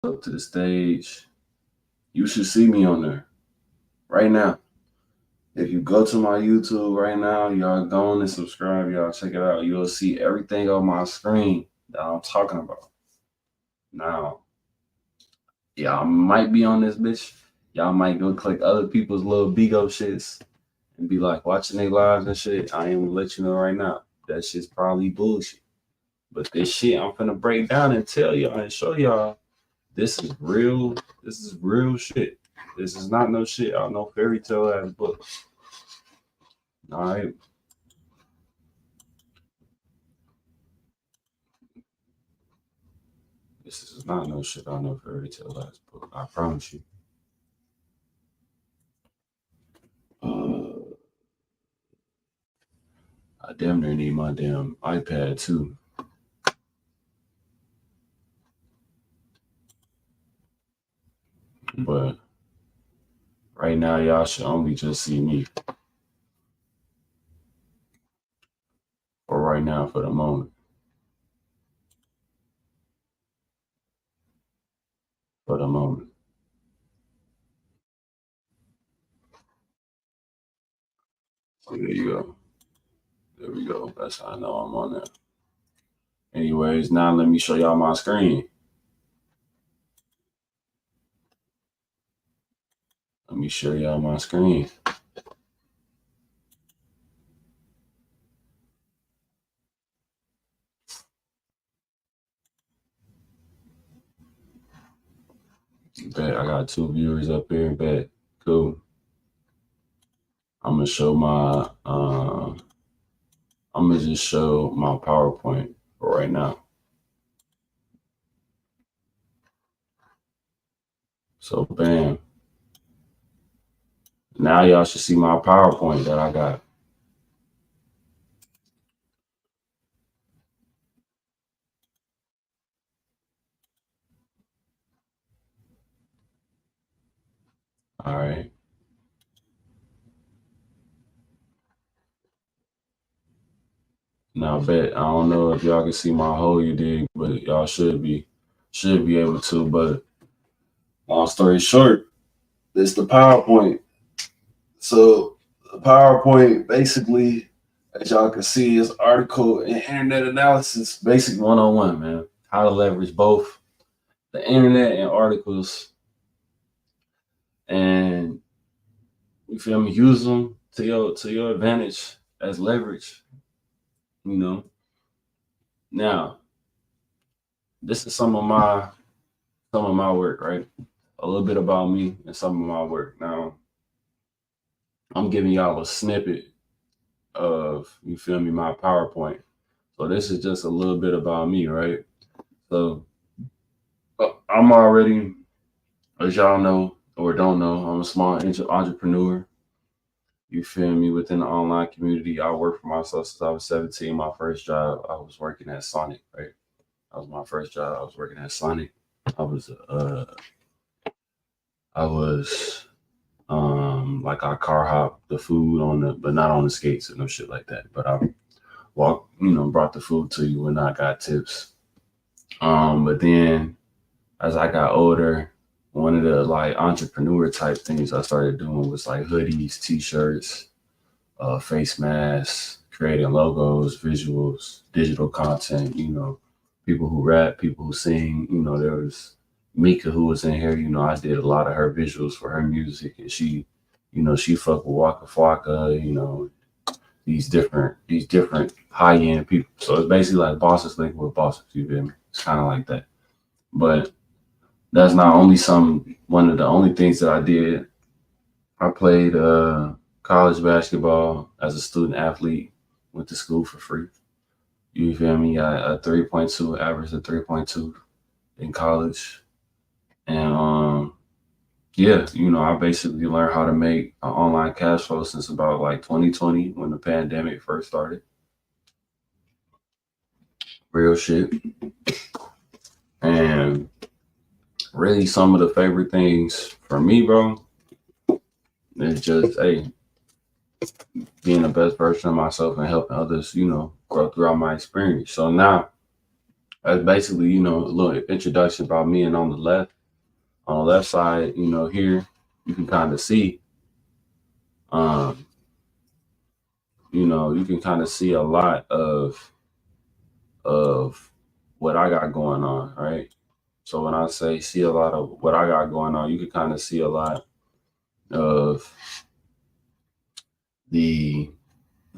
Up to the stage. You should see me on there right now. If you go to my YouTube right now, y'all go on and subscribe. Y'all check it out. You'll see everything on my screen that I'm talking about. Now, y'all might be on this bitch. Y'all might go click other people's little bigo shits and be like watching their lives and shit. I ain't gonna let you know right now. That shit's probably bullshit. But this shit I'm finna break down and tell y'all and show y'all this is real. This is real shit. This is not no shit out no fairy tale ass book. All right. This is not no shit out no fairy tale ass book. I promise you. Uh, I damn near need my damn iPad too. But right now, y'all should only just see me for right now, for the moment. For the moment. So there you go. There we go. That's how I know I'm on there. Anyways, now let me show y'all my screen. Let me show y'all my screen. Bet I got 2 viewers up here. Bet. Cool. I'm gonna show my I'm gonna just show my PowerPoint for right now. So bam. Now y'all should see my PowerPoint that I got. All right. Now bet I don't know if y'all can see my hole you dig, but y'all should be able to. But long story short, it's the PowerPoint. So the PowerPoint basically, as y'all can see, is article and internet analysis, basic 101, man. How to leverage both the internet and articles, and you feel me, use them to your advantage as leverage, you know. Now, this is some of my work, right? A little bit about me and some of my work. Now, I'm giving y'all a snippet of, you feel me, my PowerPoint. So this is just a little bit about me, right? So I'm already, as y'all know or don't know, I'm a small entrepreneur. You feel me? Within the online community, I work for myself since I was 17. My first job, I was working at Sonic, right? That was my first job. I was working at Sonic. I was I was like I car hop the food on the, but not on the skates and no shit like that. But I walk, brought the food to you when I got tips. But then as I got older, one of the like entrepreneur type things I started doing was like hoodies, t-shirts, face masks, creating logos, visuals, digital content, people who rap, people who sing, there was Mika who was in here, I did a lot of her visuals for her music, and she fuck with Waka Flocka, these different high end people. So it's basically like bosses linked with bosses, you feel me? It's kind of like that. But that's not only one of the only things that I did. I played college basketball as a student athlete, went to school for free. You feel me? Got a 3.2 average of 3.2 in college. And yeah, I basically learned how to make an online cash flow since about like 2020 when the pandemic first started. Real shit. And really some of the favorite things for me, bro, is just being the best version of myself and helping others, grow throughout my experience. So now That's basically, a little introduction about me. And on the left side, here you can kind of see, um, you can kind of see a lot of what I got going on, right? So when I say see a lot of what I got going on, you can kind of see a lot of the,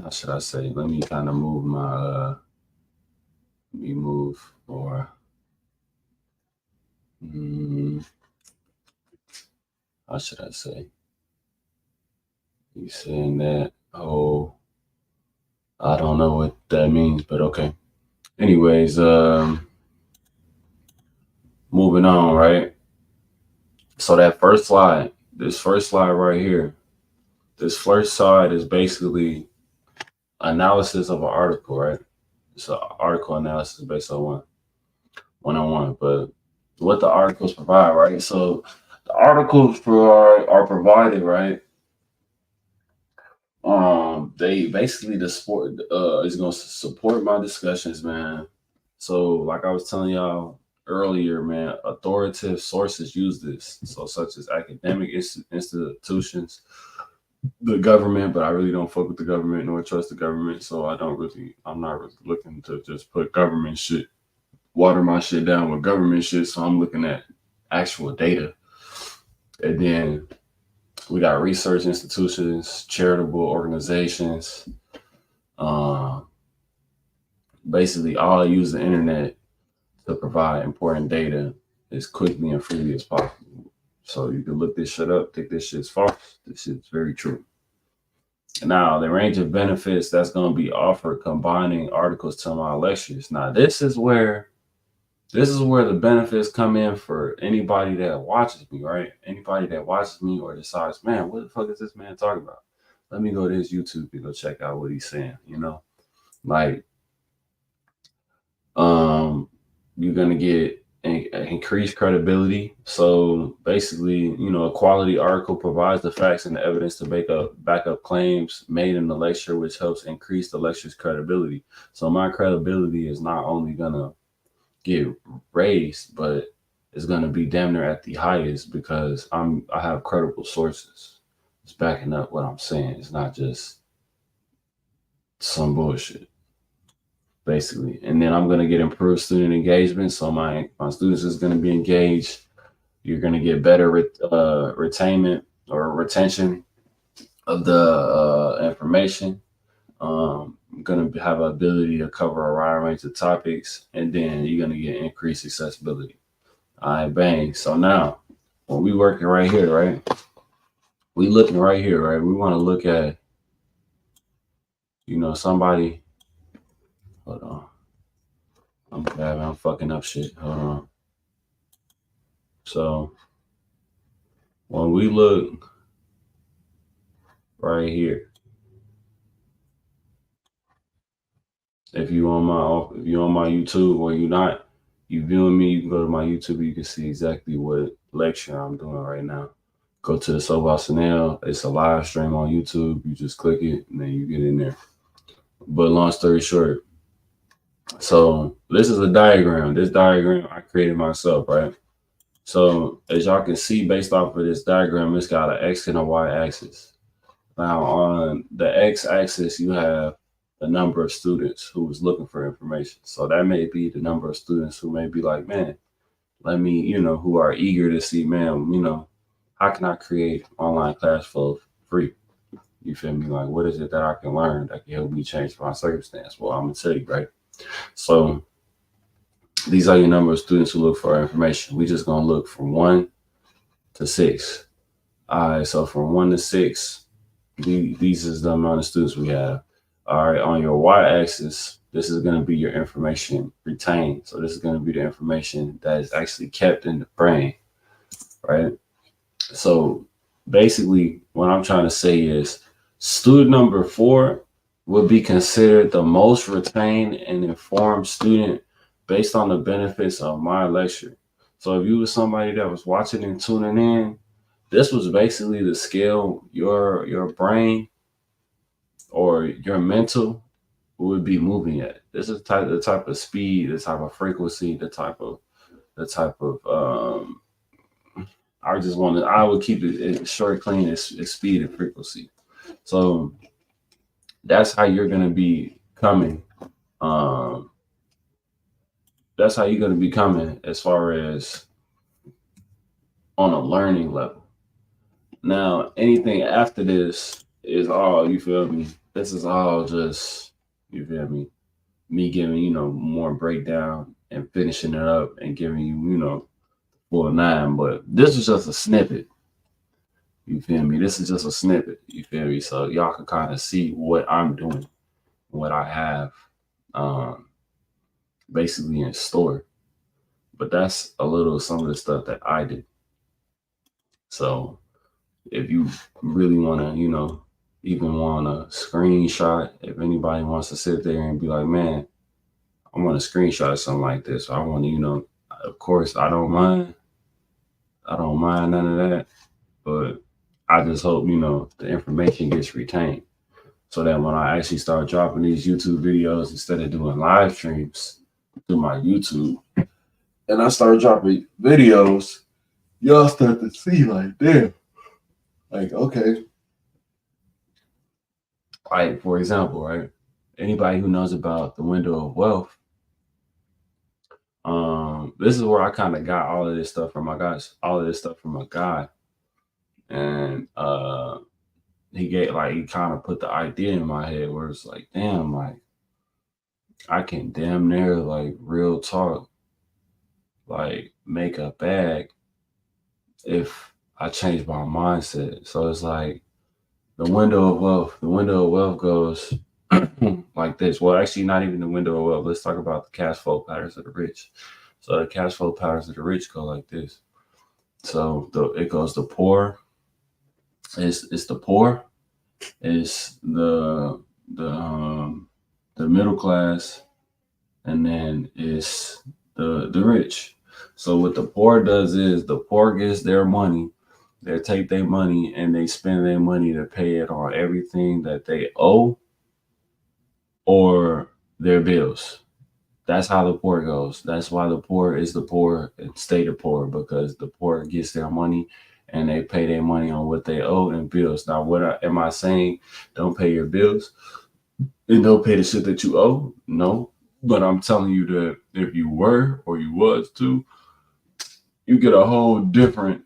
how should I say? Let me kind of move let me move or, mm, how should I say? You saying that? Oh, I don't know what that means, but okay. Anyways, moving on, right? So that first slide, this first slide right here, this first slide is basically analysis of an article, right? It's an article analysis based on one-on-one. But what the articles provide, right? So the articles are provided, right? They basically the sport is gonna support my discussions, man. So like I was telling y'all earlier, man, authoritative sources use this. So such as academic institutions, the government, but I really don't fuck with the government nor trust the government. So I'm not really looking to just put government shit, water my shit down with government shit. So I'm looking at actual data. And then we got research institutions, charitable organizations, uh, basically all use the internet to provide important data as quickly and freely as possible. So you can look this shit up, think this shit's false. This shit's very true. Now, the range of benefits that's going to be offered combining articles to my lectures. Now, this is where the benefits come in for anybody that watches me, right? Anybody that watches me or decides, man, what the fuck is this man talking about? Let me go to his YouTube and go check out what he's saying, Like, um, you're gonna get increased credibility. So basically, a quality article provides the facts and the evidence to back up claims made in the lecture, which helps increase the lecture's credibility. So my credibility is not only gonna get raised, but it's gonna be damn near at the highest because I have credible sources. It's backing up what I'm saying. It's not just some bullshit, basically. And then I'm gonna get improved student engagement. So my students is gonna be engaged. You're gonna get better retainment or retention of the information. I'm gonna have an ability to cover a wide range of topics, and then you're gonna get increased accessibility. All right, bang. So now, when we working right here, right? We looking right here, right? We want to look at, somebody. Hold on, I'm fucking up shit. Hold on. So when we look right here, if you on my YouTube or you not, you viewing me, you can go to my YouTube. You can see exactly what lecture I'm doing right now. Go to the Soul Chanel. It's a live stream on YouTube. You just click it and then you get in there. But long story short, so this is a diagram. This diagram I created myself, right? So as y'all can see, based off of this diagram, it's got an X and a Y axis. Now on the X axis, you have the number of students who was looking for information. So that may be the number of students who may be like, man, let me, who are eager to see, man, how can I create online class for free? You feel me? Like, what is it that I can learn that can help me change my circumstance? Well, I'm gonna tell you, right? So these are your number of students who look for information. We just gonna look from 1 to 6. All right, so from 1 to 6, these is the amount of students we have. All right, on your y-axis, this is going to be your information retained. So this is going to be the information that is actually kept in the brain, right? So basically, what I'm trying to say is student number 4 would be considered the most retained and informed student based on the benefits of my lecture. So if you were somebody that was watching and tuning in, this was basically the scale your brain or your mental would be moving at. This is the type of speed, the type of frequency, the type of I would keep it short, clean, as speed and frequency. So that's how you're gonna be coming. Um, that's how you're gonna be coming as far as on a learning level. Now, anything after this is all, you feel me? This is all just, you feel me? Me giving, more breakdown and finishing it up and giving you, full nine. But this is just a snippet. You feel me? This is just a snippet. You feel me? So y'all can kind of see what I'm doing, what I have um, basically in store. But that's a little some of the stuff that I do. So if you really want to, even want a screenshot, if anybody wants to sit there and be like, man, I want to screenshot something like this. I want to, of course, I don't mind. I don't mind none of that. But I just hope, the information gets retained so that when I actually start dropping these YouTube videos, instead of doing live streams through my YouTube, and I start dropping videos, y'all start to see like, damn, like, okay. Like, for example, right? Anybody who knows about the window of wealth, this is where I kind of got all of this stuff from. I got all of this stuff from a guy, and he kind of put the idea in my head where it's like, damn, like I can damn near like real talk, like make a bag if I change my mindset. So it's like the window of wealth. The window of wealth goes like this. Well, actually, not even the window of wealth. Let's talk about the cash flow patterns of the rich. So the cash flow patterns of the rich go like this. So it goes the poor. It's the poor. It's the middle class, and then it's the rich. So what the poor does is the poor gets their money. They take their money and they spend their money to pay it on everything that they owe or their bills. That's how the poor goes. That's why the poor is the poor and stay the poor, because the poor gets their money and they pay their money on what they owe and bills. Now, am I saying don't pay your bills and don't pay the shit that you owe? No. But I'm telling you that if you were or you was to, you get a whole different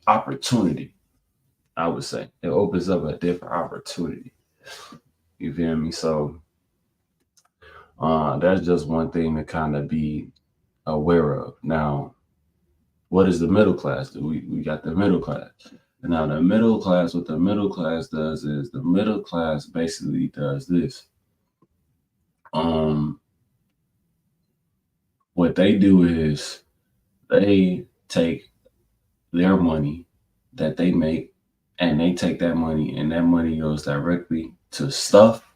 opportunity, I would say. It opens up a different opportunity. You feel me? So that's just one thing to kind of be aware of. Now, what is the middle class do? We got the middle class. And now the middle class, what the middle class does is the middle class basically does this. What they do is they take their money that they make and they take that money and that money goes directly to stuff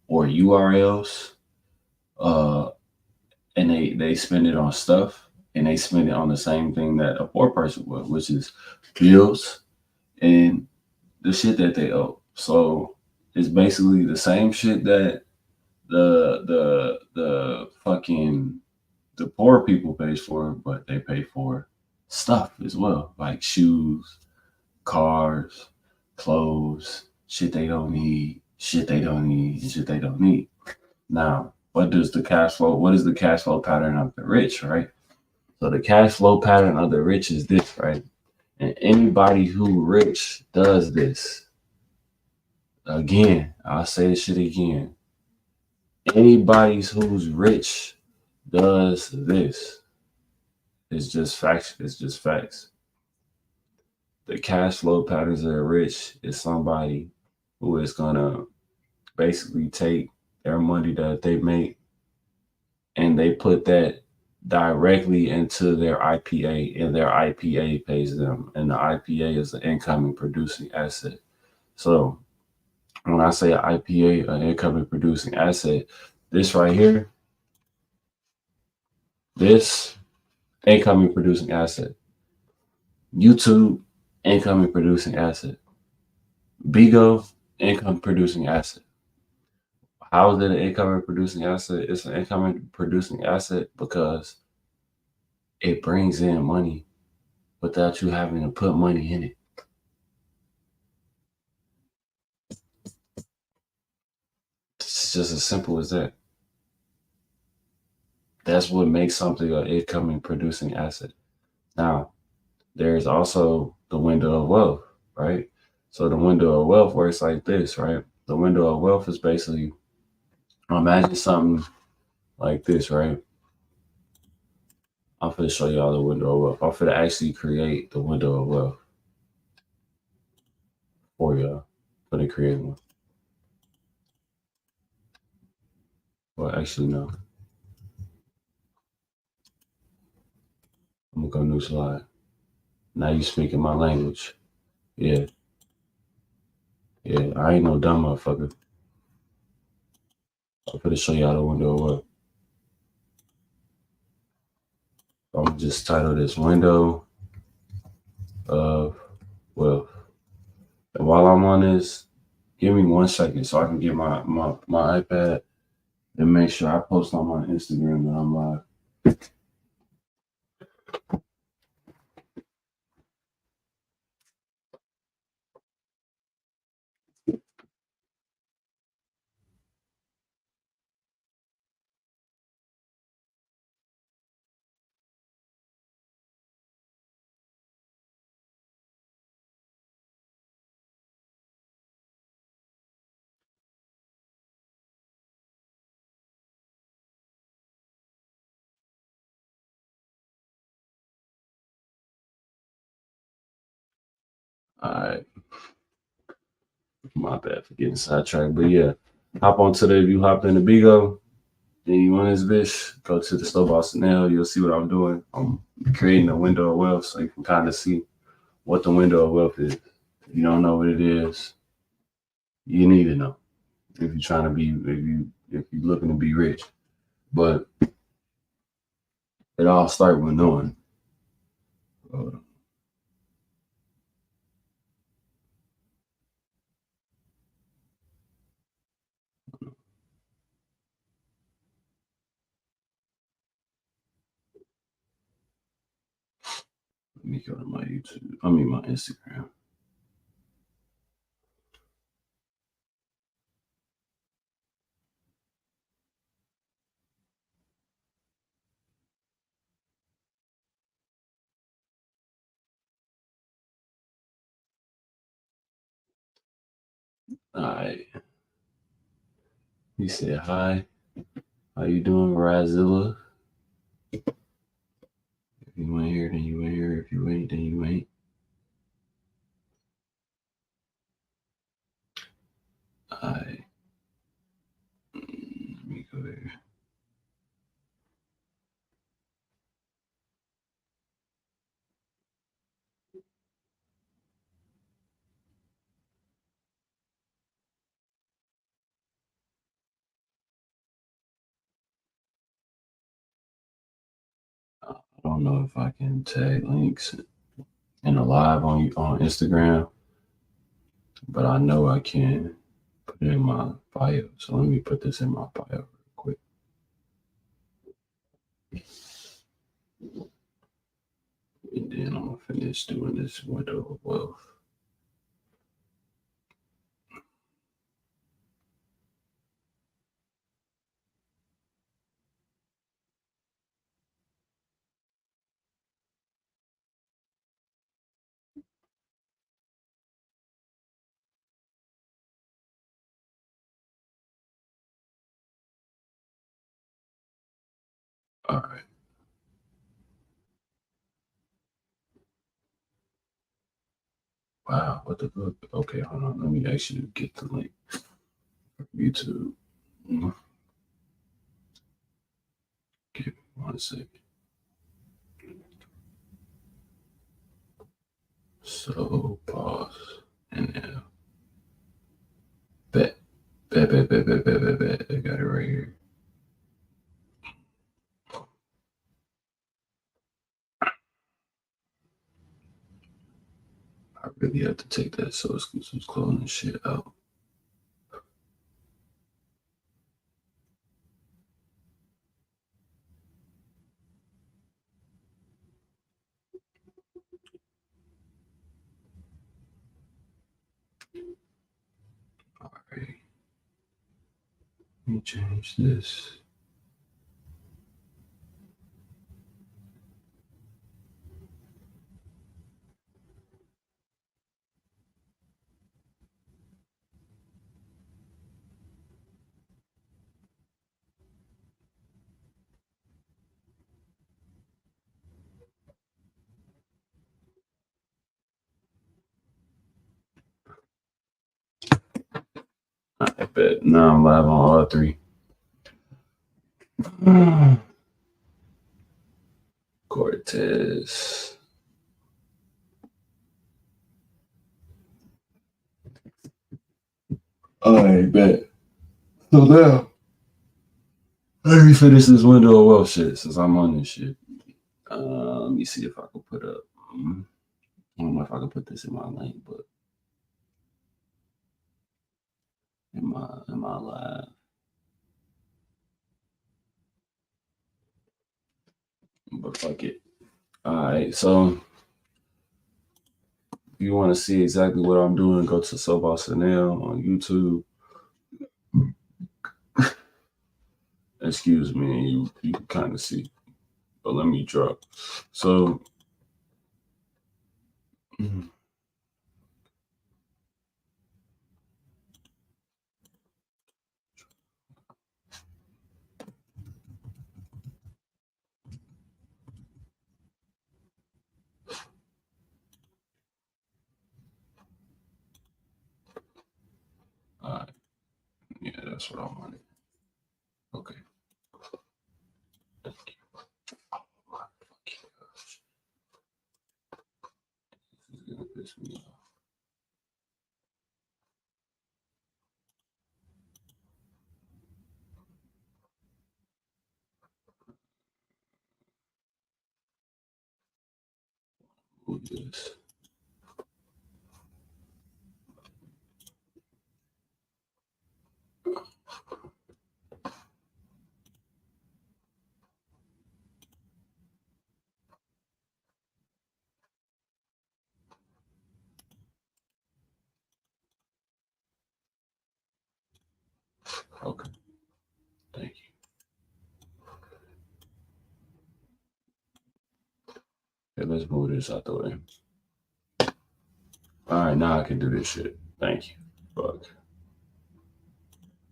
or URLs, and they spend it on stuff and they spend it on the same thing that a poor person would, which is bills and the shit that they owe. So it's basically the same shit that the fucking the poor people pays for, but they pay for stuff as well, like shoes, cars, clothes, shit they don't need, shit they don't need, and shit they don't need. Now, what is the cash flow pattern of the rich, right? So the cash flow pattern of the rich is this, right? And anybody who rich does this. Again, I'll say this shit again. Anybody who's rich does this. It's just facts. It's just facts. The cash flow patterns of the rich is somebody who is gonna basically take their money that they make and they put that directly into their IPA, and their IPA pays them, and the IPA is an incoming producing asset. So when I say IPA, an incoming producing asset, this right here, this incoming producing asset, YouTube, incoming producing asset, Bigo, income producing asset. How is it an income producing asset? It's an income producing asset because it brings in money without you having to put money in it. It's just as simple as that. That's what makes something an income producing asset. Now, there's also the window of wealth, right? So the window of wealth works like this, right? The window of wealth is basically, imagine something like this, right? I'm going to show y'all the window of wealth. I'm going to actually create the window of wealth for y'all. I'm going to create one. Well, actually, no. I'm going to go new slide. Now you speaking my language. Yeah. Yeah. I ain't no dumb motherfucker. I'm going to show y'all the window of wealth. I'm going to just title this window of wealth. And while I'm on this, give me 1 second so I can get my iPad and make sure I post on my Instagram that I'm live. All right. My bad for getting sidetracked. But yeah, hop on today. If you hop in the Bigo, then you in this bitch, go to the Slow Boston Nail. You'll see what I'm doing. I'm creating a window of wealth so you can kind of see what the window of wealth is. If you don't know what it is, you need to know. If you're trying to be, if you're looking to be rich. But it all starts with knowing. Let me go to my YouTube. I mean my Instagram. All right. He said hi. How you doing, Razilla? If you ain't here, then you ain't here. If you ain't, then you ain't. All right. Let me go there. I don't know if I can tag links in a live on Instagram, but I know I can put it in my bio. So let me put this in my bio real quick. And then I'm gonna finish doing this window of wealth. All right. Wow, what the fuck? Okay, hold on. Let me actually get the link from YouTube. Give me 1 second. So pause and now. Bet. Bet. I got it right here. I really have to take that so it's some clothing shit out. All right. Let me change this. I bet now I'm live on all three. Cortez. I bet. So now, let me finish this window of wealth shit since I'm on this shit. Let me see if I can put up. I don't know if I can put this in my link, but in my live. But fuck it. All right, so if you want to see exactly what I'm doing, go to Soboss Chanel on YouTube. Excuse me, you can kind of see. But let me drop. So all right, yeah, that's what I wanted. Okay. Thank you. Oh my fucking gosh. This is gonna piss me off. Who this? Okay, thank you. Okay, let's move this out the way. All right, now I can do this shit. Thank you. Fuck.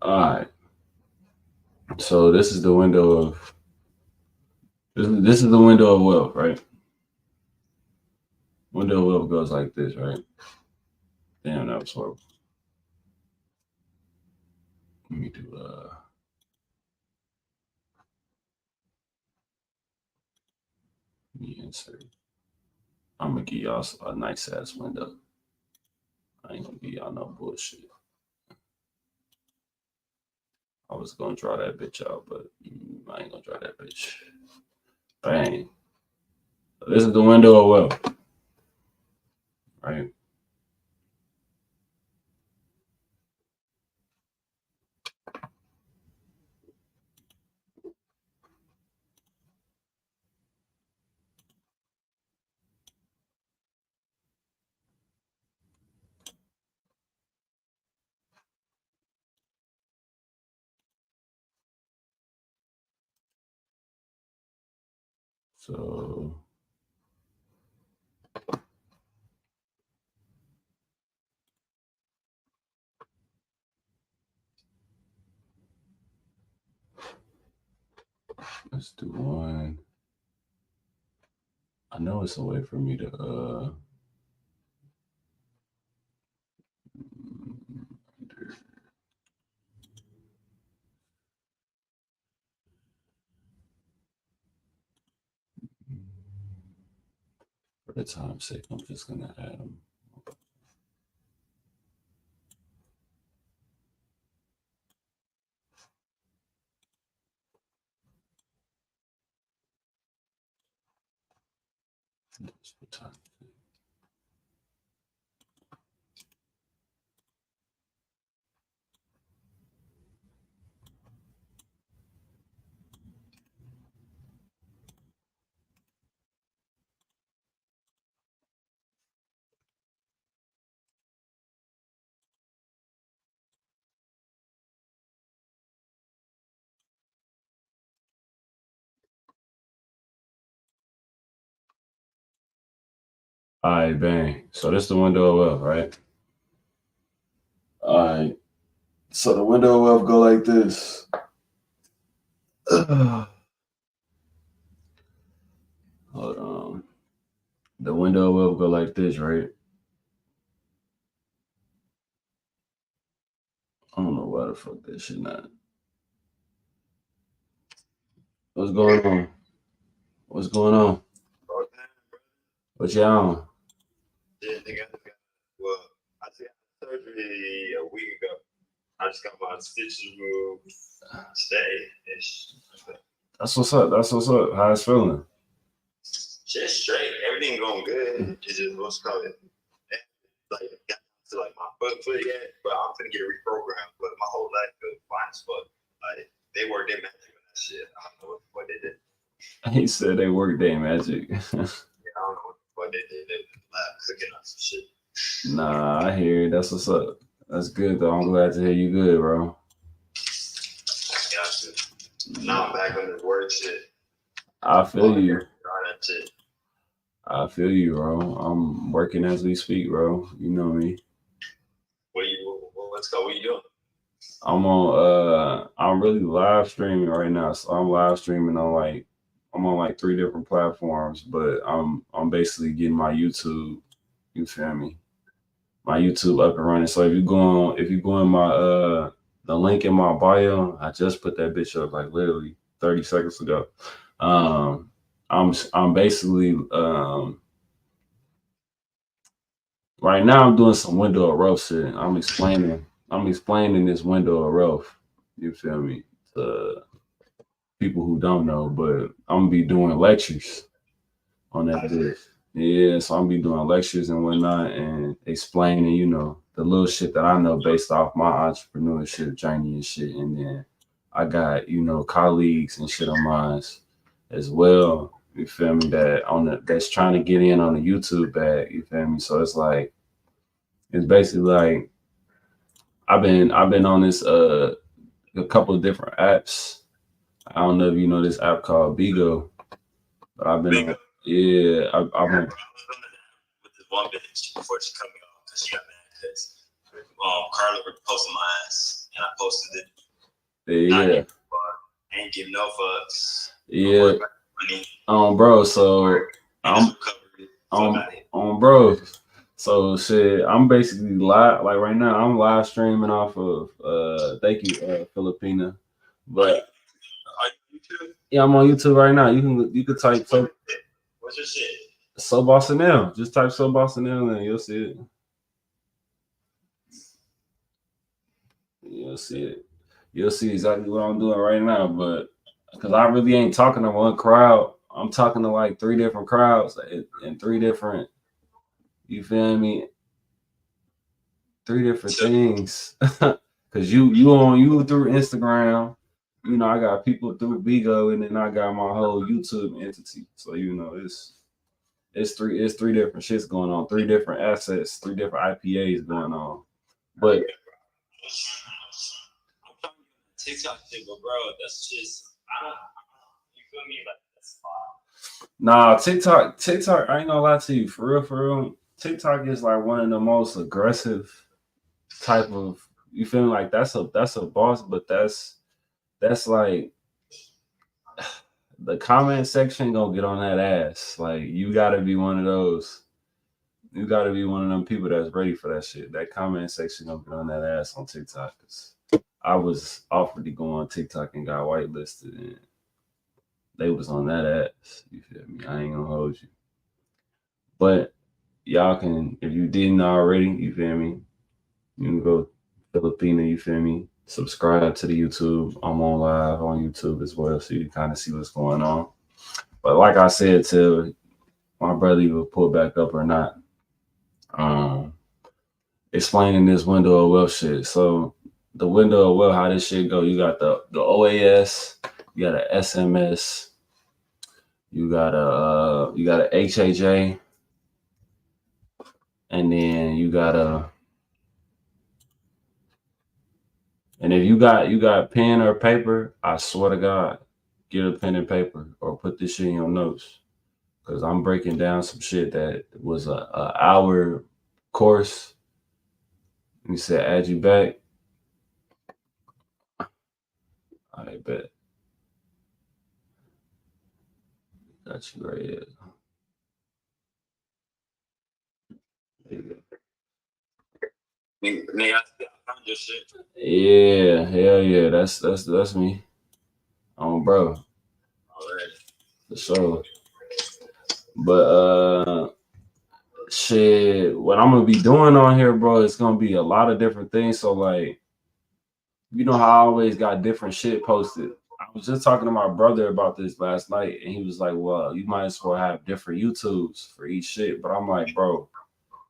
All right. So this is the window of this is the window of wealth, right? Window of wealth goes like this, right? Damn, that was horrible. Let me do let me insert. I'm gonna give y'all a nice ass window. I ain't gonna give y'all no bullshit. I was gonna draw that bitch out, but I ain't gonna draw that bitch. Bang. This is the window of wealth, right? So let's do one. I know it's a way for me to for the time's sake, I'm just gonna add them. That's what time. All right, bang. So this the window of wealth, right? All right. So the window of wealth go like this. Hold on. The window of wealth go like this, right? I don't know why the fuck that shit not. What's going on? What's going on? What you on? Yeah, nigga, well, I just got surgery a week ago. I just got my stitches removed today. That's what's up. That's what's up. How it's feeling? Shit straight. Everything going good. It's just what's called it. Like got to like my foot yet, but I'm gonna get reprogrammed. But my whole life feels fine as fuck. Like they worked their magic on that shit. I don't know what they did. He said they work day magic. Yeah, I don't know what they did. They lab cooking up some shit. Nah, I hear you. That's what's up. That's good though. I'm glad to hear you good, bro. Gotcha. Now I'm back on this word shit. I feel you. All that shit. I feel you, bro. I'm working as we speak, bro. You know me. What's called? What you doing? I'm really live streaming right now. So I'm live streaming on I'm on like 3 different platforms, but I'm basically getting my YouTube, you feel me? My YouTube up and running. So if you go in my the link in my bio, I just put that bitch up like literally 30 seconds ago. Um I'm basically right now I'm doing some window of wealth shit. I'm explaining this window of wealth. You feel me? To people who don't know, but I'm gonna be doing lectures on that bitch. Yeah, so I'm gonna be doing lectures and whatnot and explaining, the little shit that I know based off my entrepreneurship journey and shit. And then I got, colleagues and shit of mine as well. You feel me? That's trying to get in on the YouTube bag. You feel me? So it's basically like I've been on this a couple of different apps. I don't know if you know this app called Bigo, but I've been on. Yeah, I've been. With this one bitch before she cut me off because she got mad because Carla posted my ass and I posted it. Yeah. I ain't give no fucks. Yeah. Bro. So bro. So shit, I'm basically live. Like right now, I'm live streaming off of thank you, Filipina. But yeah, I'm on YouTube right now. You can type so. What's your shit? So Boston L. Just type So Boston L and you'll see it. You'll see it. You'll see exactly what I'm doing right now. But because I really ain't talking to one crowd, I'm talking to like 3 different crowds and 3 different. You feel me? 3 different things. Cause you through Instagram. I got people through Bigo, and then I got my whole YouTube entity. So it's 3 different shits going on, 3 different assets, 3 different IPAs going on. But TikTok shit, but bro, that's just I don't. You feel me? Like that's fine. Nah, TikTok. I ain't gonna lie to you, for real. TikTok is like one of the most aggressive type of. You feel me? Like that's a boss, but that's like the comment section gonna get on that ass. Like you gotta be one of those. You gotta be one of them people that's ready for that shit. That comment section gonna get on that ass on TikTok. I was offered to go on TikTok and got whitelisted, and they was on that ass. You feel me? I ain't gonna hold you. But y'all can, if you didn't already, you feel me? You can go Filipina, you feel me? Subscribe to the YouTube. I'm on live on YouTube as well, so you can kind of see what's going on. But like I said, to my brother, you will pull back up or not. Explaining this window of wealth shit. So the window of wealth, how this shit go? You got the OAS, you got a SMS, you got a HHA, and then you got a. And if you got pen or paper, I swear to God, get a pen and paper or put this shit in your notes. because I'm breaking down some shit that was a hour course. You said add you back. I bet. Got you right here. There you go. Nigga, I found your shit. Yeah, hell yeah. That's me. Bro. Alright. For sure. But shit, what I'm gonna be doing on here, bro, it's gonna be a lot of different things. So like, you know how I always got different shit posted. I was just talking to my brother about this last night, and he was like, "Well, you might as well have different YouTubes for each shit." But I'm like, bro,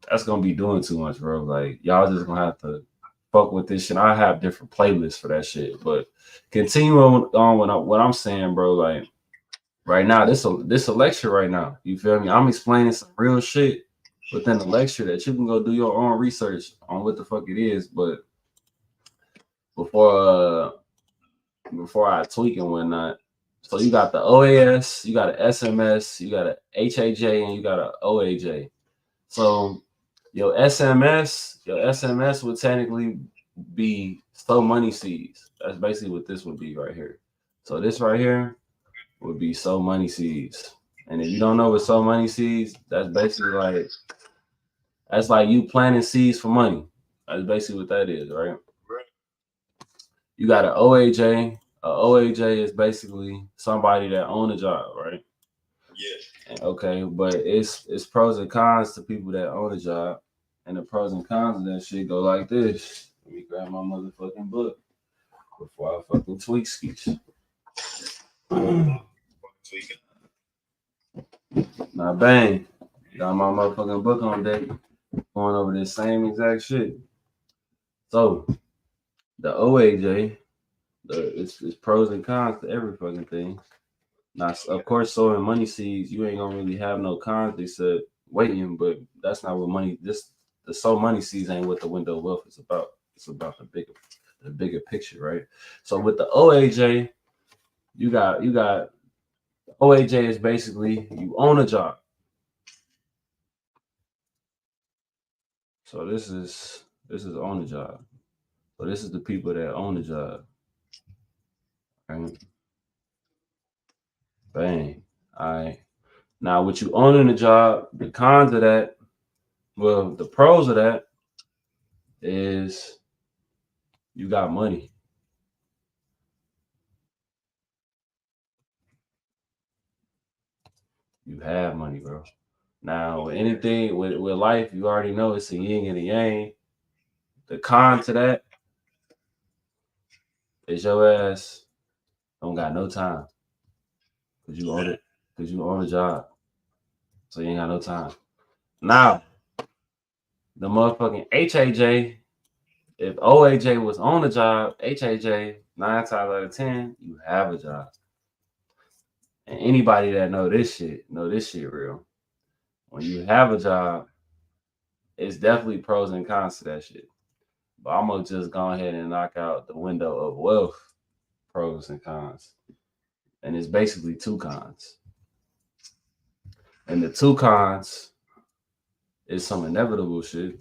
that's gonna be doing too much, bro. Like, y'all just gonna have to fuck with this shit. I have different playlists for that shit. But continuing on what I'm saying, bro, like right now, this a lecture right now. You feel me? I'm explaining some real shit within the lecture that you can go do your own research on what the fuck it is. But before before I tweak and whatnot. So you got the OAS, you got an SMS, you got a HAJ, and you got a OAJ. So your SMS would technically be so money seeds. That's basically what this would be right here. So this right here would be so money seeds. And if you don't know what so money seeds, that's basically like you planting seeds for money. That's basically what that is, right? You got an OAJ. A OAJ is basically somebody that own a job, right? Yeah. Okay, but it's pros and cons to people that own a job, and the pros and cons of that shit go like this. Let me grab my motherfucking book before I fucking tweak skis. Now bang, got my motherfucking book on deck, going over this same exact shit. So the OAJ, it's pros and cons to every fucking thing. Now, of course, sowing money seeds, you ain't gonna really have no cons. They said waiting, but that's not what money. The sow money seeds ain't what the window of wealth is about. It's about the bigger picture, right? So with the OAJ, you got OAJ is basically you own a job. So this is own a job. So this is the people that own the job. Right? Bang. All right. Now, with you owning the job, the cons of that, well, the pros of that is you got money. You have money, bro. Now, anything with life, you already know it's a yin and a yang. The con to that is your ass don't got no time because you own it, because you own a job, so you ain't got no time. Now, the motherfucking HAJ, if OAJ was on the job, HAJ 9 times out of 10, you have a job. And anybody that know this shit real. When you have a job, it's definitely pros and cons to that shit. But I'm gonna just go ahead and knock out the window of wealth, pros and cons. And it's basically two cons. And the two cons is some inevitable shit.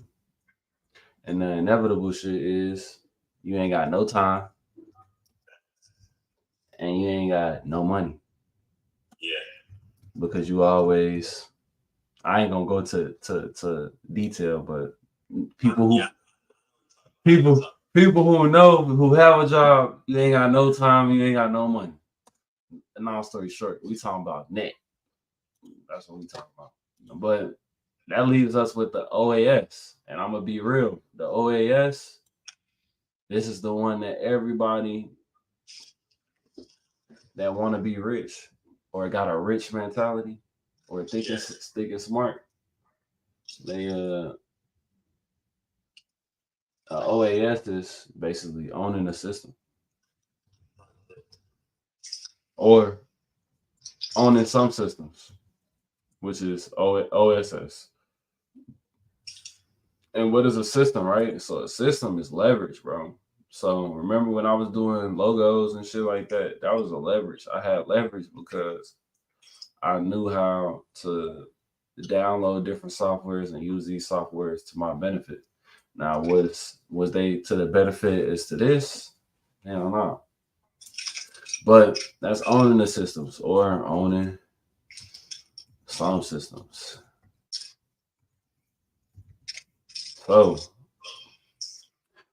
And the inevitable shit is you ain't got no time and you ain't got no money. Yeah. Because you always, I ain't gonna go to detail, but people who know who have a job, you ain't got no time, you ain't got no money. And long story short, we talking about net. That's what we talking about. But that leaves us with the OAS. And I'm gonna be real. The OAS, this is the one that everybody that want to be rich or got a rich mentality or thinking smart, they OAS is basically owning the system or owning some systems, which is OSS. And what is a system, right? So a system is leverage, bro. So remember when I was doing logos and shit like that, that was a leverage. I had leverage because I knew how to download different softwares and use these softwares to my benefit. Now, was they to the benefit as to this? Hell no. But that's owning the systems or owning some systems. So,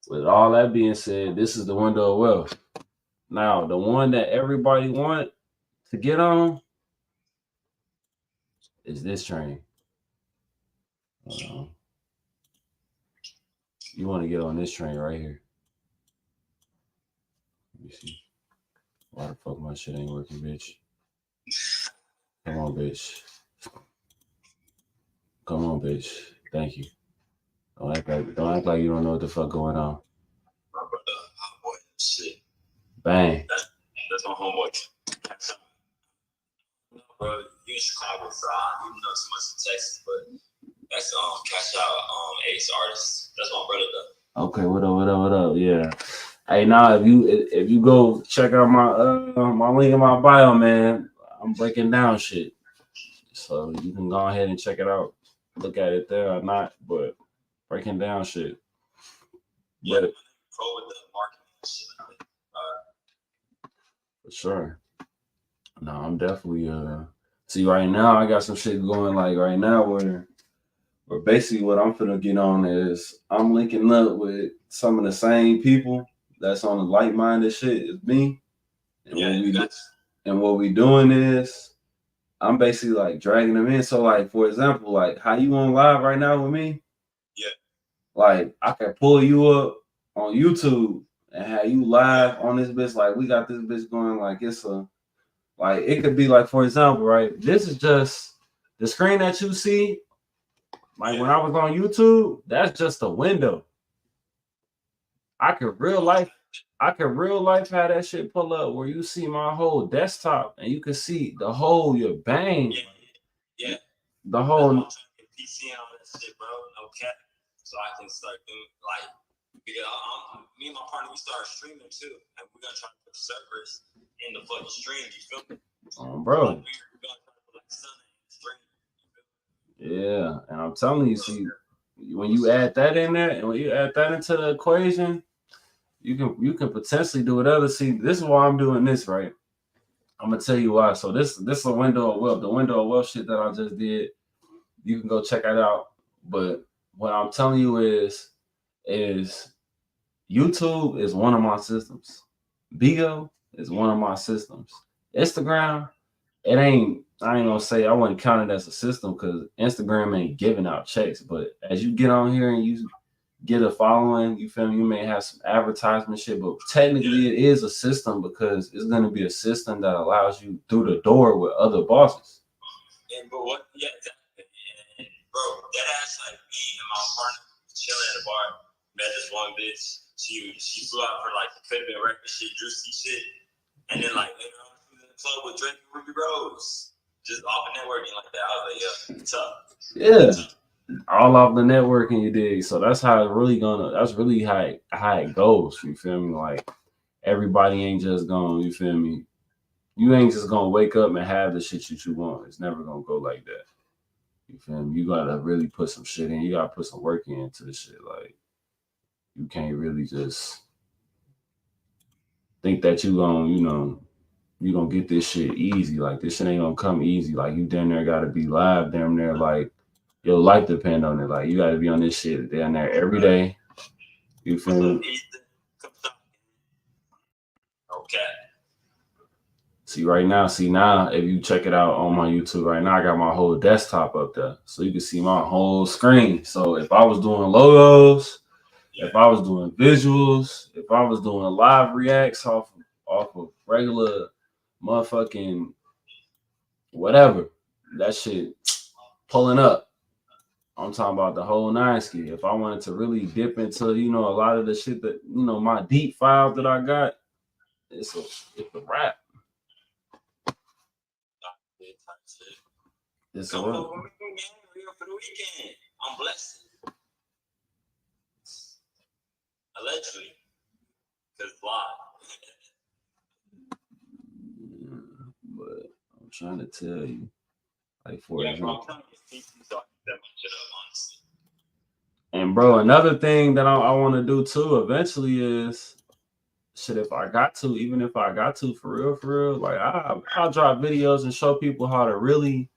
with all that being said, this is the window of wealth. Now, the one that everybody want to get on is this train. You want to get on this train right here. Let me see. Why the fuck my shit ain't working, bitch? Come on, bitch. Come on, bitch. Thank you. Don't act like you don't know what the fuck going on. My brother, homeboy, shit. Bang. That's my homeboy. No, bro, you in Chicago, so I don't even know too much in Texas, but that's Cash Out, Ace Artist. That's my brother though. Okay, what up? Yeah. Hey, now if you go check out my link in my bio, man, I'm breaking down shit. So you can go ahead and check it out. Look at it there or not, but breaking down shit. Yeah, but, pro with the marketing shit. For sure. No, I'm definitely see right now I got some shit going like right now where basically what I'm finna get on is I'm linking up with some of the same people that's on the like-minded shit as me. And what we doing is I'm basically like dragging them in. So like for example, like how you on live right now with me? Yeah. Like I can pull you up on YouTube and have you live on this bitch. Like we got this bitch going like it's a like it could be like for example, right? This is just the screen that you see. Like when I was on YouTube, that's just a window. I could real life have that shit pull up where you see my whole desktop and you can see the whole your bang. Yeah. The whole PC on that shit, bro. No cap. So I can start doing like because me and my partner we started streaming too, and we're gonna try to put servers in the fucking stream. You feel me? Bro. Like, we're gonna try to put like Sunday in the stream. Yeah, and I'm telling you, see, when you add that in there, and when you add that into the equation, you can potentially do whatever. See, this is why I'm doing this, right? I'm gonna tell you why. So this is a window of wealth. The window of wealth shit that I just did, you can go check it out. But what I'm telling you is YouTube is one of my systems. Bigo is one of my systems. Instagram, I ain't gonna say I wouldn't count it as a system because Instagram ain't giving out checks. But as you get on here and you get a following, you feel me? You may have some advertisement shit, but technically it is a system because it's gonna be a system that allows you through the door with other bosses. And but what? Yeah, exactly. And, bro, that ass like me and my partner chilling at a bar. Met this one bitch. She flew out for like the Fitbit record shit, juicy shit, and then like later on she was in the club with Drake and Ruby Rose, just off of networking like that. I was like, yeah, tough. Yeah. All off the networking, you dig. So that's how it's really that's really how it goes. You feel me? Like everybody ain't just gonna, you feel me? You ain't just gonna wake up and have the shit you want. It's never gonna go like that. You feel me? You gotta really put some shit in. You gotta put some work into the shit. Like you can't really just think that you gonna get this shit easy. Like this shit ain't gonna come easy. Like you damn near gotta be live, damn near like your life depend on it. Like you gotta be on this shit down there every day. You feel me? Okay. See now, if you check it out on my YouTube right now, I got my whole desktop up there. So you can see my whole screen. So if I was doing logos, if I was doing visuals, if I was doing live reacts off of regular motherfucking whatever, that shit pulling up. I'm talking about the whole 9 ski. If I wanted to really dip into, a lot of the shit that, my deep files that I got, it's a wrap. It's a wrap. For the weekend. I'm blessed. Allegedly. Because why? But I'm trying to tell you. Like for Yeah, example. bro, I'm trying to get PC so I can set my shit up, honestly. And bro, another thing that I want to do too eventually is shit. If I got to, even if I got to, for real, like I'll drop videos and show people how to really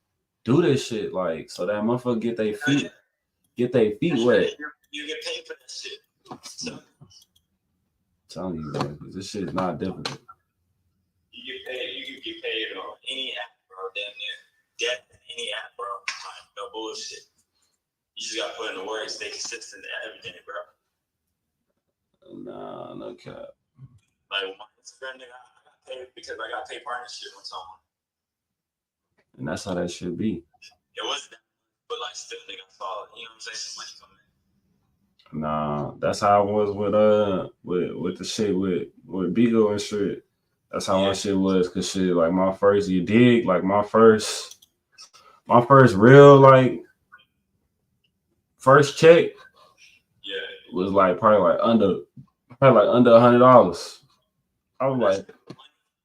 do this shit. Like so that motherfucker get their feet wet. You get paid for that shit. So I'm telling you, bro, this shit is not difficult. you get paid. You can get paid on any app, bro. Damn near. Any app, bro. Like, no bullshit. You just gotta put in the work, stay consistent and everything, bro. Nah, no cap. Like with my Instagram, nigga, I got paid because I got paid partnership with someone. And that's how that should be. It wasn't that, but like still, nigga, I saw, you know what I'm saying? Some money coming in. Nah, that's how it was with the shit with Bigo and shit. That's how my shit was, cause shit like my first my first real like first check was like probably under $100. I was like,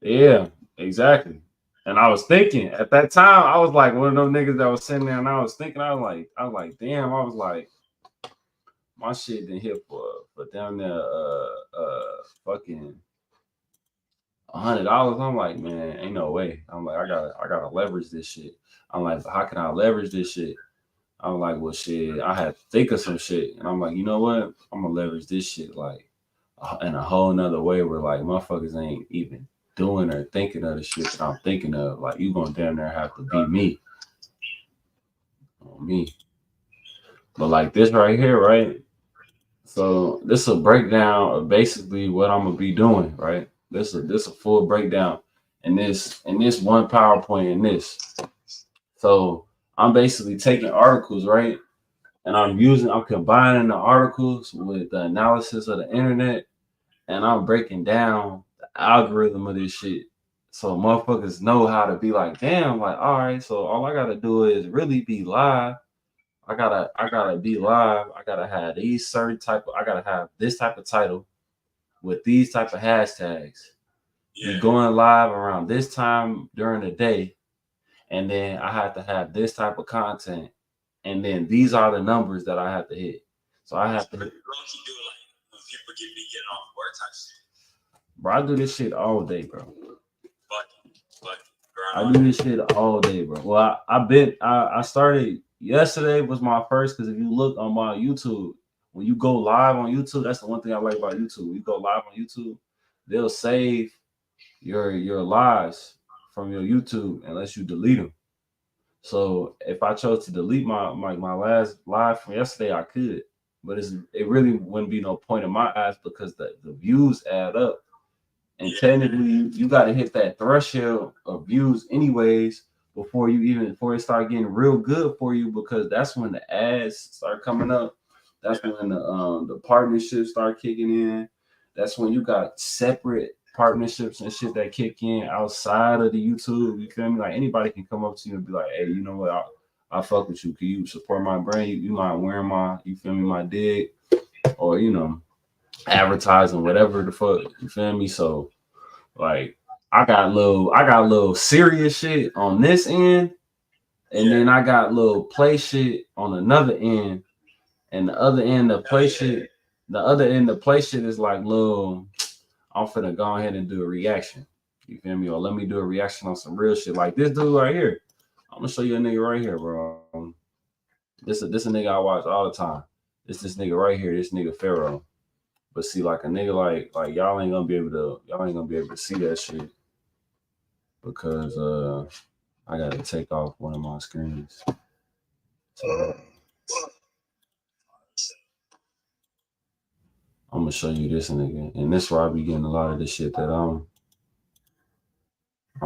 yeah, exactly. And I was thinking at that time, I was like one of those niggas that was sitting there, and I was thinking, I was like, damn, I was like, my shit didn't hit for down there, fucking $100. I'm like, man, ain't no way. I'm like, I gotta leverage this shit. I'm like, how can I leverage this shit? I'm like, well, shit, I had to think of some shit, and I'm like, you know what? I'm gonna leverage this shit like in a whole nother way where like motherfuckers ain't even doing or thinking of the shit that I'm thinking of. Like you gonna damn near have to be me. Me. But like this right here, right? So this is a breakdown of basically what I'm gonna be doing, right? This a full breakdown in this one PowerPoint in this. So I'm basically taking articles, right? And I'm combining the articles with the analysis of the internet, and I'm breaking down the algorithm of this shit. So motherfuckers know how to be like, damn, like, all right, so all I gotta do is really be live. I gotta be live. I gotta have I gotta have this type of title with these type of hashtags. Be going live around this time during the day. And then I have to have this type of content. And then these are the numbers that I have to hit. So I have to hit. People be getting off work type shit. Bro, I do this shit all day, bro. But I do this shit all day, bro. Well, I started yesterday was my first, because if you look on my YouTube, when you go live on YouTube, that's the one thing I like about YouTube. When you go live on YouTube, they'll save your lives from your YouTube unless you delete them. So if I chose to delete my last live from yesterday, I could, but it really wouldn't be no point in my eyes because the views add up. And technically, you got to hit that threshold of views anyways before it start getting real good for you, because that's when the ads start coming up. That's when the partnerships start kicking in. That's when you got separate partnerships and shit that kick in outside of the YouTube. You feel me? Like anybody can come up to you and be like, "Hey, you know what? I fuck with you. Can you support my brand? You mind wearing my dig, or advertising, whatever the fuck, you feel me? So like I got little serious shit on this end, and then I got little play shit on another end, and the other end of play shit is like little, I'm finna go ahead and do a reaction, you feel me? Or let me do a reaction on some real shit like this dude right here. I'm gonna show you a nigga right here, bro. This a nigga I watch all the time. This nigga right here, this nigga Pharaoh. But see, like a nigga like y'all ain't gonna be able to see that shit because I gotta take off one of my screens. So I'm gonna show you this nigga, and this where I be getting a lot of the shit that I'm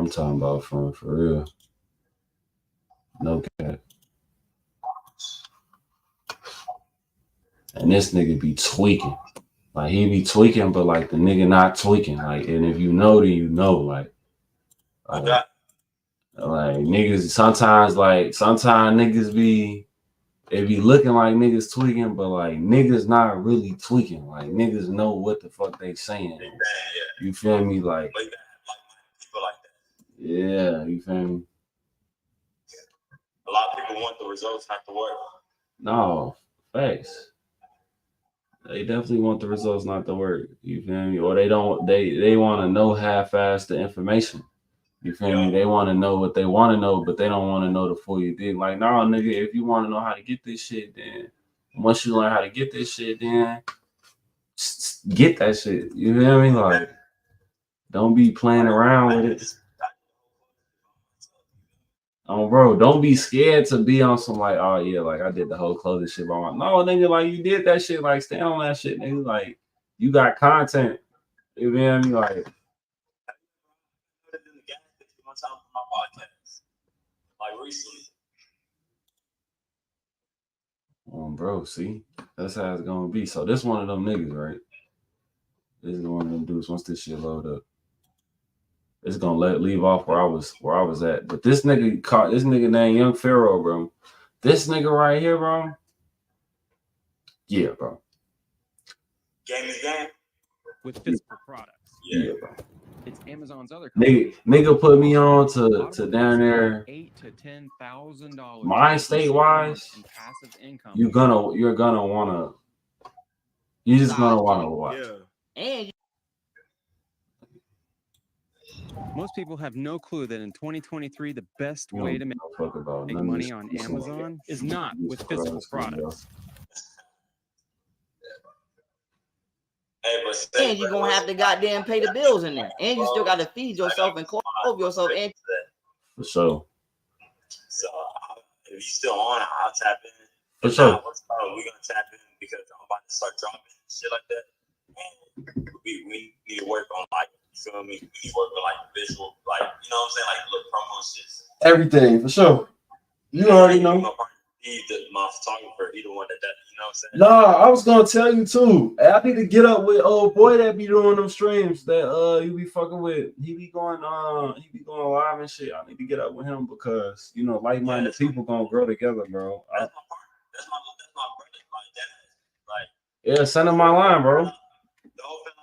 talking about for real. No cap. And this nigga be tweaking. Like he be tweaking, but like the nigga not tweaking. Like, and if you know, then you know. Like niggas sometimes niggas be, it be looking like niggas tweaking, but like niggas not really tweaking. Like niggas know what the fuck they saying. You feel me? Like people like that. Yeah, you feel me? people want the results, not the work. No, facts. They definitely want the results, not the work. You feel me? Or they don't. They want to know half-ass the information. You feel me? They want to know what they want to know, but they don't want to know the full you did. Like, nah, nigga, if you want to know how to get this shit, then once you learn how to get this shit, then get that shit. You feel me? Like, don't be playing around with it. Bro, don't be scared to be on some like, oh yeah, like I did the whole clothing shit by my. No, nigga, like you did that shit. Like, stand on that shit, nigga. Like, you got content. You feel me? Like, recently. Bro, see, that's how it's gonna be. So this one of them niggas, right? This is one of them dudes. Once this shit load up, it's gonna leave off where I was at. But this nigga named Young Pharaoh, bro. This nigga right here, bro. Yeah, bro. Game is game. With physical products. Yeah, bro. It's Amazon's other nigga put me on to down there $8,000 to $10,000 mind state wise and passive income. you're gonna wanna watch. Yeah. And most people have no clue that in 2023 the best way to make money on Amazon is not with physical products. And you're gonna have to goddamn pay the bills in there, and you still gotta feed yourself and clothe yourself. And for sure. So if you still on, I'll tap in. For sure. We're gonna tap in because I'm about to start dropping shit like that. And we need to work on like, you feel me? We need to work on like visual, like, you know what I'm saying, like little promo shit. Everything for sure. You already know. My photographer, he the one that you know what I'm saying? Nah, I was gonna tell you too. I need to get up with old boy that be doing them streams that you be fucking with. He be going live and shit. I need to get up with him because you know like-minded people gonna grow together, bro. That's my brother, my dad. Like, yeah, send him my line, bro. The whole thing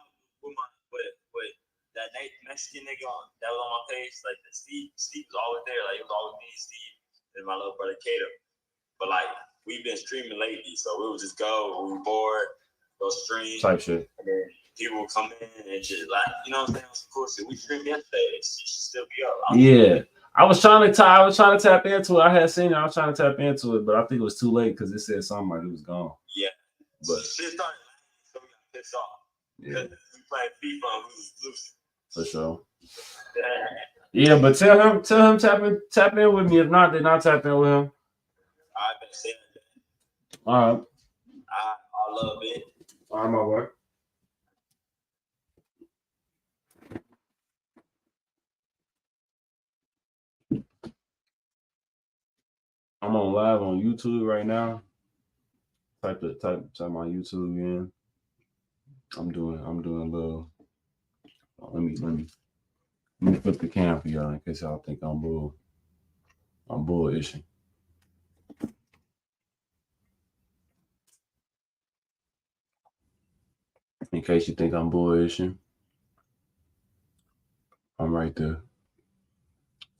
with that Mexican nigga that was on my page, like the Steve was always there. Like, it was always me, Steve, and my little brother Kato. But like, we've been streaming lately, so we would just go when we bored, go stream type shit. And then people would come in and just like, you know what I'm saying? Some cool shit. We streamed yesterday. It should still be up. Yeah. I was trying to tap into it. I had seen it. I was trying to tap into it, but I think it was too late because it said something like it was gone. Yeah. But shit started, so we got pissed off. Yeah. We playing FIFA and we was losing. For sure. Yeah, but tell him tap in with me. If not, then I'll tap in with him. I've been saying that. All right. I love it. All right, my boy. I'm on live on YouTube right now. Type my YouTube in. I'm doing a little. Let me put the cam for y'all in case y'all think I'm bullishing. In case you think I'm bullishing, I'm right there.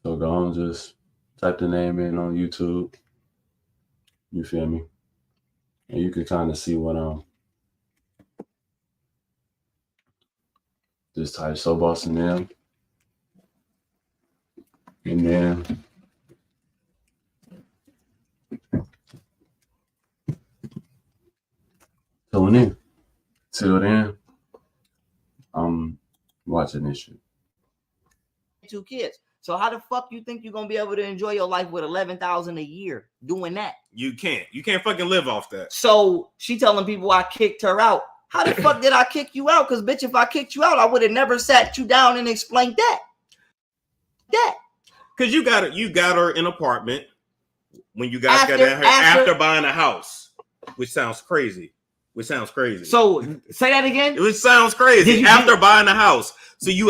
So go on, just type the name in on YouTube. You feel me? And you can kind of see what just type So Boston M. And then tune in. Till then, I'm watching this shit. 2 kids. So how the fuck you think you're gonna be able to enjoy your life with $11,000 a year doing that? You can't fucking live off that. So she telling people I kicked her out. How the fuck did I kick you out? Because bitch, if I kicked you out, I would have never sat you down and explained that. Because you got her an apartment when you guys got down here after buying a house, which sounds crazy. So say that again. It sounds crazy. After buying a house, so you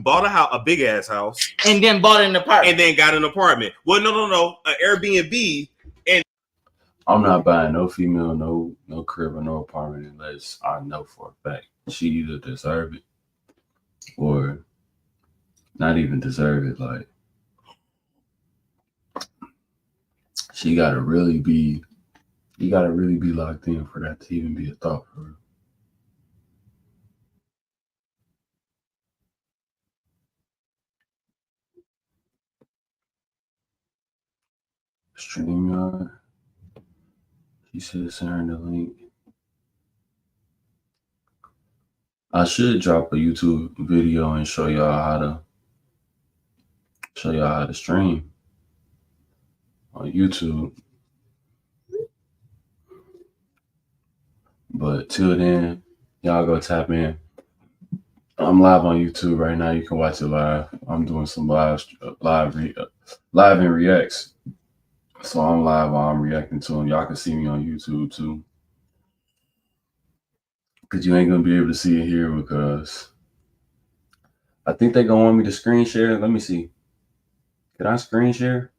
bought a big ass house, and then bought an apartment, and then got an apartment. Well, no, an Airbnb. And I'm not buying no female, no crib or no apartment unless I know for a fact she either deserve it or not even deserve it. Like, So you gotta really be locked in for that to even be a thought for real. StreamYard. She said send her the link. I should drop a YouTube video and show y'all how to stream on YouTube. But till then, y'all go tap in. I'm live on YouTube right now. You can watch it live. I'm doing some live and reacts. So I'm live while I'm reacting to them. Y'all can see me on YouTube too. Because you ain't going to be able to see it here because I think they're going to want me to screen share. Let me see. Can I screen share?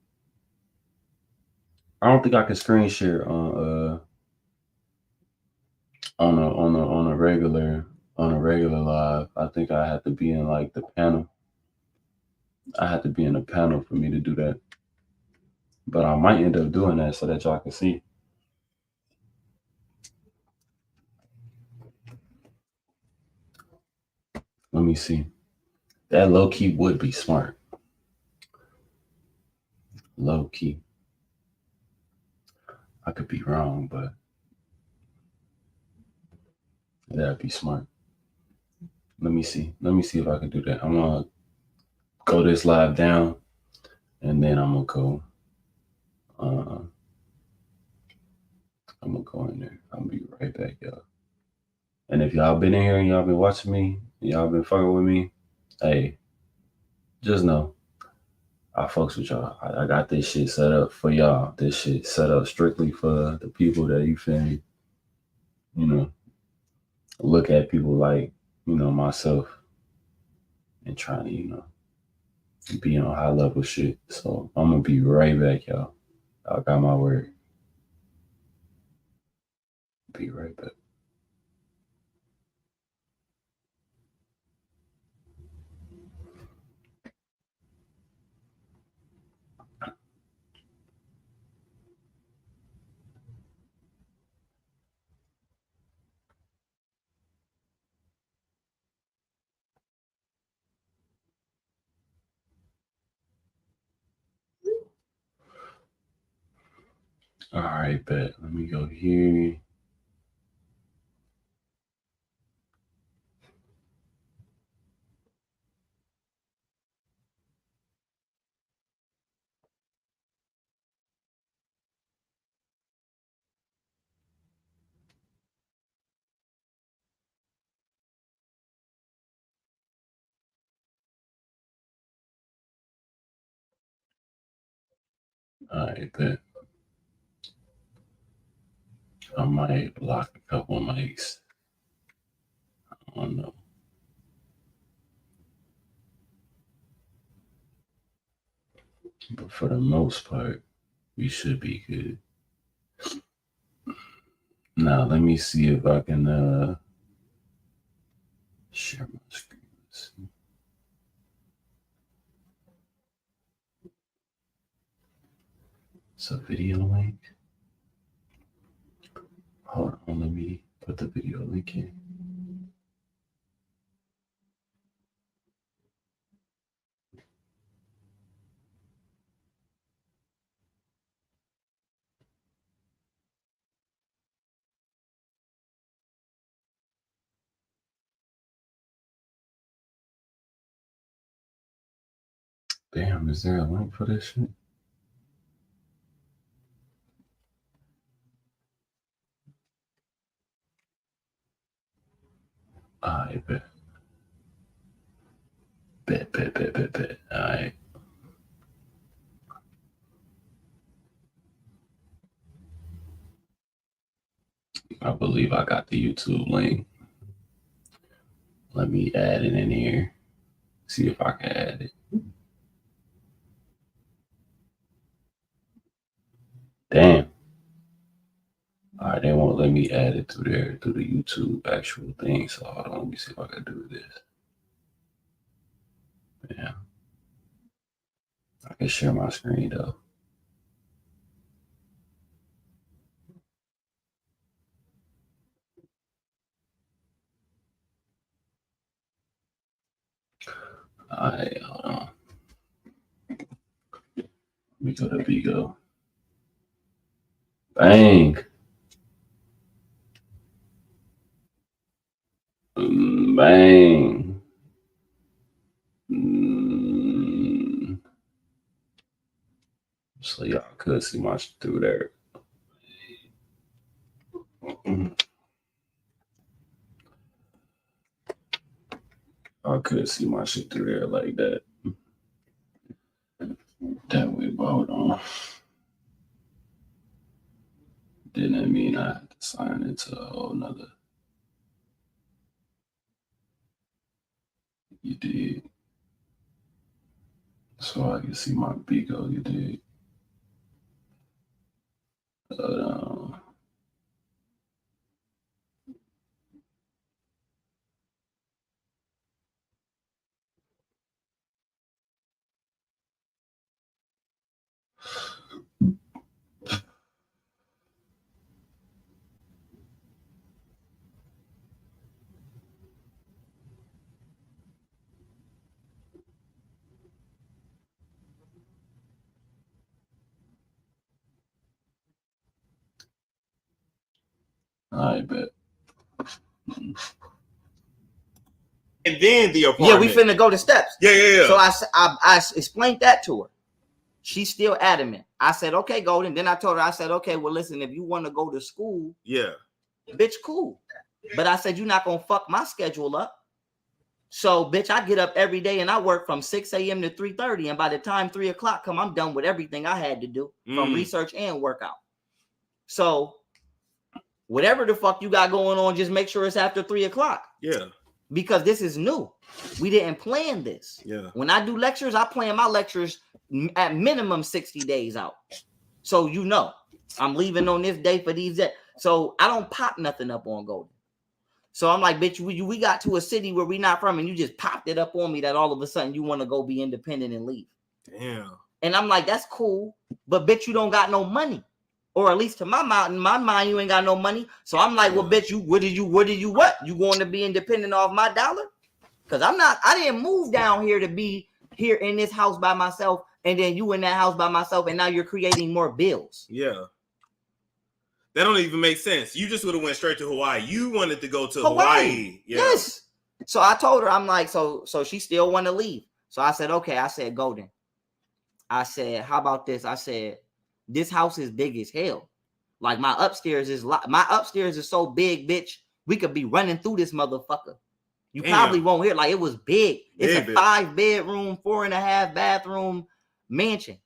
I don't think I can screen share on a regular live. I think I have to be in like the panel. I have to be in the panel for me to do that. But I might end up doing that so that y'all can see. Let me see. That low key would be smart. Low key. I could be wrong, but that'd be smart. Let me see. Let me see if I can do that. I'm gonna go this live down, and then I'm gonna go. I'm gonna go in there. I'll be right back, y'all. And if y'all been in here and y'all been watching me, y'all been fucking with me, hey, just know I fucks with y'all. I got this shit set up for y'all. This shit set up strictly for the people that you feel me, look at people like, myself and trying to, be on high level shit. So I'm gonna be right back, y'all. I got my word. Be right back. All right, bet. Let me go here. All right, bet. I might block a couple mics. I don't know. But for the most part, we should be good. Now, let me see if I can share my screen. Let's see. It's a video link. Hold on, let me put the video link in. Damn, is there a link for this shit? I bet. Bet. All right. I believe I got the YouTube link. Let me add it in here. See if I can add it. Damn. All right, they won't let me add it through the YouTube actual thing. So hold on, let me see if I can do this. Yeah. I can share my screen though. Alright, hold on. Let me go to Bigo. Bang. Bang. So y'all could see my shit through there. I could see my shit through there like that. That way, but hold on. Didn't mean I had to sign into a whole nother. You did. So I can see my Bigo, you did. I bet. And then the apartment. Yeah, we finna go to steps. Yeah. So I explained that to her. She's still adamant. I said, okay, Golden. Then I told her, I said, okay, well, listen, if you want to go to school, yeah, bitch, cool. But I said, you're not gonna fuck my schedule up. So, bitch, I get up every day and I work from 6 a.m. to 3:30. And by the time 3 o'clock come, I'm done with everything I had to do from research and workout. So, whatever the fuck you got going on, just make sure it's after 3 o'clock. Yeah. Because this is new. We didn't plan this. Yeah. When I do lectures, I plan my lectures at minimum 60 days out. So you know, I'm leaving on this day for these days. So I don't pop nothing up on Golden. So I'm like, bitch, we got to a city where we not from, and you just popped it up on me that all of a sudden you want to go be independent and leave. Damn. And I'm like, that's cool, but bitch, you don't got no money. Or at least to my mind, you ain't got no money. So I'm like, well, bitch, what? You going to be independent off my dollar? Because I didn't move down here to be here in this house by myself, and then you in that house by myself, and now you're creating more bills. Yeah. That don't even make sense. You just would have went straight to Hawaii. You wanted to go to Hawaii. Yeah. Yes. So I told her, I'm like, so she still want to leave. So I said, okay. I said, Golden. I said, how about this? I said, this house is big as hell. Like my upstairs is so big, bitch. We could be running through this motherfucker. You probably won't hear. Like, it was big. It's a 5-bedroom, 4.5 bathroom mansion,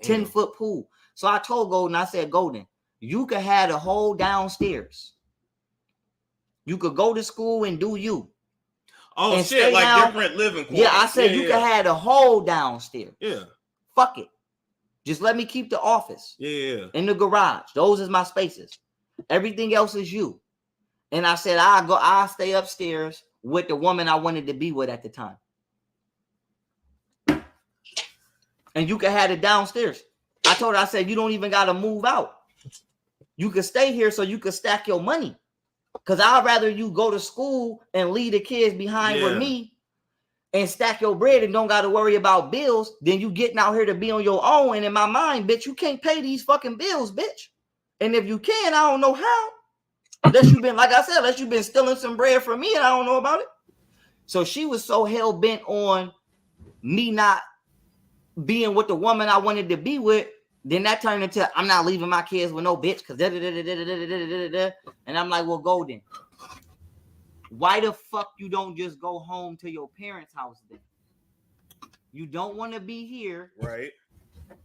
10-foot pool. So I told Golden, I said, Golden, you could have the whole downstairs. You could go to school and do you. Oh, shit, like down, different living quarters. Yeah, I said you could have the whole downstairs. Yeah. Fuck it. Just let me keep the office. Yeah. In the garage. Those is my spaces. Everything else is you. And I said, I'll stay upstairs with the woman I wanted to be with at the time. And you can have it downstairs. I told her, I said, you don't even got to move out. You can stay here so you can stack your money. Because I'd rather you go to school and leave the kids behind with me and stack your bread and don't got to worry about bills than you getting out here to be on your own. And in my mind, bitch, you can't pay these fucking bills, bitch. And if you can, I don't know how. Unless you've been, like I said, unless you've been stealing some bread from me and I don't know about it. So she was so hell bent on me not being with the woman I wanted to be with. Then that turned into, I'm not leaving my kids with no bitch. Cause and I'm like, well, Golden, why the fuck you don't just go home to your parents' house then? You don't want to be here. Right.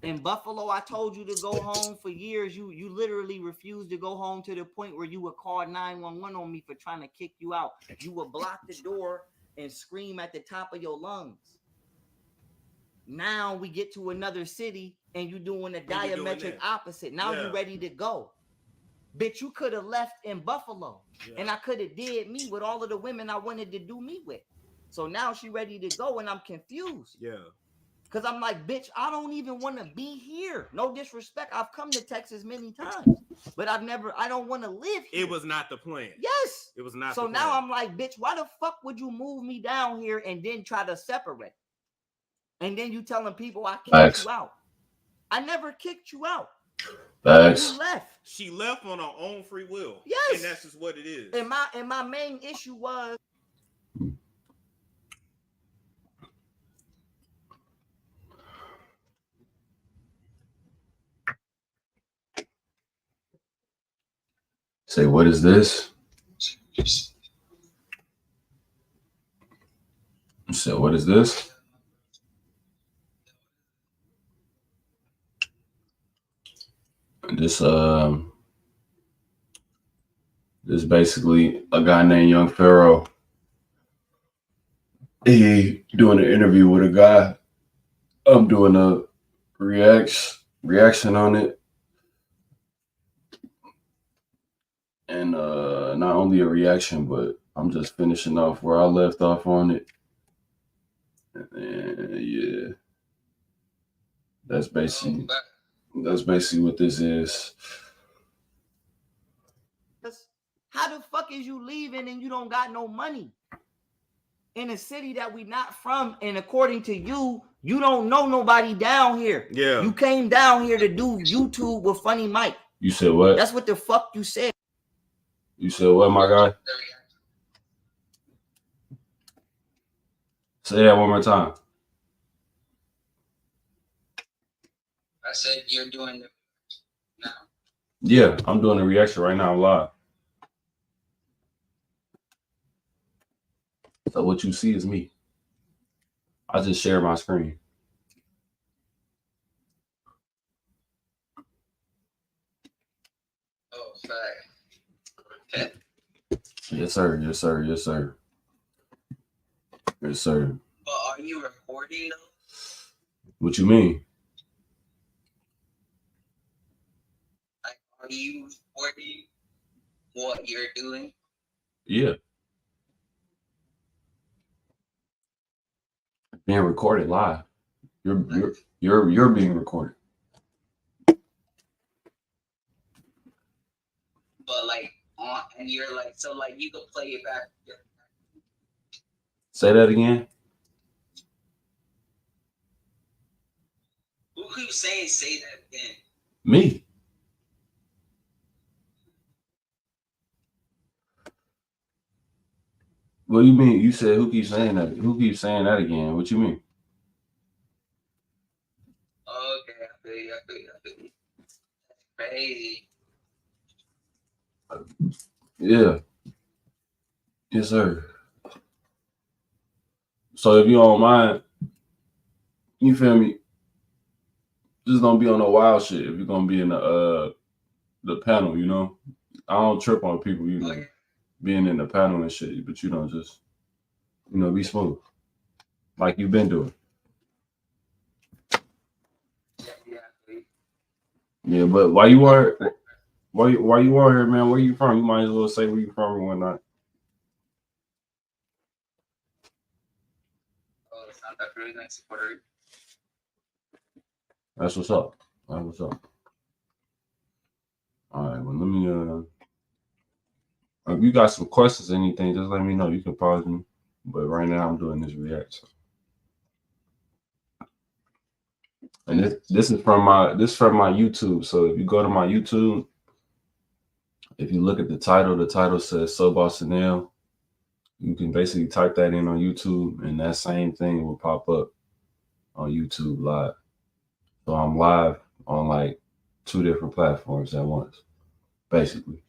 In Buffalo, I told you to go home for years. You literally refused to go home to the point where you would call 911 on me for trying to kick you out. You would block the door and scream at the top of your lungs. Now we get to another city and you doing the diametric opposite. Now you're ready to go. Bitch, you could have left in Buffalo and I could have did me with all of the women I wanted to do me with. So now she ready to go and I'm confused. Yeah. Because I'm like, bitch, I don't even want to be here. No disrespect. I've come to Texas many times, but I don't want to live here. It was not the plan. Yes. It was not so the plan. Now I'm like, bitch, why the fuck would you move me down here and then try to separate? And then you telling people I kicked Facts. you out. I never kicked you out. Facts. You left. She left on her own free will. Yes. And that's just what it is. And my main issue was Say, what is this? So what is this? This basically a guy named Young Pharaoh. He doing an interview with a guy. I'm doing a reaction on it. And not only a reaction, but I'm just finishing off where I left off on it. And yeah. That's basically what this is. How the fuck is you leaving and you don't got no money in a city that we not from? And according to you, you don't know nobody down here. Yeah. You came down here to do YouTube with Funny Mike. You said what? That's what the fuck you said. You said what, my guy? Say that one more time. I said you're doing it now. Yeah, I'm doing a reaction right now. I'm live. So what you see is me. I just share my screen. Oh, fact. Yes, sir. Yes, sir. Yes, sir. Yes, sir. But are you recording though? What you mean? Like, are you recording what you're doing? Yeah. Being recorded live. You're being recorded. But like on, and you're like, so like you can play it back. Say that again. Who keeps saying say that again? Me. What do you mean? You said who keeps saying that? Who keeps saying that again? What you mean? Okay, I feel you. That's crazy. Yeah. Yes, sir. So if you don't mind, you feel me? Just don't be on no wild shit if you're gonna be in the panel, you know. I don't trip on people, you know, being in the panel and shit, but you don't just, you know, be smooth. Like you've been doing. Yeah, but while you are here, man, where you from? You might as well say where you from and whatnot. Oh, it's not that really nice. Puerto Rico. That's what's up. That's what's up. All right, well, let me if you got some questions or anything, just let me know. You can pause me. But right now I'm doing this reaction. And this is from my YouTube. So if you go to my YouTube, if you look at the title says So Boss Chanel. You can basically type that in on YouTube and that same thing will pop up on YouTube live. So I'm live on like 2 different platforms at once, basically.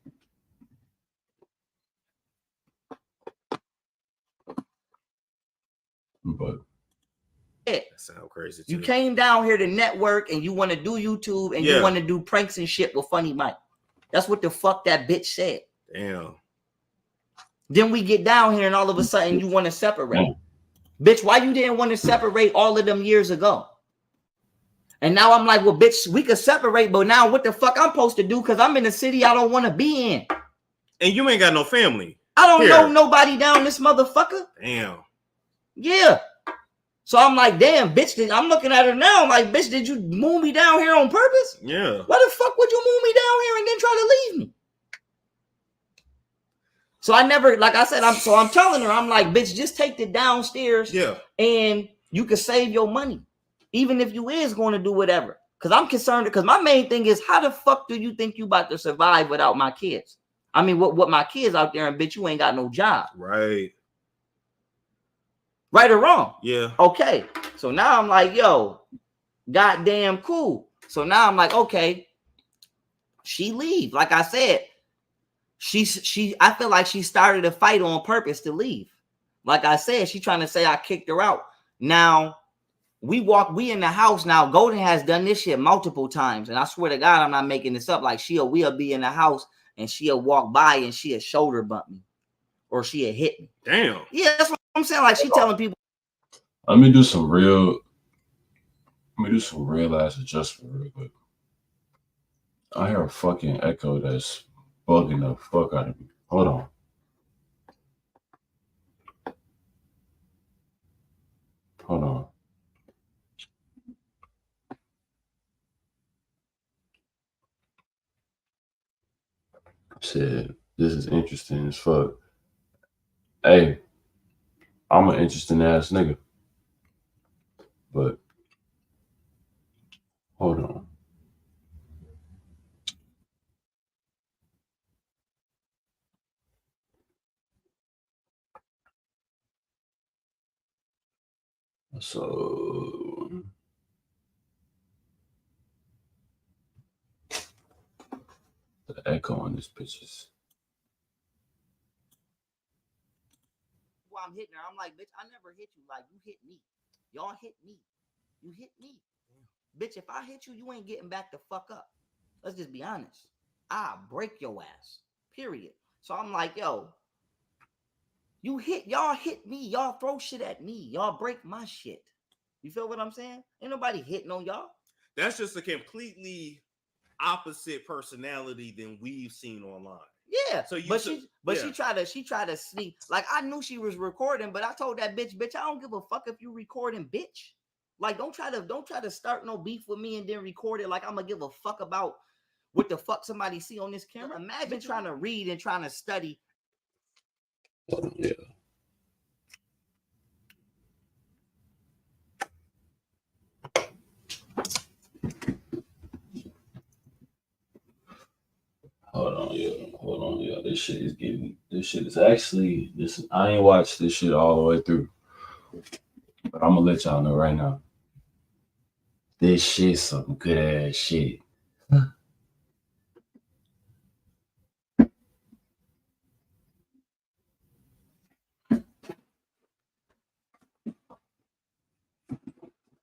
But that sounds crazy too. You came down here to network and you want to do YouTube and you want to do pranks and shit with Funny Mike. That's what the fuck that bitch said. Damn. Then we get down here and all of a sudden you want to separate. Bitch, why you didn't want to separate all of them years ago? And now I'm like, well, bitch, we could separate, but now what the fuck I'm supposed to do? Because I'm in a city I don't want to be in. And you ain't got no family. I don't know nobody down this motherfucker. Damn. Yeah. So I'm like, damn, bitch, I'm looking at her now. I'm like, bitch, did you move me down here on purpose? Yeah. Why the fuck would you move me down here and then try to leave me? So I never, like I said, I'm telling her, I'm like, bitch, just take the downstairs. Yeah. And you can save your money, even if you is going to do whatever. Because I'm concerned, because my main thing is, how the fuck do you think you about to survive without my kids? I mean, what my kids out there, and bitch, you ain't got no job. Right. Right or wrong? Yeah. Okay. So now I'm like, yo, goddamn cool. So now I'm like, okay, she leave. Like I said, I feel like she started a fight on purpose to leave. Like I said, she trying to say I kicked her out. Now we in the house now. Golden has done this shit multiple times, and I swear to God, I'm not making this up. Like we'll be in the house and she'll walk by and she'll shoulder bump me, or she'll hit me. Damn. Yeah, that's what I'm saying. Like she telling people. Let me do some real ass adjustment real quick. I hear a fucking echo that's bugging the fuck out of me. Hold on. Hold on. Shit, this is interesting as fuck. Hey, I'm an interesting ass nigga. But hold on. So the echo on this bitch is. Well, I'm hitting her. I'm like, bitch, I never hit you. Like, you hit me. Y'all hit me. You hit me. Bitch, if I hit you, you ain't getting back the fuck up. Let's just be honest. I'll break your ass. Period. So I'm like, yo, y'all hit me. Y'all throw shit at me. Y'all break my shit. You feel what I'm saying? Ain't nobody hitting on y'all. That's just a completely opposite personality than we've seen online. Yeah. So she tried to sneak. Like, I knew she was recording, but I told that bitch, I don't give a fuck if you recording, bitch. Like, don't try to start no beef with me and then record it like I'm gonna give a fuck about what the fuck somebody see on this camera. Imagine trying to read and trying to study. Yeah. Hold on, yeah. This shit is actually I ain't watched this shit all the way through. But I'm gonna let y'all know right now. This shit's some good ass shit.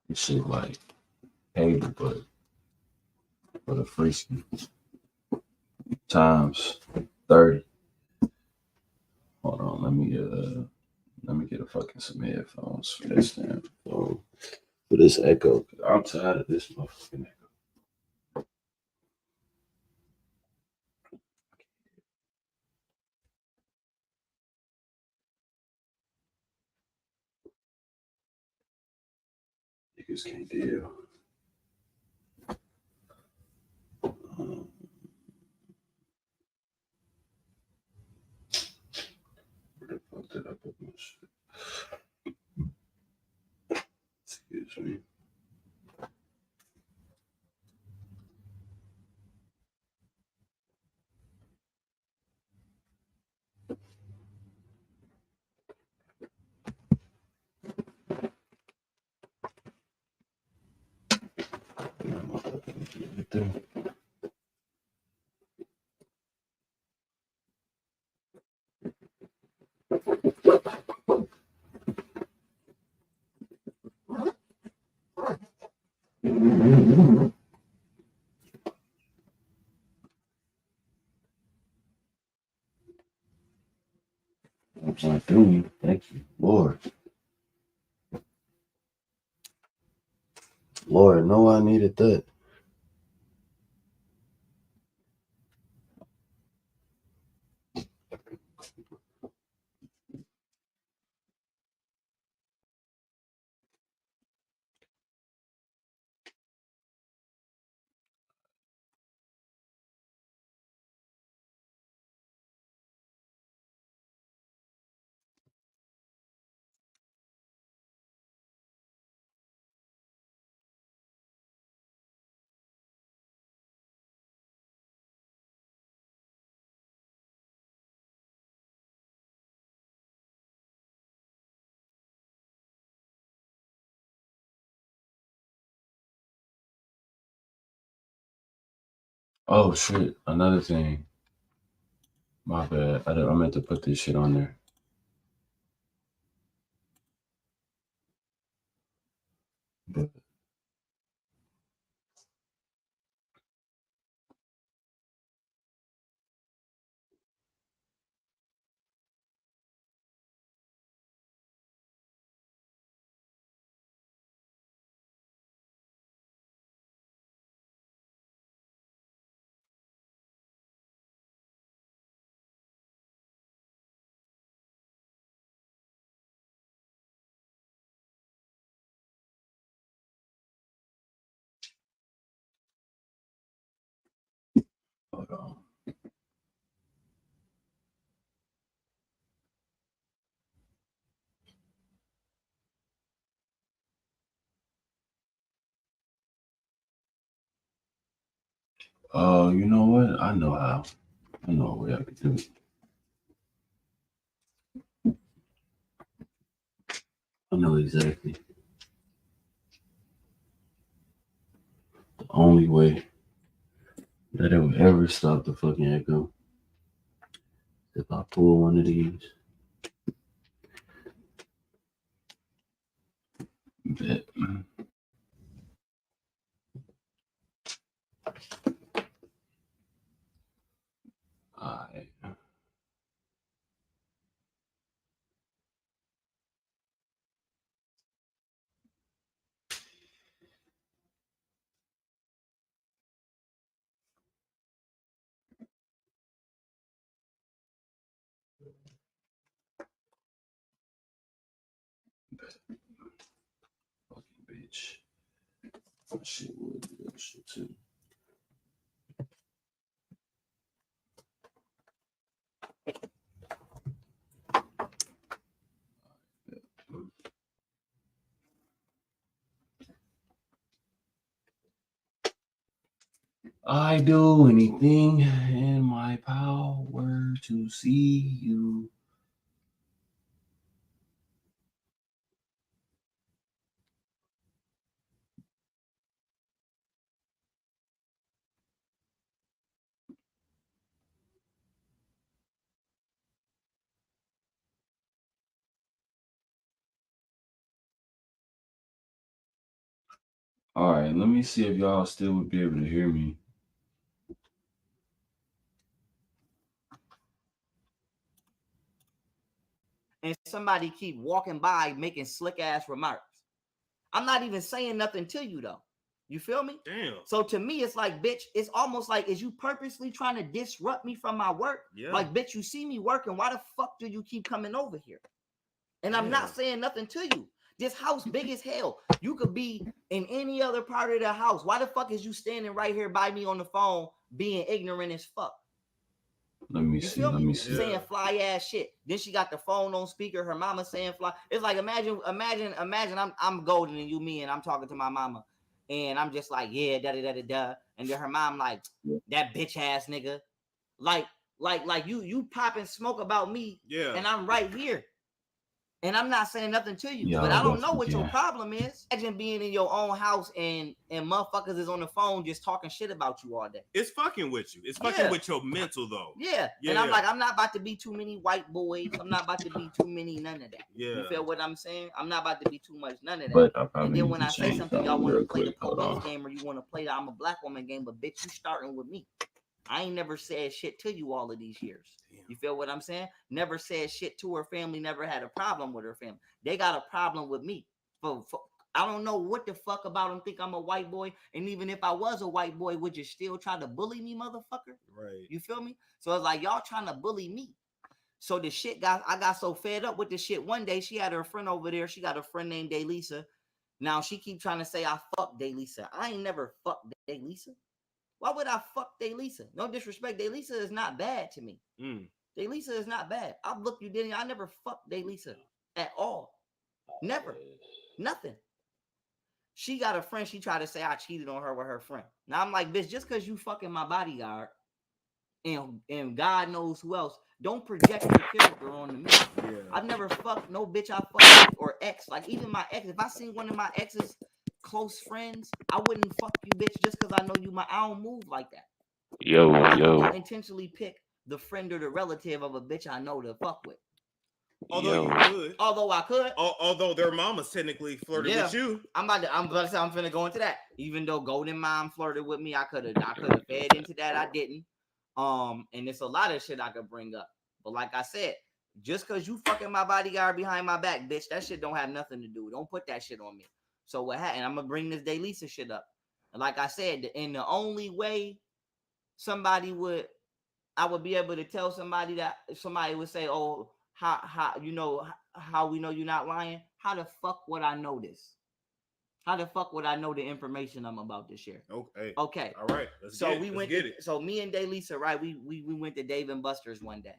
This shit like cable, but for the free ski times 30. Hold on, let me get a fucking some headphones for this damn phone. For this echo. I'm tired of this motherfucking echo. Niggas can't deal. Where the fuck did I put my shit? Excuse me. Right there. I'm sorry, through. Thank you, Lord. Lord, no, I needed that. Oh shit! Another thing. My bad. I meant to put this shit on there. But hold on. Oh, you know what? I know how. I know what I could do. I know exactly. The only way that it would ever stop the fucking echo is if I pull one of these. Bet. Alright. Fucking bitch. My shit would do that shit too. I do anything in my power to see you. All right, let me see if y'all still would be able to hear me. And somebody keep walking by making slick ass remarks. I'm not even saying nothing to you though. You feel me? Damn. So to me, it's like, bitch, it's almost like, is you purposely trying to disrupt me from my work? Yeah. Like, bitch, you see me working. Why the fuck do you keep coming over here? And I'm not saying nothing to you. This house big as hell. You could be in any other part of the house. Why the fuck is you standing right here by me on the phone being ignorant as fuck? Let me see. Let me see. Saying fly ass shit. Then she got the phone on speaker. Her mama saying fly. It's like imagine. I'm golden and you me and I'm talking to my mama, and I'm just like yeah da da da da da. And then her mom like that bitch ass nigga, like you popping smoke about me. Yeah. And I'm right here. And I'm not saying nothing to you, Yeah, but I don't know what your problem is. Imagine being in your own house and motherfuckers is on the phone just talking shit about you all day. It's fucking with you. It's fucking with your mental though. Yeah. And I'm like, I'm not about to be too many white boys. I'm not about to be too many none of that. Yeah. You feel what I'm saying? I'm not about to be too much none of that. But and then when I say something, y'all want to play the police game or you want to play the I'm a black woman game, but bitch, you starting with me. I ain't never said shit to you all of these years. You feel what I'm saying? Never said shit to her family, never had a problem with her family. They got a problem with me. I don't know what the fuck about them think I'm a white boy. And even if I was a white boy, would you still try to bully me, motherfucker? Right. You feel me? So it's like, y'all trying to bully me. So the shit I got so fed up with the shit. One day she had her friend over there. She got a friend named Daylisa. Now she keep trying to say I fucked Daylisa. I ain't never fucked Daylisa. Why would I fuck Daylisa? No disrespect. Daylisa is not bad to me. Daylisa is not bad. I've looked you didn't. I never fucked Daylisa at all. Never. Nothing. She got a friend. She tried to say I cheated on her with her friend. Now I'm like, bitch, just because you fucking my bodyguard and God knows who else, don't project your character onto me. Yeah. I've never fucked no bitch I fucked with or ex. Like even my ex, if I seen one of my ex's close friends, I wouldn't fuck you, bitch, just because I know you. I don't move like that. Yo. don't intentionally pick the friend or the relative of a bitch I know to fuck with. Although you could. Although I could. Although their mama's technically flirted with you. I'm finna go into that. Even though Golden Mom flirted with me, I could have fed into that. I didn't. And it's a lot of shit I could bring up. But like I said, just because you fucking my bodyguard behind my back, bitch, that shit don't have nothing to do. Don't put that shit on me. So what happened? I'm gonna bring this Daylisa shit up. And like I said, in the only way I would be able to tell somebody that somebody would say, oh, how you know how we know you're not lying? How the fuck would I know this? How the fuck would I know the information I'm about to share? Okay. All right. So me and Daylisa, right? We went to Dave and Buster's one day.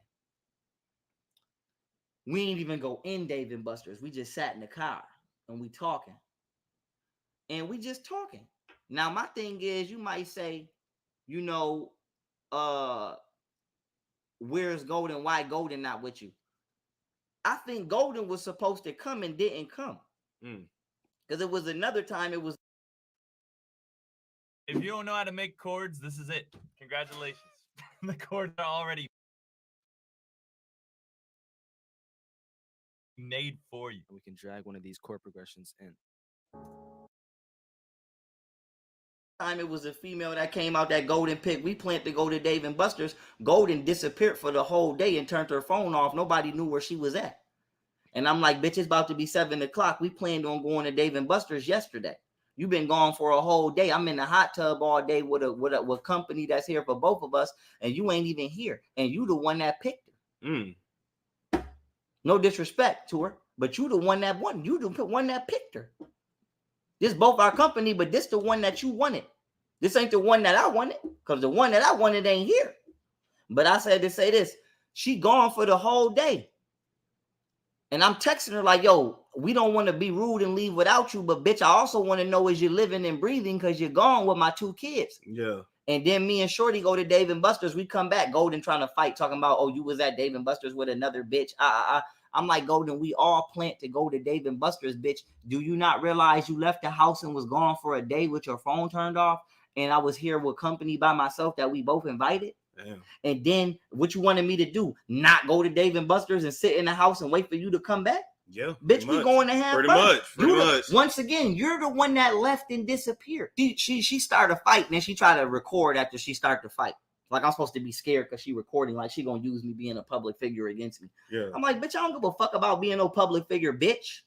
We didn't even go in Dave and Buster's. We just sat in the car and we talking. And we just talking. Now my thing is, you might say, you know, where's Golden? Why Golden not with you? I think Golden was supposed to come and didn't come. Because it was another time it was. If you don't know how to make chords, this is it. Congratulations. The chords are already made for you. We can drag one of these chord progressions in. Time it was a female that came out that Golden picked. We planned to go to Dave and Buster's. Golden disappeared for the whole day and turned her phone off. Nobody knew where she was at. And I'm like, bitch, it's about to be 7 o'clock. We planned on going to Dave and Buster's yesterday. You've been gone for a whole day. I'm in the hot tub all day with a company that's here for both of us, and you ain't even here. And you the one that picked her. No disrespect to her, but you the one that won. You the one that picked her. This both our company, but this the one that you wanted. This ain't the one that I wanted, because the one that I wanted ain't here. But I said to say this, she gone for the whole day. And I'm texting her like, yo, we don't want to be rude and leave without you, but bitch, I also want to know is you living and breathing because you're gone with my 2 kids. Yeah. And then me and Shorty go to Dave and Buster's. We come back, Golden trying to fight, talking about, oh, you was at Dave and Buster's with another bitch. I'm like, Golden, we all planned to go to Dave and Buster's, bitch. Do you not realize you left the house and was gone for a day with your phone turned off? And I was here with company by myself that we both invited. Damn. And then what you wanted me to do? Not go to Dave and Buster's and sit in the house and wait for you to come back? Yeah. Bitch, we going to have fun. Pretty much. Once again, you're the one that left and disappeared. She started a fight, and then she tried to record after she started to fight. Like I'm supposed to be scared because she recording, like she gonna use me being a public figure against me. Yeah. I'm like, bitch, I don't give a fuck about being no public figure, bitch.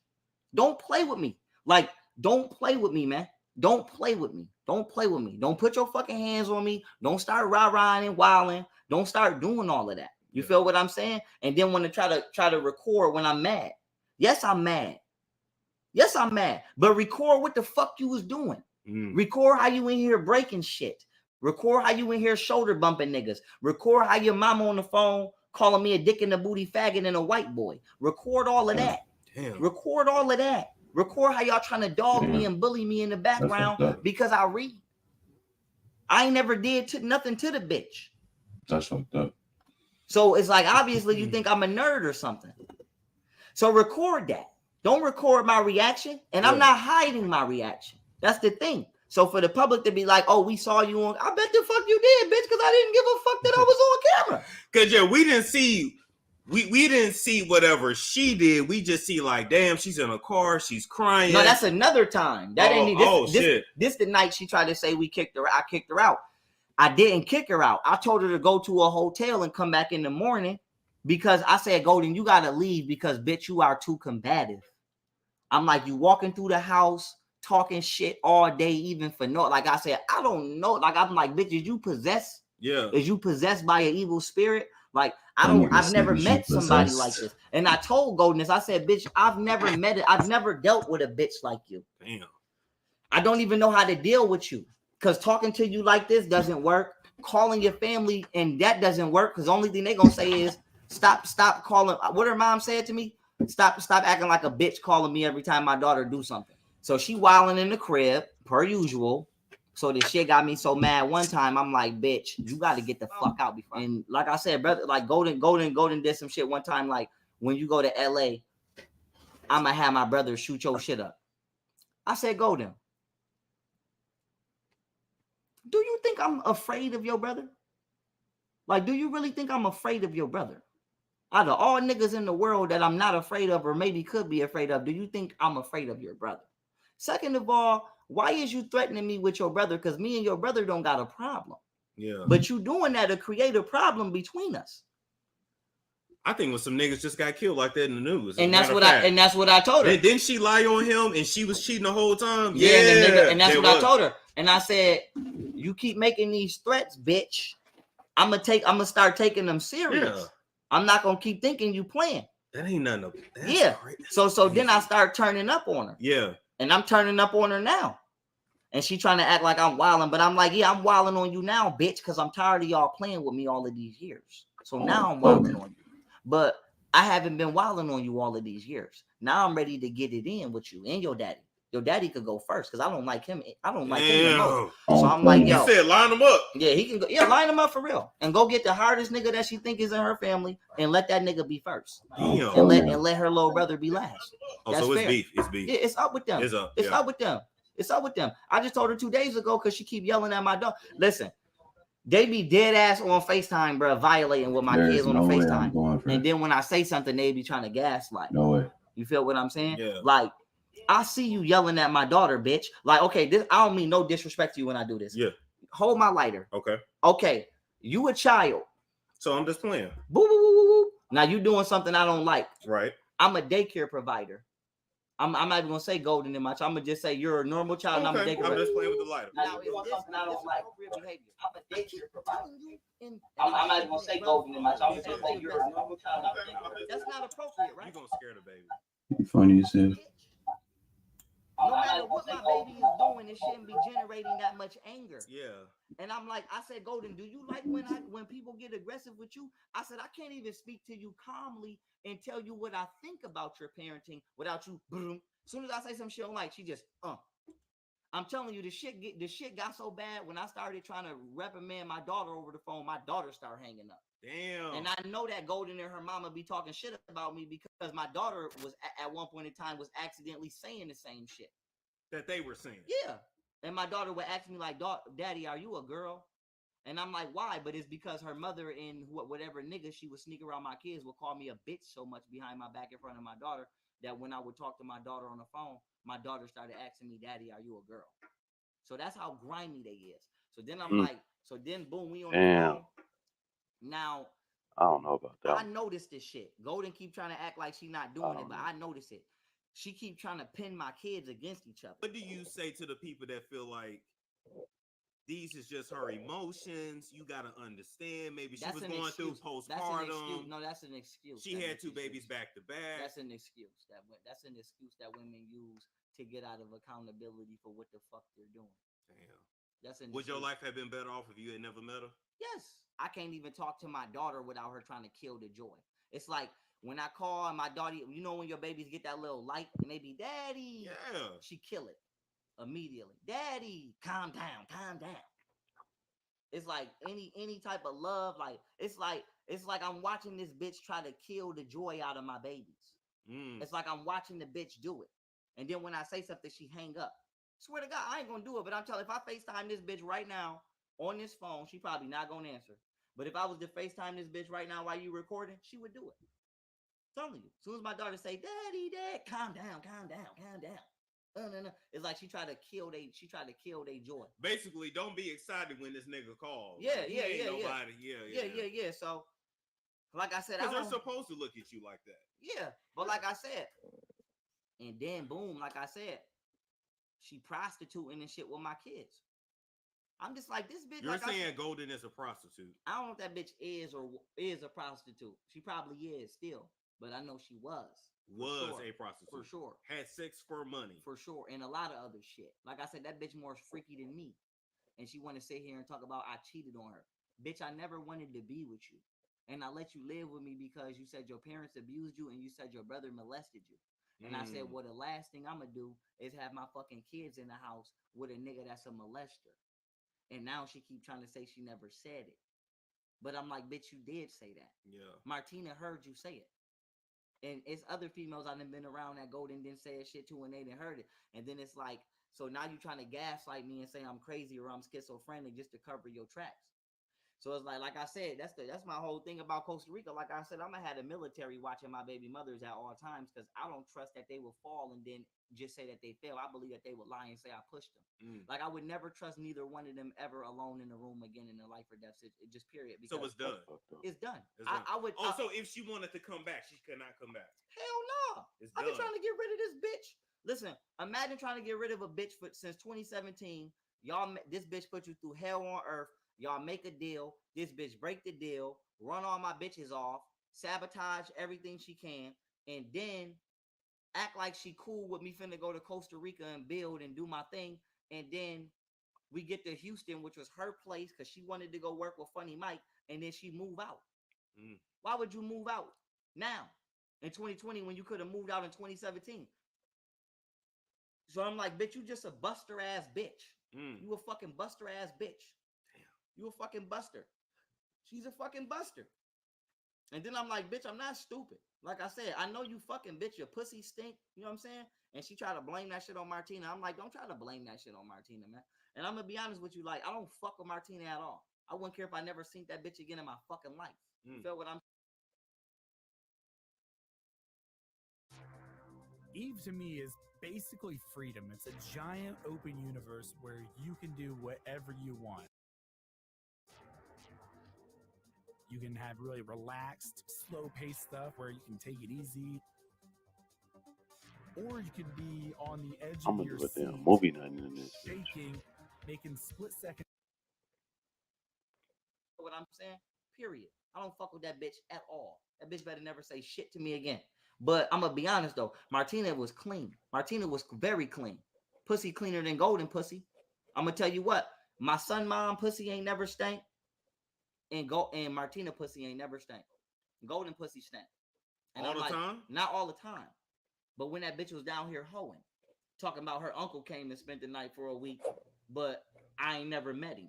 Don't play with me. Like, don't play with me, man. Don't play with me. Don't play with me. Don't put your fucking hands on me. Don't start rah-rahing and wilding. Don't start doing all of that. You feel what I'm saying? And then when to try to record when I'm mad. Yes, I'm mad. Yes, I'm mad. But record what the fuck you was doing. Record how you in here breaking shit. Record how you in here shoulder bumping niggas. Record how your mama on the phone calling me a dick in the booty faggot and a white boy. Record all of that. Damn. Record all of that. Record how y'all trying to dog me and bully me in the background because I read. I ain't never did nothing to the bitch. That's fucked up. So it's like, obviously you think I'm a nerd or something. So record that. Don't record my reaction. And I'm not hiding my reaction. That's the thing. So for the public to be like, oh, we saw you on, I bet the fuck you did, bitch, because I didn't give a fuck that I was on camera. Because, we didn't see... We didn't see whatever she did. We just see like, damn, she's in a car, she's crying. No, that's another time. That ain't shit. This the night she tried to say we kicked her. I kicked her out. I didn't kick her out. I told her to go to a hotel and come back in the morning because I said, Golden, you gotta leave because bitch, you are too combative. I'm like, you walking through the house talking shit all day, even for no. Like I said, I don't know. Like I'm like, bitch, is you possessed? Yeah. Is you possessed by an evil spirit? Like I've never met somebody like this. And I told Golden this. I said, bitch, I've never dealt with a bitch like you. Damn. I don't even know how to deal with you. Because talking to you like this doesn't work. Calling your family and that doesn't work. Because the only thing they're gonna say is stop calling. What her mom said to me? Stop acting like a bitch calling me every time my daughter do something. So she wilding in the crib, per usual. So this shit got me so mad one time. I'm like, bitch, you got to get the fuck out before. And like I said, brother, like Golden did some shit one time. Like when you go to LA, I'm gonna have my brother shoot your shit up. I said, Golden, do you think I'm afraid of your brother? Like, do you really think I'm afraid of your brother? Out of all niggas in the world that I'm not afraid of, or maybe could be afraid of, do you think I'm afraid of your brother? Second of all, why is you threatening me with your brother? Because me and your brother don't got a problem. Yeah. But you doing that to create a problem between us. I think when some niggas just got killed like that in the news. And that's what I told her. Didn't she lie on him and she was cheating the whole time? Yeah, and that's what I told her. And I said, you keep making these threats, bitch. I'm gonna start taking them serious. Yeah. I'm not gonna keep thinking you playing. That ain't nothing. So then I start turning up on her. Yeah. And I'm turning up on her now. And she trying to act like I'm wilding, but I'm like, yeah, I'm wilding on you now, bitch, because I'm tired of y'all playing with me all of these years. So now I'm wilding on you. But I haven't been wilding on you all of these years. Now I'm ready to get it in with you and your daddy. Your daddy could go first because I don't like him. I don't like him the most. So I'm like, yo. You said line him up. Yeah, he can go. Yeah, line him up for real. And go get the hardest nigga that she think is in her family and let that nigga be first. Damn. And let her little brother be last. Oh, that's so it's fair. Beef. It's beef. Yeah, it's up with them. It's up with them. It's up with them. I just told her 2 days ago because she keep yelling at my dog. Listen, they be dead ass on FaceTime, bro, violating with my kids on the FaceTime. And then when I say something, they be trying to gaslight. No way. You feel what I'm saying? Yeah. Like, I see you yelling at my daughter, bitch. Like, okay, this I don't mean no disrespect to you when I do this. Yeah. Hold my lighter. Okay. Okay. You a child. So I'm just playing. Boo, boo, boo, boo. Now you doing something I don't like. Right. I'm a daycare provider. I'm not even gonna say golden in my child. I'm gonna just say you're a normal child. Okay. And I'm a daycare provider. I'm just playing with the lighter. Now is this not appropriate behavior? I'm a daycare provider. I'm not even gonna say golden in my child. I'm gonna say you're a normal child. That's not appropriate, right? You gonna scare the baby. Funny as hell. No matter what my baby is doing, it shouldn't be generating that much anger. Yeah. And I'm like, I said, Golden, do you like when people get aggressive with you? I said, I can't even speak to you calmly and tell you what I think about your parenting without you. Boom. As soon as I say some shit I don't like, she just I'm telling you, the shit got so bad when I started trying to reprimand my daughter over the phone, my daughter started hanging up. Damn. And I know that Golden and her mama be talking shit about me because my daughter was at one point in time was accidentally saying the same shit that they were saying. Yeah. And my daughter would ask me like, Daddy, are you a girl? And I'm like, why? But it's because her mother and whatever nigga she would sneak around my kids would call me a bitch so much behind my back in front of my daughter that when I would talk to my daughter on the phone, my daughter started asking me, Daddy, are you a girl? So that's how grimy they is. So then I'm like, so then boom, we on the phone. Now, I don't know about that. I noticed this shit. Golden keep trying to act like she not doing it, but I notice it. She keep trying to pin my kids against each other. What do you say to the people that feel like these is just her emotions? You gotta understand. Maybe she was going through postpartum. No, that's an excuse. She had two babies back to back. That's an excuse. That's an excuse that women use to get out of accountability for what the fuck they're doing. Damn. That's an Would excuse. your life have been better off if you had never met her? Yes. I can't even talk to my daughter without her trying to kill the joy. It's like when I call my daughter, you know when your babies get that little light and they be, Daddy. Yeah. She kill it immediately. Daddy, calm down, calm down. It's like any type of love, like it's like I'm watching this bitch try to kill the joy out of my babies. It's like I'm watching the bitch do it. And then when I say something, she hang up. Swear to God, I ain't gonna do it, but I'm telling you, if I FaceTime this bitch right now on this phone, she probably not gonna answer. But if I was to FaceTime this bitch right now while you recording, she would do it. I'm telling you. As soon as my daughter say, Daddy, Dad, calm down, calm down, calm down. No. It's like she tried to kill they joy. Basically, don't be excited when this nigga calls. Yeah. So, like I said, because they're supposed to look at you like that. Yeah, but like I said, and then boom, like I said, she prostituting and shit with my kids. I'm just like this bitch. You're like saying Golden is a prostitute. I don't know if that bitch is or is a prostitute. She probably is still, but I know she was a prostitute for sure. Had sex for money for sure, and a lot of other shit. Like I said, that bitch more freaky than me, and she want to sit here and talk about I cheated on her. Bitch, I never wanted to be with you, and I let you live with me because you said your parents abused you and you said your brother molested you. And I said, well, the last thing I'm gonna do is have my fucking kids in the house with a nigga that's a molester. And now she keep trying to say she never said it. But I'm like, bitch, you did say that. Yeah. Martina heard you say it. And it's other females I've been around that Golden didn't say shit to and they didn't heard it. And then it's like, so now you trying to gaslight me and say I'm crazy or I'm schizophrenic just to cover your tracks. So it's like I said, that's my whole thing about Costa Rica. Like I said, I'm gonna have the military watching my baby mothers at all times because I don't trust that they will fall and then just say that they fail. I believe that they would lie and say I pushed them. Like I would never trust neither one of them ever alone in a room again in a life or death situation. Just period. So it's done. It's done. It's done. I would. So if she wanted to come back, she could not come back. Hell no. I've been trying to get rid of this bitch. Listen, imagine trying to get rid of a bitch since 2017. Y'all, this bitch put you through hell on earth. Y'all make a deal. This bitch break the deal, run all my bitches off, sabotage everything she can, and then act like she cool with me finna go to Costa Rica and build and do my thing. And then we get to Houston, which was her place because she wanted to go work with Funny Mike, and then she move out. Why would you move out now in 2020 when you could have moved out in 2017? So I'm like, bitch, you just a buster ass bitch. You a fucking buster ass bitch. You a fucking buster. She's a fucking buster. And then I'm like, bitch, I'm not stupid. Like I said, I know you fucking bitch. Your pussy stink. You know what I'm saying? And she tried to blame that shit on Martina. I'm like, don't try to blame that shit on Martina, man. And I'm going to be honest with you. Like, I don't fuck with Martina at all. I wouldn't care if I never seen that bitch again in my fucking life. You feel what I'm Eve to me is basically freedom. It's a giant open universe where you can do whatever you want. You can have really relaxed, slow-paced stuff where you can take it easy. Or you could be on the edge of your seat, movie night in this shaking, making split-second. what I'm saying? Period. I don't fuck with that bitch at all. That bitch better never say shit to me again. But I'm gonna be honest though, Martina was clean. Martina was very clean. Pussy cleaner than golden pussy. I'm gonna tell you what, my son mom pussy ain't never stank. And Martina pussy ain't never stank. Golden pussy stank. And all the time? Not all the time. But when that bitch was down here hoeing, talking about her uncle came and spent the night for a week, but I ain't never met him.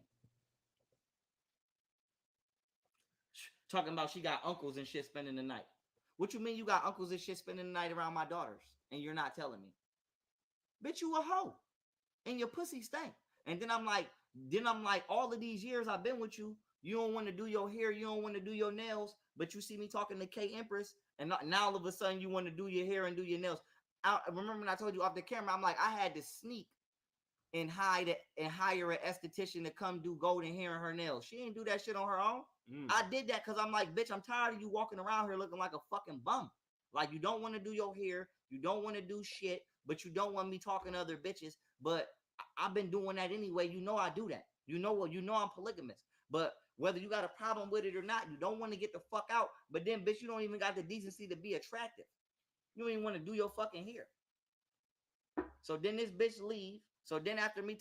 Talking about she got uncles and shit spending the night. What you mean you got uncles and shit spending the night around my daughters and you're not telling me? Bitch, you a hoe. And your pussy stank. And then I'm like, all of these years I've been with you, you don't want to do your hair, you don't want to do your nails, but you see me talking to K Empress, and now all of a sudden you want to do your hair and do your nails. I remember when I told you off the camera, I'm like, I had to sneak and hire an esthetician to come do golden hair and her nails. She ain't do that shit on her own. I did that because I'm like, bitch, I'm tired of you walking around here looking like a fucking bum. Like, you don't want to do your hair, you don't want to do shit, but you don't want me talking to other bitches. But I've been doing that anyway. You know I do that. You know I'm polygamous. But whether you got a problem with it or not, you don't want to get the fuck out. But then, bitch, you don't even got the decency to be attractive. You don't even want to do your fucking hair. So then this bitch leave. So then after me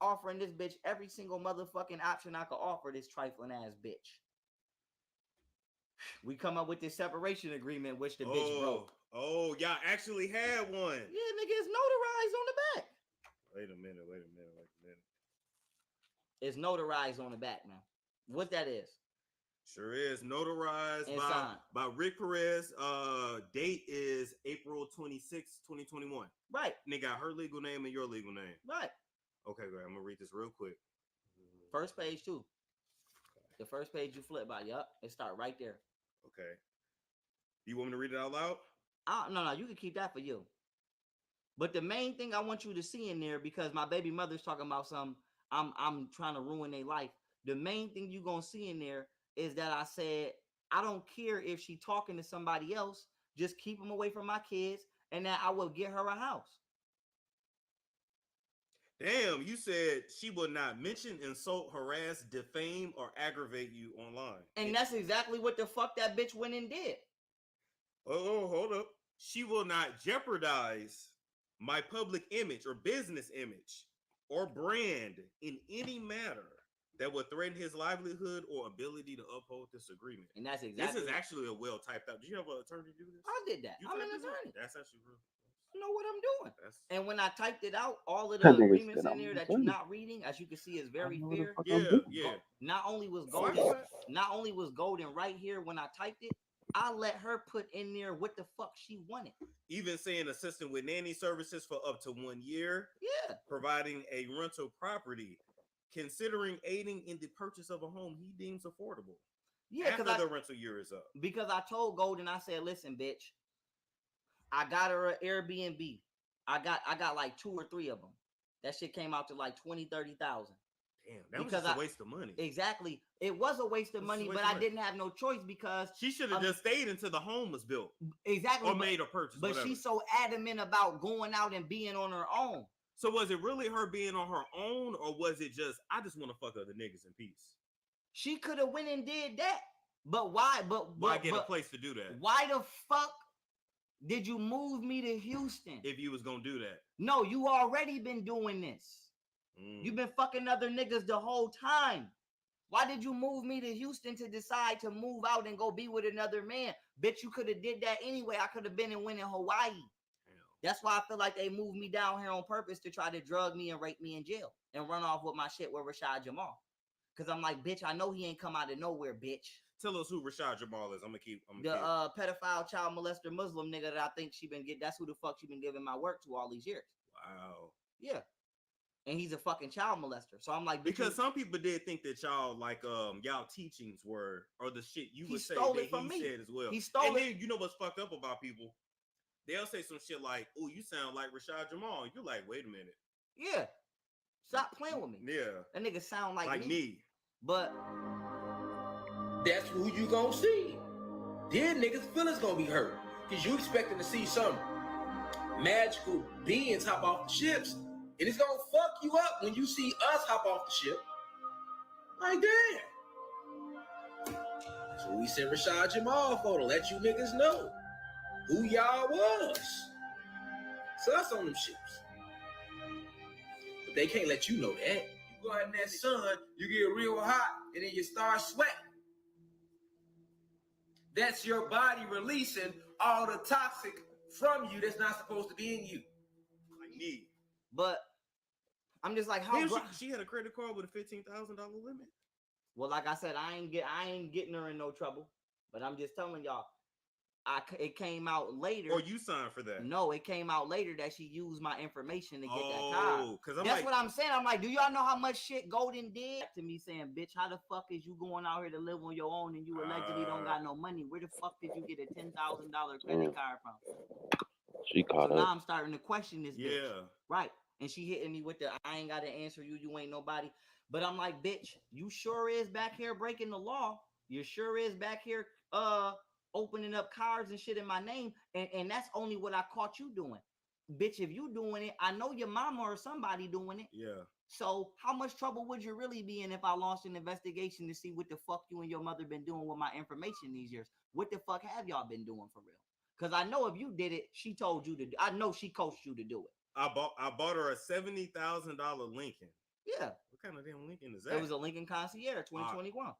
offering this bitch every single motherfucking option I could offer this trifling ass bitch, we come up with this separation agreement, which the bitch broke. Oh, y'all actually had one. Yeah, nigga, it's notarized on the back. Wait a minute. It's notarized on the back, man. What that is? Sure is notarized and by Rick Perez. Date is April 26, 2021. Right. And they got her legal name and your legal name. Right. Okay, great. I'm gonna read this real quick. First page too. The first page you flip by. Yup. It start right there. Okay. You want me to read it out loud? No. You can keep that for you. But the main thing I want you to see in there, because my baby mother's talking about some, I'm trying to ruin their life. The main thing you gonna see in there is that I said, I don't care if she talking to somebody else, just keep them away from my kids, and that I will get her a house. Damn, you said she will not mention, insult, harass, defame, or aggravate you online. And that's exactly what the fuck that bitch went and did. Oh, hold up. She will not jeopardize my public image or business image or brand in any manner that would threaten his livelihood or ability to uphold this agreement. And that's exactly. This is actually a well typed out. Did you have an attorney do this? I did that. I'm an attorney. That's actually real. I know what I'm doing. And when I typed it out, all of the agreements in there that you're not reading, as you can see, is very fair. Yeah. Not only was golden right here when I typed it, I let her put in there what the fuck she wanted. Even saying assisting with nanny services for up to 1 year. Yeah. Providing a rental property, considering aiding in the purchase of a home he deems affordable. Yeah, after the rental year is up. Because I told Golden, I said, listen, bitch, I got her an Airbnb. I got like 2 or 3 of them. That shit came out to like 20, 30,000. Damn, that was just a waste of money. Exactly. It was a waste of money, but I didn't have no choice because she should have just stayed until the home was built. Exactly. Or made a purchase. But she's so adamant about going out and being on her own. So was it really her being on her own, or was it just, I just want to fuck other niggas in peace? She could have went and did that. But why? Why get a place to do that? Why the fuck did you move me to Houston? If you was gonna do that. No, you already been doing this. You've been fucking other niggas the whole time. Why did you move me to Houston to decide to move out and go be with another man? Bitch, you could have did that anyway. I could have been and went in Hawaii. That's why I feel like they moved me down here on purpose to try to drug me and rape me in jail and run off with my shit with Rashad Jamal. Because I'm like, bitch, I know he ain't come out of nowhere, bitch. Tell us who Rashad Jamal is. I'm gonna keep pedophile child molester Muslim nigga that I think she been get. That's who the fuck she been giving my work to all these years. Wow. Yeah. And he's a fucking child molester. So I'm like, because some people did think that y'all like y'all teachings were, or the shit you would say that he said as well. He stole and it. Then you know what's fucked up about people? They'll say some shit like, "Oh, you sound like Rashad Jamal." You're like, "Wait a minute." Yeah. Stop playing with me. Yeah. That nigga sound like me. But that's who you gonna see. Then niggas' feelings gonna be hurt. Cause you expecting to see some magical beings hop off the ships. And it's gonna fuck you up when you see us hop off the ship. Like, damn. That's what we sent Rashad Jamal for, to let you niggas know who y'all was. So us on them ships. But they can't let you know that. You go out in that sun, you get real hot, and then you start sweating. That's your body releasing all the toxic from you that's not supposed to be in you. Like me. But I'm just like, how she had a credit card with a $15,000 limit. Well, like I said, I ain't getting her in no trouble. But I'm just telling y'all, it came out later. Or you signed for that? No, it came out later that she used my information to get that car. Oh, because that's what I'm saying. I'm like, do y'all know how much shit Golden did to me? Saying, bitch, how the fuck is you going out here to live on your own and you allegedly don't got no money? Where the fuck did you get a $10,000 credit card from? She caught up. Now I'm starting to question this bitch. Yeah. Right. And she hitting me with the, I ain't got to answer you. You ain't nobody. But I'm like, bitch, you sure is back here breaking the law. You sure is back here opening up cars and shit in my name. And that's only what I caught you doing. Bitch, if you doing it, I know your mama or somebody doing it. Yeah. So how much trouble would you really be in if I launched an investigation to see what the fuck you and your mother been doing with my information these years? What the fuck have y'all been doing for real? Because I know if you did it, she told you to do. I know she coached you to do it. I bought her a $70,000 Lincoln. Yeah. What kind of damn Lincoln is that? It was a Lincoln Concierge 2021.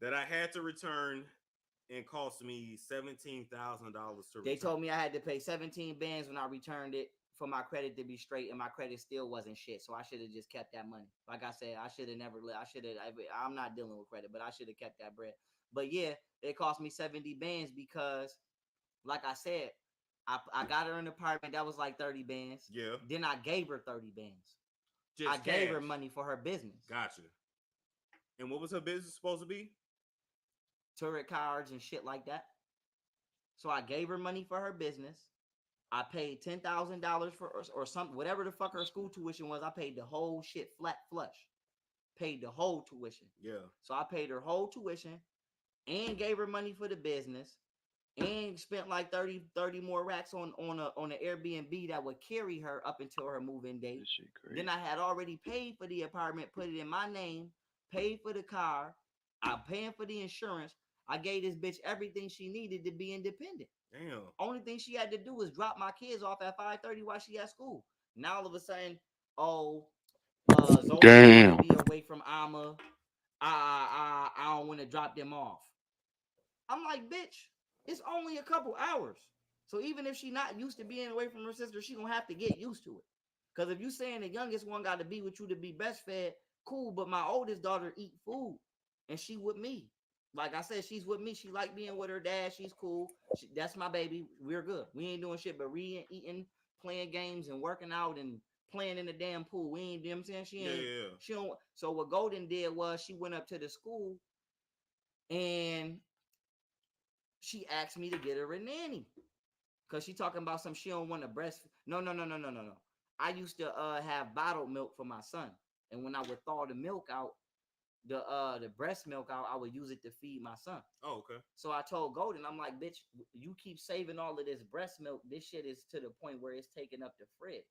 That I had to return and cost me $17,000 to return. They told me I had to pay 17 bands when I returned it for my credit to be straight, and my credit still wasn't shit. So I should have just kept that money. Like I said, I should have never. I'm not dealing with credit, but I should have kept that bread. But yeah, it cost me 70 bands because, like I said, I got her an apartment that was like 30 bands. Yeah. Then I gave her 30 bands. Just gave her money for her business. Gotcha. And what was her business supposed to be? Turret cards and shit like that. So I gave her money for her business. I paid $10,000 for or something, whatever the fuck her school tuition was. I paid the whole shit flat flush. Paid the whole tuition. Yeah. So I paid her whole tuition and gave her money for the business and spent like 30 more racks on an Airbnb that would carry her up until her move-in date. Then I had already paid for the apartment, put it in my name, paid for the car. I'm paying for the insurance. I gave this bitch everything she needed to be independent. Damn. Only thing she had to do was drop my kids off at 5:30 while she at school. Now all of a sudden, damn, be away from Alma. I don't want to drop them off. I'm like, bitch, it's only a couple hours. So even if she not used to being away from her sister, she gonna have to get used to it. Because if you saying the youngest one got to be with you to be breastfed, cool. But my oldest daughter eat food, and she with me. Like I said, she's with me. She like being with her dad. She's cool. That's my baby. We're good. We ain't doing shit but reading, eating, playing games, and working out and playing in the damn pool. We ain't, you know what I'm saying? She ain't, Yeah. she don't. So what Golden did was she went up to the school and she asked me to get her a nanny. Cause she talking about some she don't want to breastfeed. No. I used to have bottled milk for my son. And when I would thaw the milk out, the breast milk out, I would use it to feed my son. Oh, okay. So I told Golden, I'm like, bitch, you keep saving all of this breast milk. This shit is to the point where it's taking up the fridge.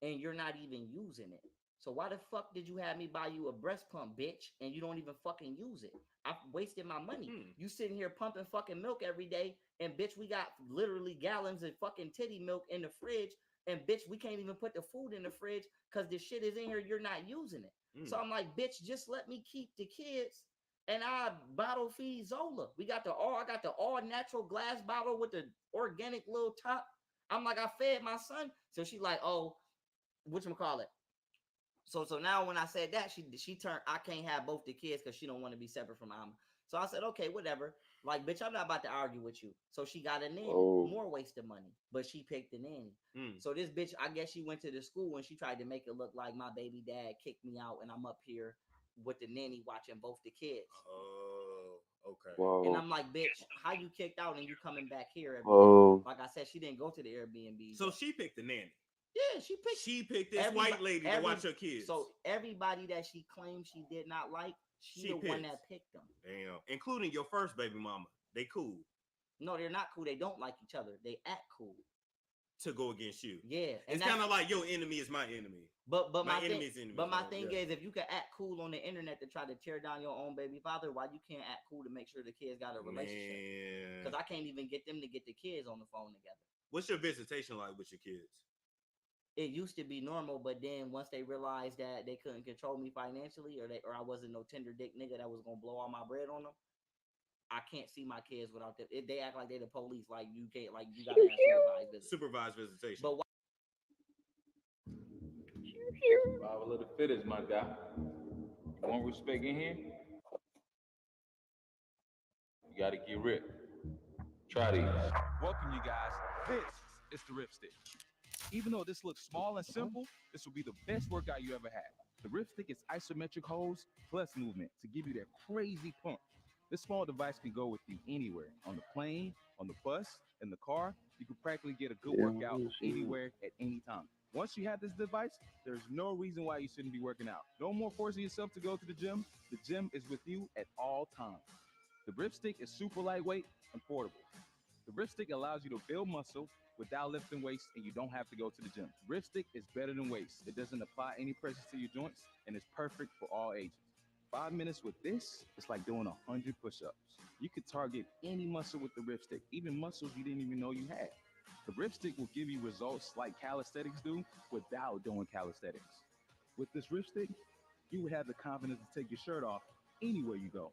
And you're not even using it. So why the fuck did you have me buy you a breast pump, bitch, and you don't even fucking use it? I wasted my money. You sitting here pumping fucking milk every day, and bitch, we got literally gallons of fucking titty milk in the fridge, and bitch, we can't even put the food in the fridge because the shit is in here, you're not using it. So I'm like, bitch, just let me keep the kids, and I bottle feed Zola. I got the all natural glass bottle with the organic little top. I'm like, I fed my son. So she like, oh, whatchamacallit? So now when I said that, she turned, I can't have both the kids because she don't want to be separate from Alma. So I said, okay, whatever. Like, bitch, I'm not about to argue with you. So she got a nanny. More waste of money. But she picked the nanny. So this bitch, I guess she went to the school and she tried to make it look like my baby dad kicked me out and I'm up here with the nanny watching both the kids. Oh, okay. Whoa. And I'm like, bitch, how you kicked out and you coming back here every day? Like I said, she didn't go to the Airbnb. So she picked the nanny. Yeah, she picked this white lady to watch her kids. So everybody that she claimed she did not like, she the one that picked them. Damn, including your first baby mama. They cool. No, they're not cool. They don't like each other. They act cool. To go against you. Yeah. It's kind of like your enemy is my enemy. But my enemy's enemy. But my thing is, if you can act cool on the internet to try to tear down your own baby father, why you can't act cool to make sure the kids got a relationship? Because I can't even get them to get the kids on the phone together. What's your visitation like with your kids? It used to be normal, but then once they realized that they couldn't control me financially, or I wasn't no tender dick nigga that was gonna blow all my bread on them, I can't see my kids without them. They act like they the police, like you can't, like you gotta have supervised visitation. But why? Survival of the fittest, my guy. You want respect in here? You gotta get ripped. Try these. Welcome, you guys. This is the Rip Stick. Even though this looks small and simple, this will be the best workout you ever had. The Rip Stick is isometric holds plus movement to give you that crazy pump. This small device can go with you anywhere, on the plane, on the bus, in the car. You can practically get a good workout anywhere at any time. Once you have this device, there's no reason why you shouldn't be working out. No more forcing yourself to go to the gym. The gym is with you at all times. The Rip Stick is super lightweight and portable. The Rip Stick allows you to build muscle without lifting weights, and you don't have to go to the gym. Rip Stick is better than weights. It doesn't apply any pressure to your joints, and it's perfect for all ages. 5 minutes with this, it's like doing 100 push-ups. You could target any muscle with the Rip Stick, even muscles you didn't even know you had. The Rip Stick will give you results like calisthenics do without doing calisthenics. With this Rip Stick, you will have the confidence to take your shirt off anywhere you go.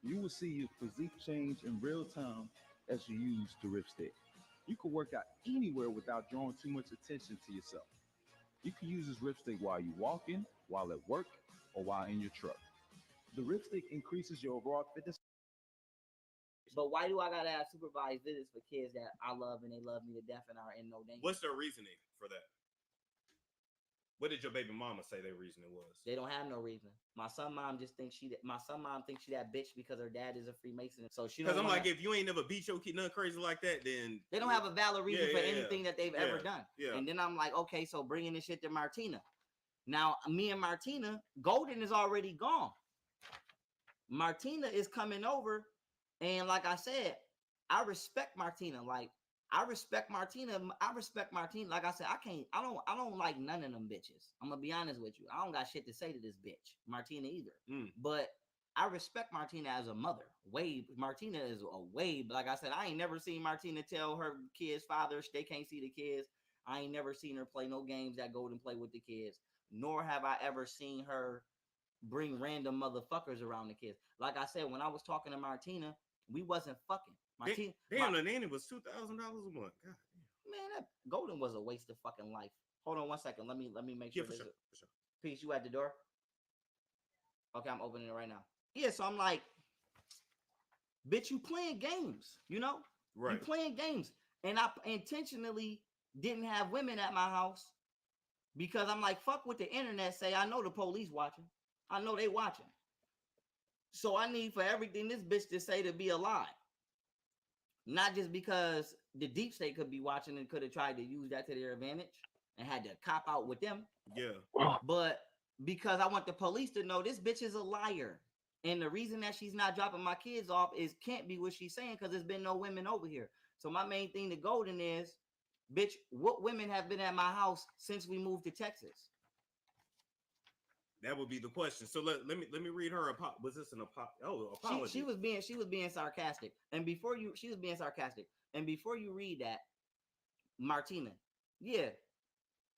You will see your physique change in real time as you use the Rip Stick. You can work out anywhere without drawing too much attention to yourself. You can use this Rip Stick while you're walking, while at work, or while in your truck. The Rip Stick increases your overall fitness. But why do I gotta have supervised visits for kids that I love and they love me to death and are in no danger? What's their reasoning for that? What did your baby mama say their reasoning was? They don't have no reason. My son mom thinks she that bitch because her dad is a Freemason. So she. Because I'm like, if you ain't never beat your kid nothing crazy like that, then they don't have a valid reason for anything that they've ever done. Yeah. And then I'm like, okay, so bringing this shit to Martina. Now me and Martina, Golden is already gone. Martina is coming over, and like I said, I respect Martina. Like I respect Martina. Like I said, I don't like none of them bitches. I'm gonna be honest with you. I don't got shit to say to this bitch, Martina, either. But I respect Martina as a mother. Martina is a way. Like I said, I ain't never seen Martina tell her kids' fathers they can't see the kids. I ain't never seen her play no games that Golden play with the kids. Nor have I ever seen her bring random motherfuckers around the kids. Like I said, when I was talking to Martina, we wasn't fucking. Martina, the nanny was $2,000 a month. God damn. Man, that Golden was a waste of fucking life. Hold on 1 second. Let me make sure. Yeah, for sure. Peace, you at the door? Okay, I'm opening it right now. Yeah, so I'm like, bitch, you playing games, you know? Right. You playing games. And I intentionally didn't have women at my house Because I'm like, fuck what the internet say. I know the police watching. I know they watching. So I need for everything this bitch to say to be a lie. Not just because the deep state could be watching and could have tried to use that to their advantage and had to cop out with them. Yeah. But because I want the police to know this bitch is a liar. And the reason that she's not dropping my kids off is can't be what she's saying because there's been no women over here. So my main thing to Golden is, bitch, what women have been at my house since we moved to Texas? That would be the question. So let me read her. Was this an apology? She was being sarcastic. And before you, she was being sarcastic. And before you read that, Martina, yeah,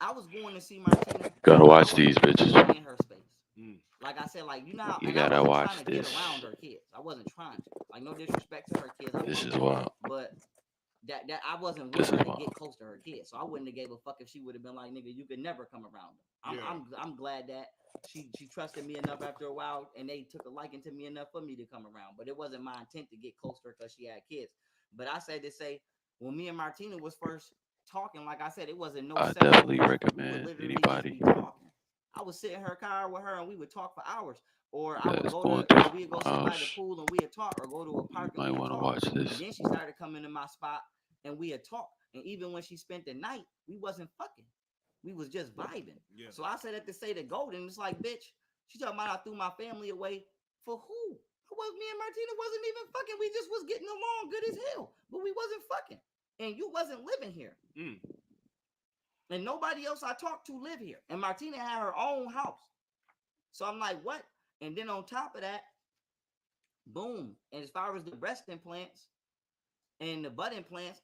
I was going to see Martina. Gotta watch these bitches. In her space. Like I said, like you know, You gotta watch trying to this. get around her kids. I wasn't trying to. Like no disrespect to her kids. This is wild. But that I wasn't willing to get close to her kids, so I wouldn't have gave a fuck if she would have been like, nigga, you could never come around them. I'm glad that she trusted me enough after a while, and they took a liking to me enough for me to come around. But it wasn't my intent to get close to her because she had kids. But I said to say, when me and Martina was first talking, like I said, it wasn't no. I definitely recommend anybody. I would sit in her car with her, and we would talk for hours. Or I would go we'd go sit by the pool and we'd talk, or go to a park. You might want to watch this. And then she started coming to my spot, and we had talked. And even when she spent the night, we wasn't fucking. We was just vibing. Yeah. So I said that to say to Golden, it's like, bitch, she talking about I threw my family away for who? It was me and Martina wasn't even fucking. We just was getting along good as hell, but we wasn't fucking. And you wasn't living here. And nobody else I talked to live here. And Martina had her own house. So I'm like, what? And then on top of that, boom. And as far as the breast implants and the butt implants,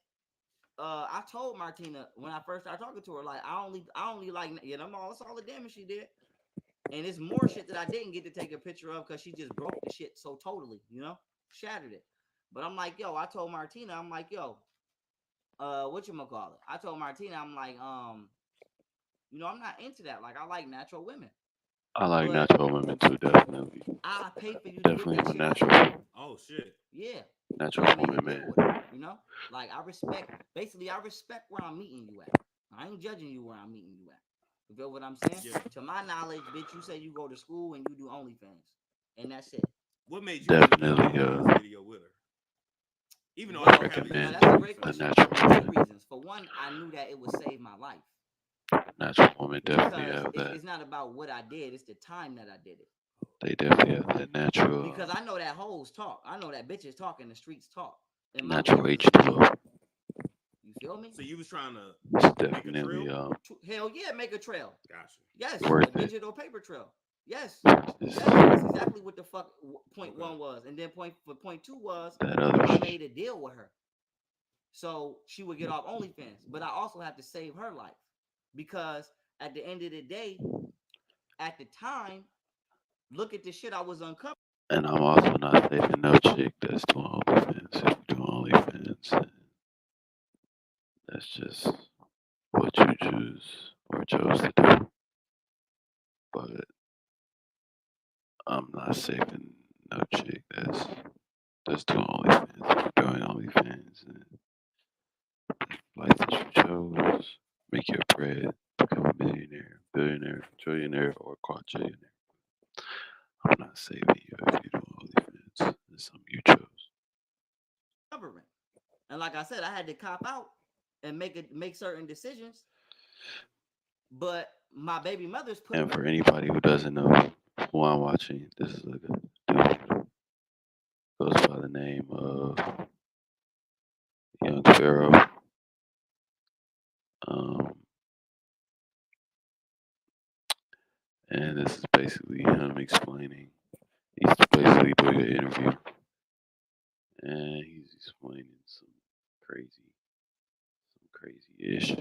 I told Martina when I first started talking to her, like, I only like, you know, that's all the damage she did. And it's more shit that I didn't get to take a picture of because she just broke the shit so totally, you know, shattered it. But I'm like, yo, I told Martina, I'm like, yo, whatchamacallit? I told Martina, I'm like, you know, I'm not into that. Like, I like natural women. I like natural women too, definitely. I pay for you definitely to a natural. Oh shit. Yeah. Natural woman, man. You know, like I respect where I'm meeting you at. I ain't judging you where I'm meeting you at. You feel what I'm saying? Yeah. To my knowledge, bitch, you say you go to school and you do OnlyFans, and that's it. What made you definitely video with her? Even though I recommend the natural woman. 2 reasons. For one, I knew that it would save my life. Natural woman definitely have that. It's not about what I did; it's the time that I did it. They definitely have that natural. Because I know that hoes talk. I know that bitches talk and the streets talk. Natural H2O. You feel me? So you was trying to definitely hell yeah, make a trail. Gotcha. Yes, worth a digital paper trail. Yes. That's exactly what the fuck point one was. And then point two was I made a deal with her. So she would get off OnlyFans. But I also have to save her life. Because at the end of the day, at the time, look at the shit I was uncovering. And I'm also not saving no chick that's doing OnlyFans. If you're doing OnlyFans, that's just what you choose or chose to do. But I'm not saving no chick that's doing OnlyFans. If you're doing OnlyFans and life that you chose, make your bread, become a millionaire, billionaire, trillionaire, or quadrillionaire. I'm not saving you if you're doing OnlyFans. It's something you chose. And like I said, I had to cop out and make certain decisions. But my baby mother's put. And for anybody who doesn't know who I'm watching, this is a dude goes by the name of Young Pharaoh. And this is basically him explaining. He's basically doing an interview, and he's explaining some crazy-ish,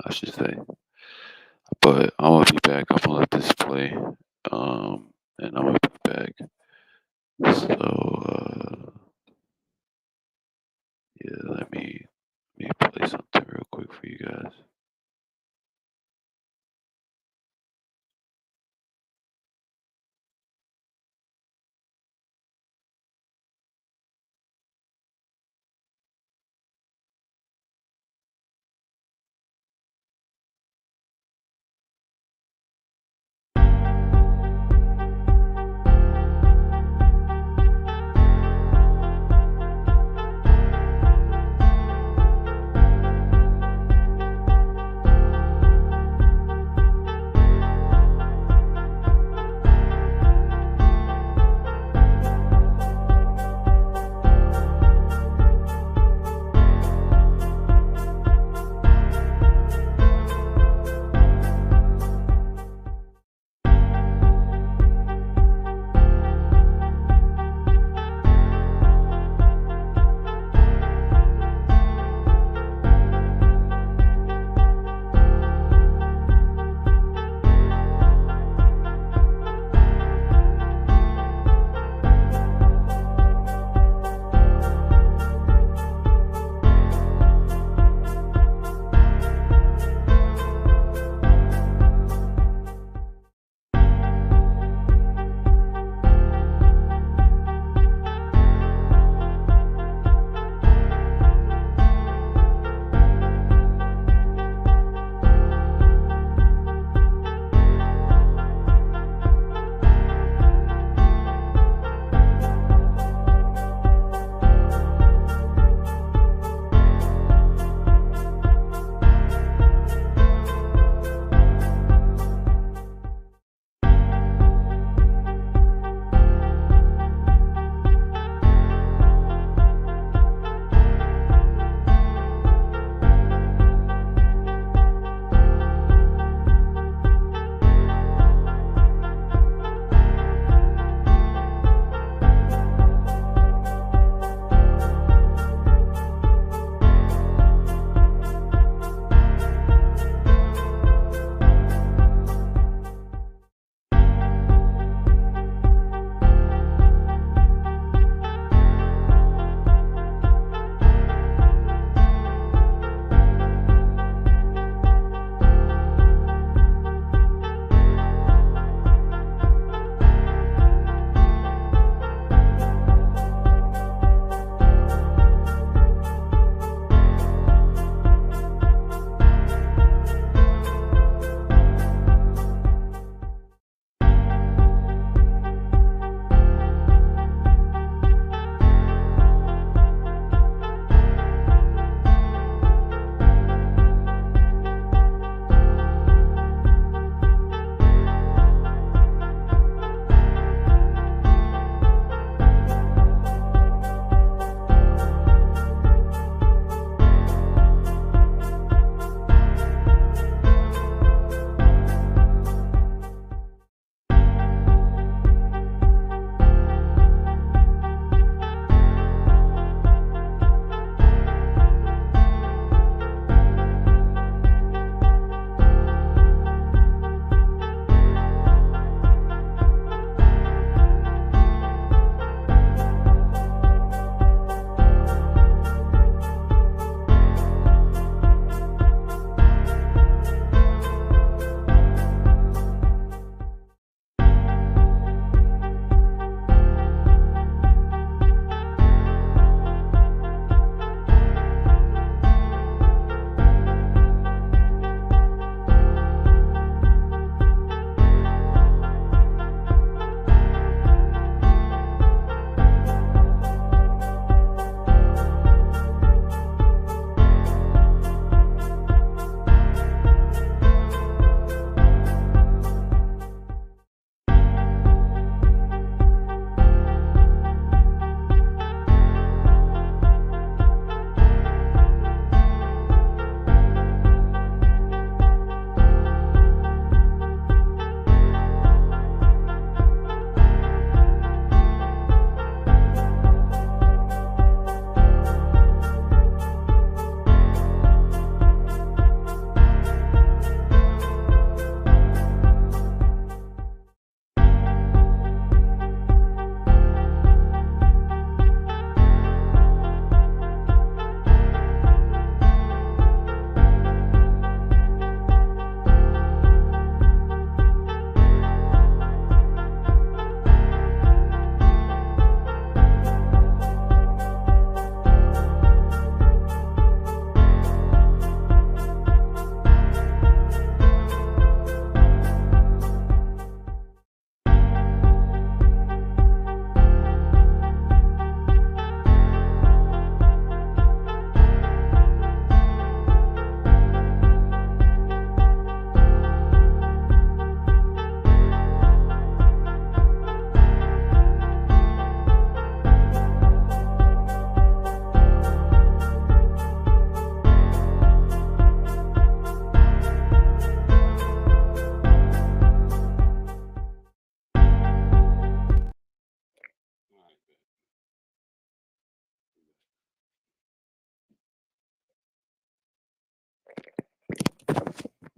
I should say. But I'm gonna be back. I'm gonna let this play, and I'm gonna be back. So, yeah, let me play something real quick for you guys.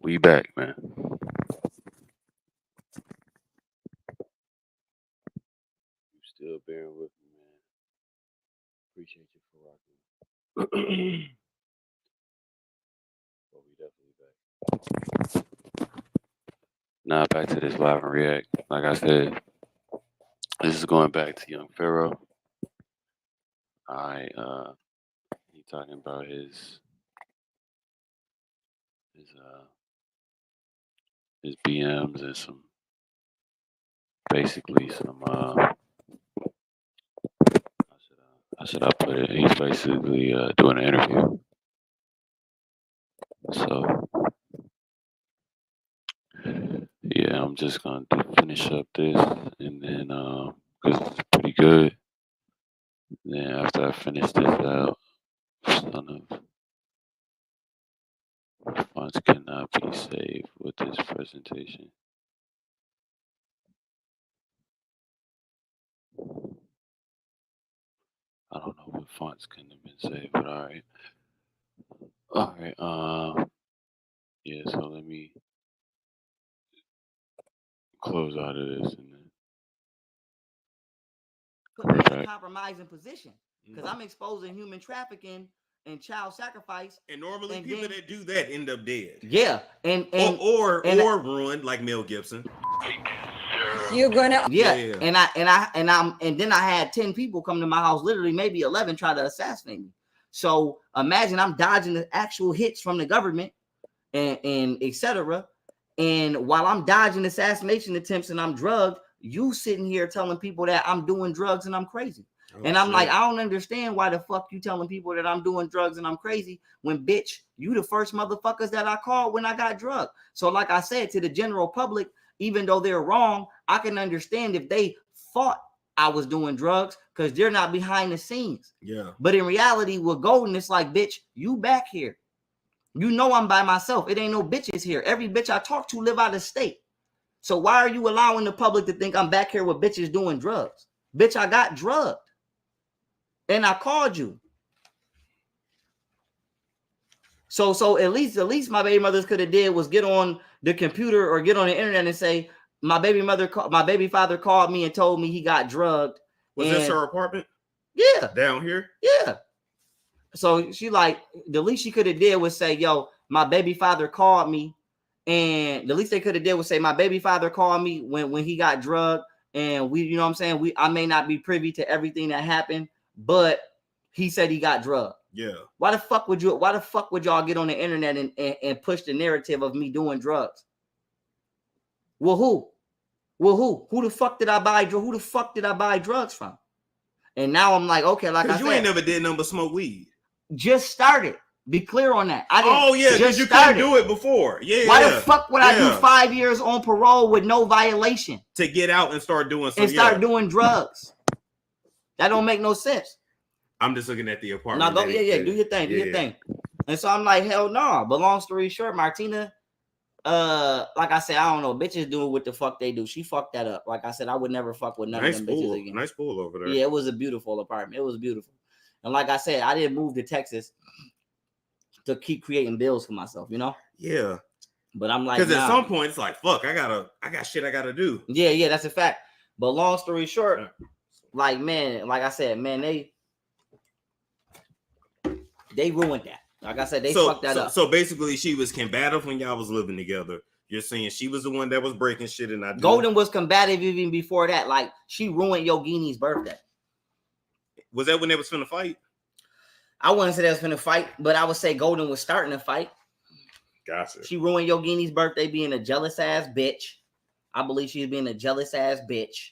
We back, man. You still bearing with me, man. Appreciate you for rocking. But we definitely back. Now back to this live and react. Like I said, this is going back to Young Pharaoh. He talking about his BMs and some basically some how should I put it? He's basically doing an interview. So yeah, I'm just gonna finish up this and then because it's pretty good. Then after I finish this out, son of funds cannot be saved with this presentation. I don't know what fonts couldn't have been saved, but all right. Yeah, so let me close out of this and then put me in a compromising position because I'm exposing human trafficking and child sacrifice. And normally people that do that end up dead. Yeah, or ruined like Mel Gibson. You're gonna and then I had 10 people come to my house, literally maybe 11 try to assassinate me. So imagine I'm dodging the actual hits from the government and etc. And while I'm dodging assassination attempts and I'm drugged, you sitting here telling people that I'm doing drugs and I'm crazy. And I'm like, I don't understand why the fuck you telling people that I'm doing drugs and I'm crazy when, bitch, you the first motherfuckers that I called when I got drugged. So like I said, to the general public, even though they're wrong, I can understand if they thought I was doing drugs because they're not behind the scenes. Yeah. But in reality, with Golden, it's like, bitch, you back here. You know I'm by myself. It ain't no bitches here. Every bitch I talk to live out of state. So why are you allowing the public to think I'm back here with bitches doing drugs? Bitch, I got drugged. And I called you. So at least my baby mothers could have did was get on the computer or get on the internet and say, my baby father called me and told me he got drugged. Was this her apartment? Yeah. Down here? Yeah. So she like, the least she could have did was say, yo, my baby father called me. And the least they could have did was say, my baby father called me when he got drugged. And we, you know what I'm saying? I may not be privy to everything that happened, but he said he got drugged. Yeah. Why the fuck would y'all get on the internet and push the narrative of me doing drugs? Well, who? Who the fuck did I buy? Who the fuck did I buy drugs from? And now I'm like, okay, like I said, you ain't never did nothing but smoke weed. Just started. Be clear on that. I didn't. Oh yeah, because you couldn't do it before. Yeah. Why the fuck would I do 5 years on parole with no violation to get out and start doing something? And start doing drugs? That don't make no sense. I'm just looking at the apartment. No, do your thing, do your thing. And so I'm like, hell no. But long story short, Martina, like I said, I don't know. Bitches do what the fuck they do. She fucked that up. Like I said, I would never fuck with none of them bitches again. Nice pool over there. Yeah, it was a beautiful apartment. It was beautiful. And like I said, I didn't move to Texas to keep creating bills for myself, you know? Yeah. But I'm like, because at some point it's like, fuck, I got shit I gotta do. Yeah, that's a fact. But long story short, like, man, like I said, man, they ruined that. Like I said, they fucked that up. So basically, she was combative when y'all was living together. You're saying she was the one that was breaking shit and not Golden was combative even before that. Like, she ruined Yogini's birthday. Was that when they was finna fight? I wouldn't say they was finna fight, but I would say Golden was starting to fight. Gotcha. She ruined Yogini's birthday being a jealous ass bitch. I believe she's being a jealous ass bitch.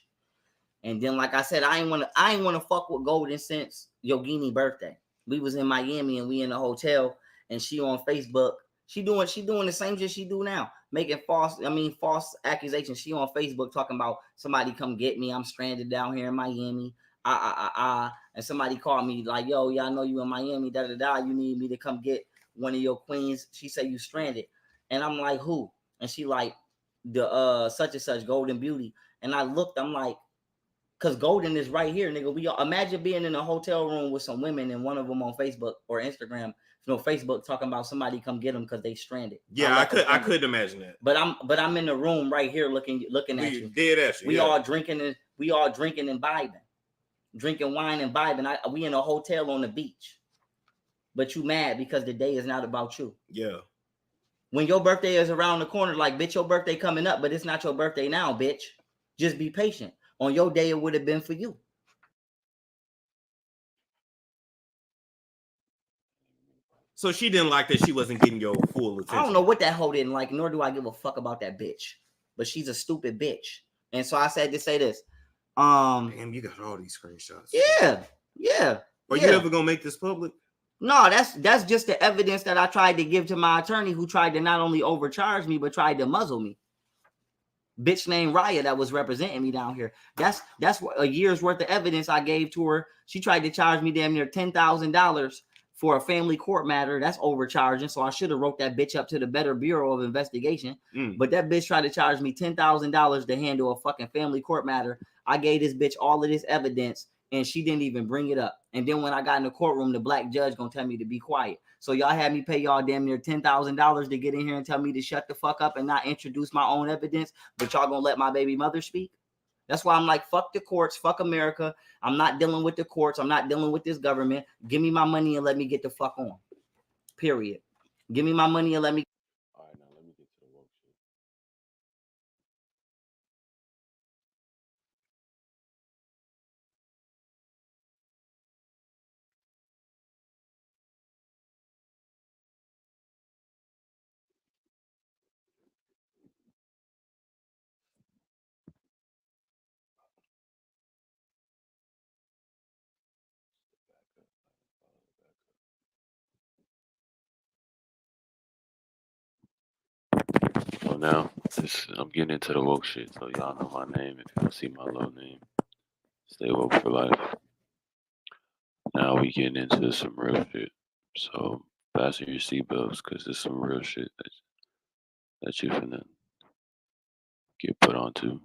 And then, like I said, I ain't wanna fuck with Golden since Yogini's birthday. We was in Miami and we in a hotel, and she on Facebook. She doing the same shit she do now, making false accusations. She on Facebook talking about somebody come get me. I'm stranded down here in Miami. And somebody called me like, yo, yeah, I know you in Miami. You need me to come get one of your queens. She said you stranded, and I'm like, who? And she like, the such and such Golden Beauty. And I looked. I'm like, because Golden is right here, nigga. We all imagine being in a hotel room with some women and one of them on Facebook or Instagram No, Facebook talking about somebody come get them because they stranded. Yeah, I could imagine that. But I'm in the room right here looking at you. Dead at you. We all drinking and vibing, drinking wine and vibing. We in a hotel on the beach, but you mad because the day is not about you. Yeah. When your birthday is around the corner, like, bitch, your birthday coming up, but it's not your birthday now, bitch. Just be patient. On your day, it would have been for you. So she didn't like that she wasn't getting your full attention. I don't know what that hoe didn't like, nor do I give a fuck about that bitch. But she's a stupid bitch. And so I said to say this. Damn, you got all these screenshots. Yeah. Are you ever gonna make this public? No, that's just the evidence that I tried to give to my attorney, who tried to not only overcharge me, but tried to muzzle me. Bitch named Raya that was representing me down here. That's a year's worth of evidence I gave to her. She tried to charge me damn near $10,000 for a family court matter. That's overcharging. So I should have wrote that bitch up to the Better Bureau of Investigation. But that bitch tried to charge me $10,000 to handle a fucking family court matter. I gave this bitch all of this evidence and she didn't even bring it up. And then when I got in the courtroom, the black judge gonna tell me to be quiet. So y'all had me pay y'all damn near $10,000 to get in here and tell me to shut the fuck up and not introduce my own evidence, but y'all gonna let my baby mother speak? That's why I'm like, fuck the courts, fuck America. I'm not dealing with the courts. I'm not dealing with this government. Give me my money and let me get the fuck on. Period. Give me my money and let me. All right, now let me get to the woke shit. So now, I'm getting into the woke shit, so y'all know my name. If y'all see my low name, stay woke for life. Now we getting into some real shit. So fasten your seatbelts, because there's some real shit that you finna get put onto.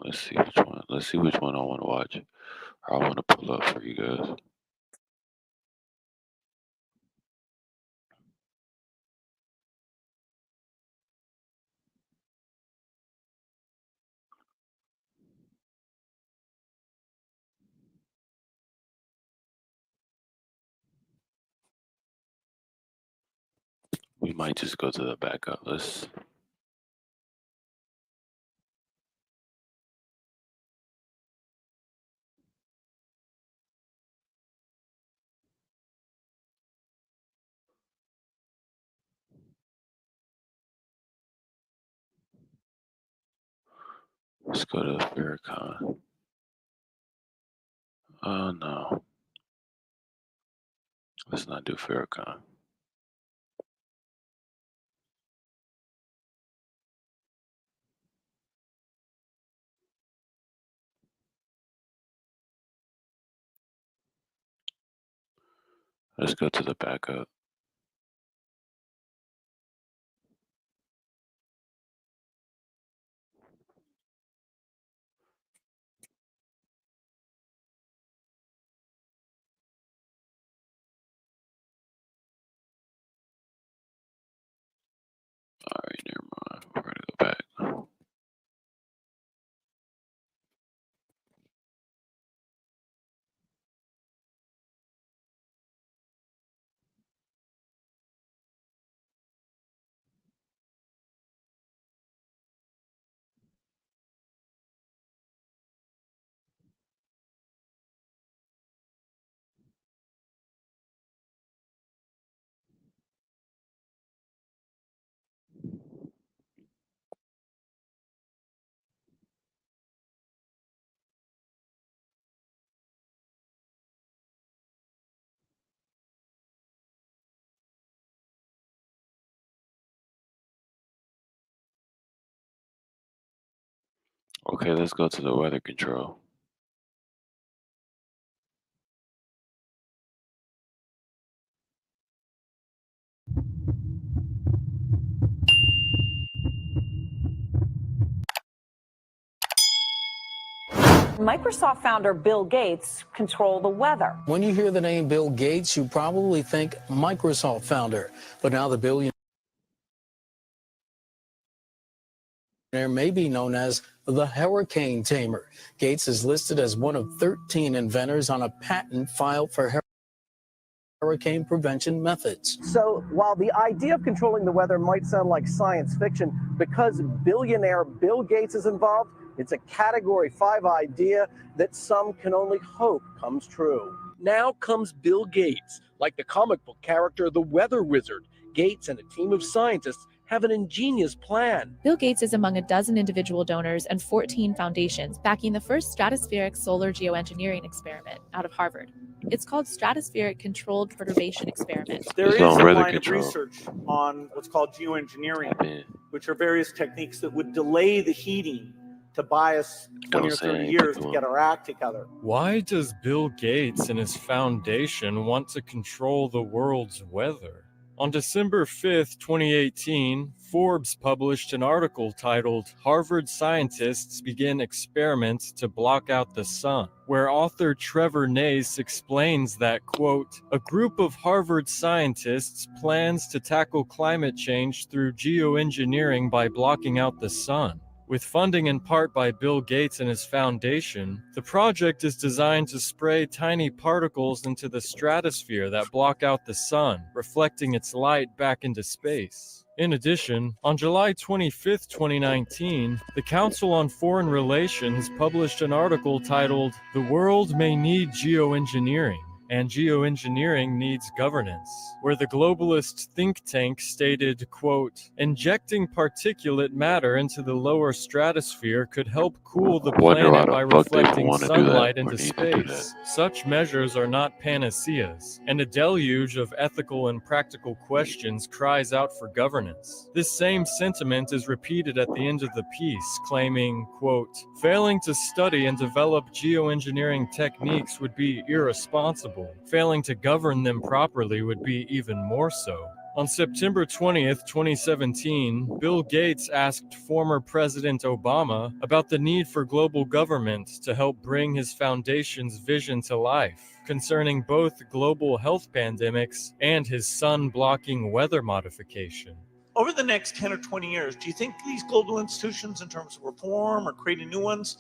Let's see which one. Let's see which one I want to watch, or I want to pull up for you guys. We might just go to the backup. Let's go to Farrakhan. Oh no. Let's not do Farrakhan. Let's go to the backup. All right, never mind. We're gonna go back. Okay, let's go to the weather control. Microsoft founder Bill Gates control the weather. When you hear the name Bill Gates, you probably think Microsoft founder, but now the billionaire may be known as the hurricane tamer. Gates is listed as one of 13 inventors on a patent filed for hurricane prevention methods. So while the idea of controlling the weather might sound like science fiction, because billionaire Bill Gates is involved, it's a Category 5 idea that some can only hope comes true. Now comes Bill Gates. Like the comic book character, the Weather Wizard, Gates and a team of scientists have an ingenious plan. Bill Gates is among a dozen individual donors and 14 foundations backing the first stratospheric solar geoengineering experiment out of Harvard. It's called Stratospheric Controlled Perturbation Experiment. There is a line of research on what's called geoengineering, which are various techniques that would delay the heating to buy us 20 or 30 years to get our act together. Why does Bill Gates and his foundation want to control the world's weather? On December 5th, 2018, Forbes published an article titled "Harvard Scientists Begin Experiment to Block Out the Sun," where author Trevor Nace explains that, quote, "A group of Harvard scientists plans to tackle climate change through geoengineering by blocking out the sun." With funding in part by Bill Gates and his foundation, the project is designed to spray tiny particles into the stratosphere that block out the sun, reflecting its light back into space. In addition, on July 25, 2019, the Council on Foreign Relations published an article titled "The World May Need Geoengineering, and Geoengineering Needs Governance," where the globalist think tank stated, quote, "Injecting particulate matter into the lower stratosphere could help cool the planet by reflecting sunlight into space. Such measures are not panaceas, and a deluge of ethical and practical questions cries out for governance." This same sentiment is repeated at the end of the piece, claiming, quote, "Failing to study and develop geoengineering techniques would be irresponsible. Failing to govern them properly would be even more so." On September 20th, 2017, Bill Gates asked former President Obama about the need for global government to help bring his foundation's vision to life, concerning both global health pandemics and his sun-blocking weather modification. Over the next 10 or 20 years, do you think these global institutions, in terms of reform or creating new ones,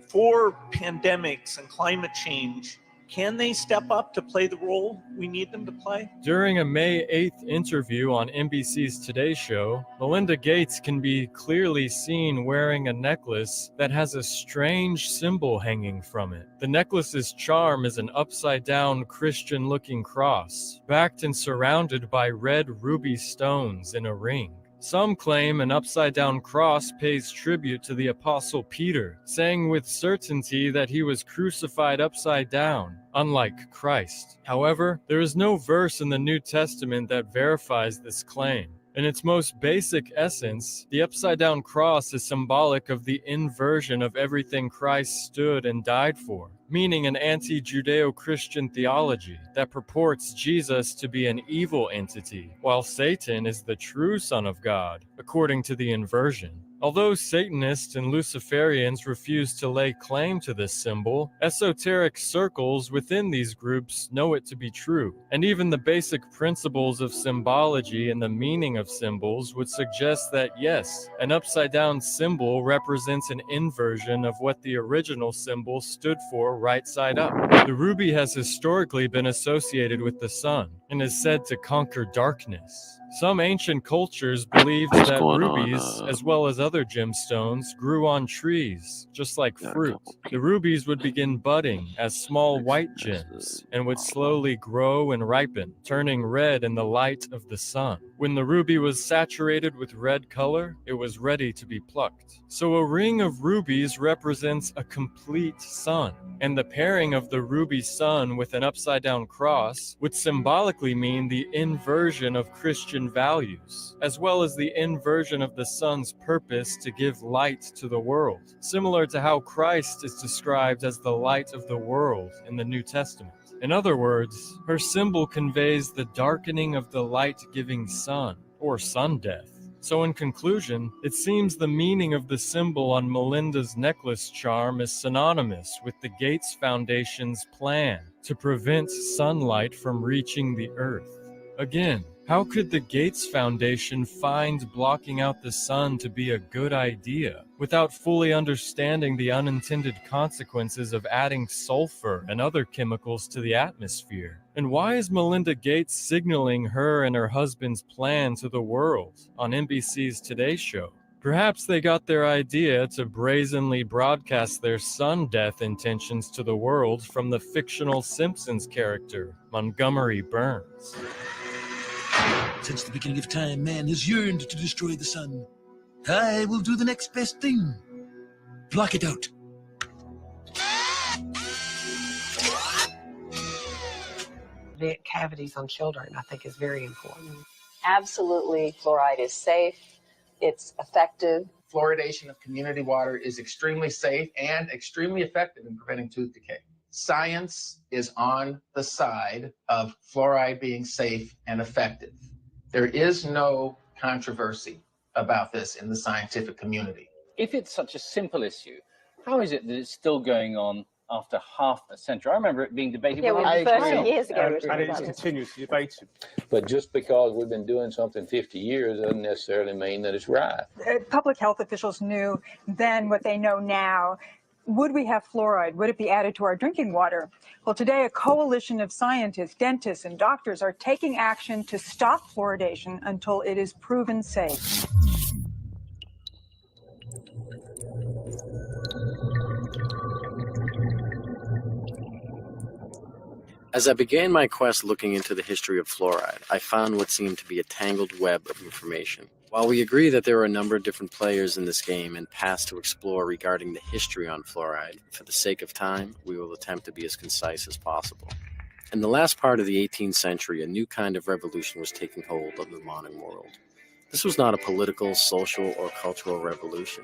for pandemics and climate change, can they step up to play the role we need them to play? During a May 8th interview on NBC's Today Show, Melinda Gates can be clearly seen wearing a necklace that has a strange symbol hanging from it. The necklace's charm is an upside-down Christian-looking cross, backed and surrounded by red ruby stones in a ring. Some claim an upside-down cross pays tribute to the Apostle Peter, saying with certainty that he was crucified upside down, unlike Christ. However, there is no verse in the New Testament that verifies this claim. In its most basic essence, the upside-down cross is symbolic of the inversion of everything Christ stood and died for, meaning an anti-Judeo-Christian theology that purports Jesus to be an evil entity, while Satan is the true Son of God, according to the inversion. Although Satanists and Luciferians refuse to lay claim to this symbol, esoteric circles within these groups know it to be true, and even the basic principles of symbology and the meaning of symbols would suggest that yes, an upside-down symbol represents an inversion of what the original symbol stood for right side up. The ruby has historically been associated with the sun, and is said to conquer darkness. Some ancient cultures believed that rubies, as well as other gemstones, grew on trees, just like fruit. The rubies would begin budding as small white gems, and would slowly grow and ripen, turning red in the light of the sun. When the ruby was saturated with red color, it was ready to be plucked. So a ring of rubies represents a complete sun, and the pairing of the ruby sun with an upside-down cross would symbolically mean the inversion of Christian values, as well as the inversion of the sun's purpose to give light to the world, similar to how Christ is described as the light of the world in the New Testament. In other words, her symbol conveys the darkening of the light-giving sun, or sun death. So in conclusion, it seems the meaning of the symbol on Melinda's necklace charm is synonymous with the Gates Foundation's plan to prevent sunlight from reaching the Earth. Again, how could the Gates Foundation find blocking out the sun to be a good idea without fully understanding the unintended consequences of adding sulfur and other chemicals to the atmosphere? And why is Melinda Gates signaling her and her husband's plan to the world on NBC's Today Show? Perhaps they got their idea to brazenly broadcast their sun death intentions to the world from the fictional Simpsons character, Montgomery Burns. Since the beginning of time, man has yearned to destroy the sun. I will do the next best thing. Block it out. Cavities on children, I think, is very important. Absolutely, fluoride is safe, it's effective. Fluoridation of community water is extremely safe and extremely effective in preventing tooth decay. Science is on the side of fluoride being safe and effective. There is no controversy about this in the scientific community. If it's such a simple issue, how is it that it's still going on after half a century? I remember it being debated. Yeah, when well, I was 30 growing up. years ago, And it's continuously debated. But just because we've been doing something 50 years doesn't necessarily mean that it's right. Public health officials knew then what they know now. Would we have fluoride? Would it be added to our drinking water? Well, today, a coalition of scientists, dentists, and doctors are taking action to stop fluoridation until it is proven safe. As I began my quest looking into the history of fluoride, I found what seemed to be a tangled web of information. While we agree that there are a number of different players in this game and paths to explore regarding the history on fluoride, for the sake of time, we will attempt to be as concise as possible. In the last part of the 18th century, a new kind of revolution was taking hold of the modern world. This was not a political, social, or cultural revolution.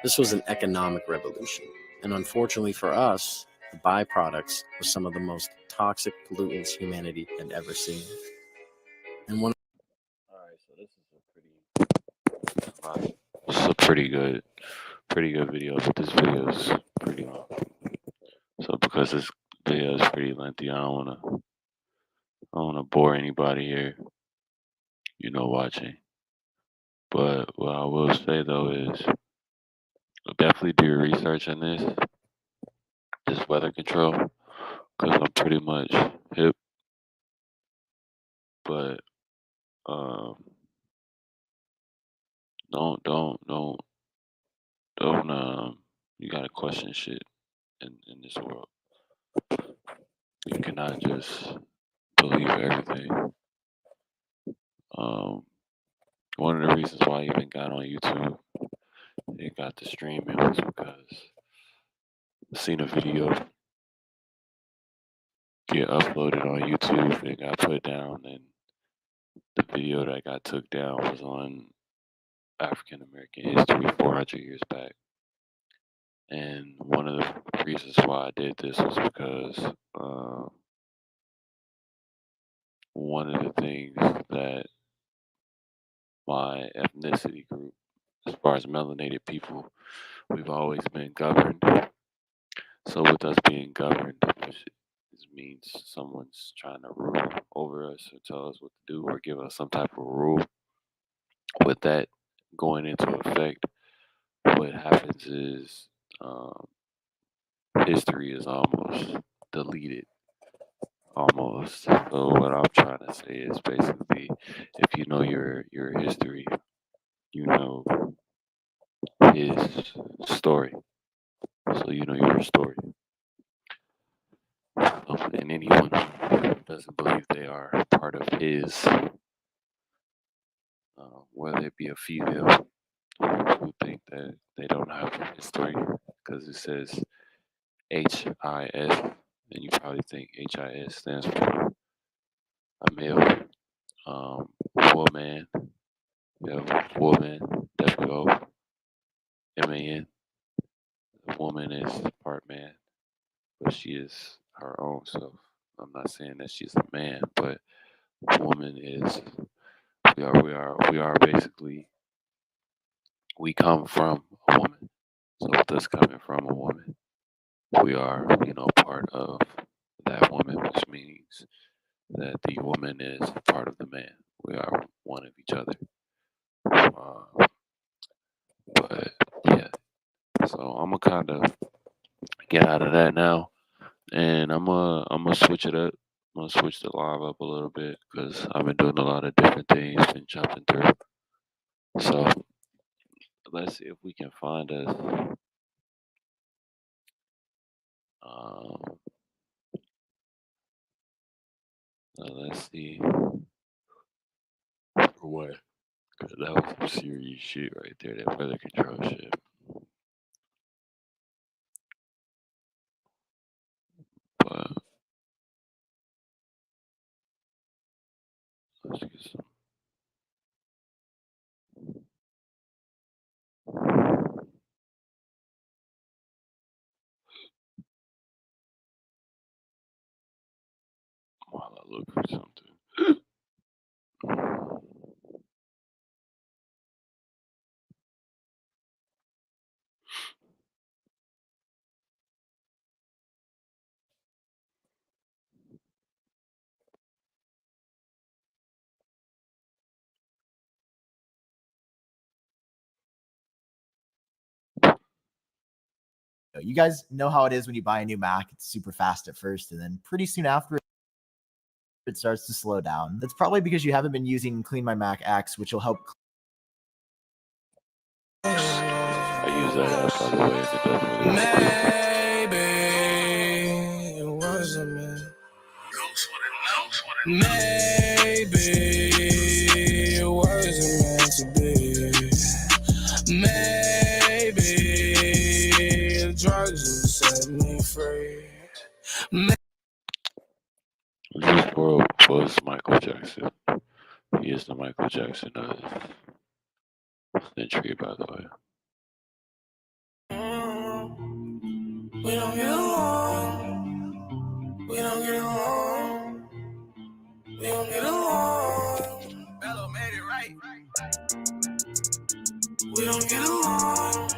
This was an economic revolution. And unfortunately for us, the byproducts were some of the most toxic pollutants humanity had ever seen. And one Alright, so this is a pretty good video, but this video is pretty long. So because this video is pretty lengthy, I don't wanna bore anybody here, watching. But what I will say though is definitely do your research on this weather control, because I'm pretty much hip. But don't you gotta question shit in this world. You cannot just believe everything. One of the reasons why I even got on YouTube and got the streaming was because I seen a video get uploaded on YouTube and got put down, and the video that got took down was on African American history 400 years back. And one of the reasons why I did this was because one of the things that my ethnicity group, as far as melanated people, we've always been governed. So with us being governed, which means someone's trying to rule over us or tell us what to do or give us some type of rule. With that going into effect, what happens is history is almost deleted. Almost. So what I'm trying to say is basically, if you know your history, you know his story. So you know your story. And anyone who doesn't believe they are part of his, whether it be a female who think that they don't have a history, because it says HIS, and you probably think HIS stands for a male, woman, woman, WOMAN. Woman is part man, but she is her own self. I'm not saying that she's a man, but woman is we are basically we come from a woman. So with us coming from a woman, we are, part of that woman, which means that the woman is part of the man. We are one of each other. But yeah, so I'm gonna kind of get out of that now, and I'm gonna switch it up. I'm gonna switch the live up a little bit because I've been doing a lot of different things, been jumping through. So let's see if we can find us. Um, let's see for what. 'Cause that was some serious shit right there. That weather control shit. But let's get some. While I look for something. You guys know how it is when you buy a new Mac. It's super fast at first, and then pretty soon after it starts to slow down. That's probably because you haven't been using Clean My Mac X, which will help. I use that app, by the way, and it definitely Maybe it wasn't me. Maybe it wasn't meant to be. Maybe the drugs will set me free. This world was Michael Jackson. He is the Michael Jackson of century, by the way. We don't get along. We don't get along. We don't get along. Bello made it right. We don't get along.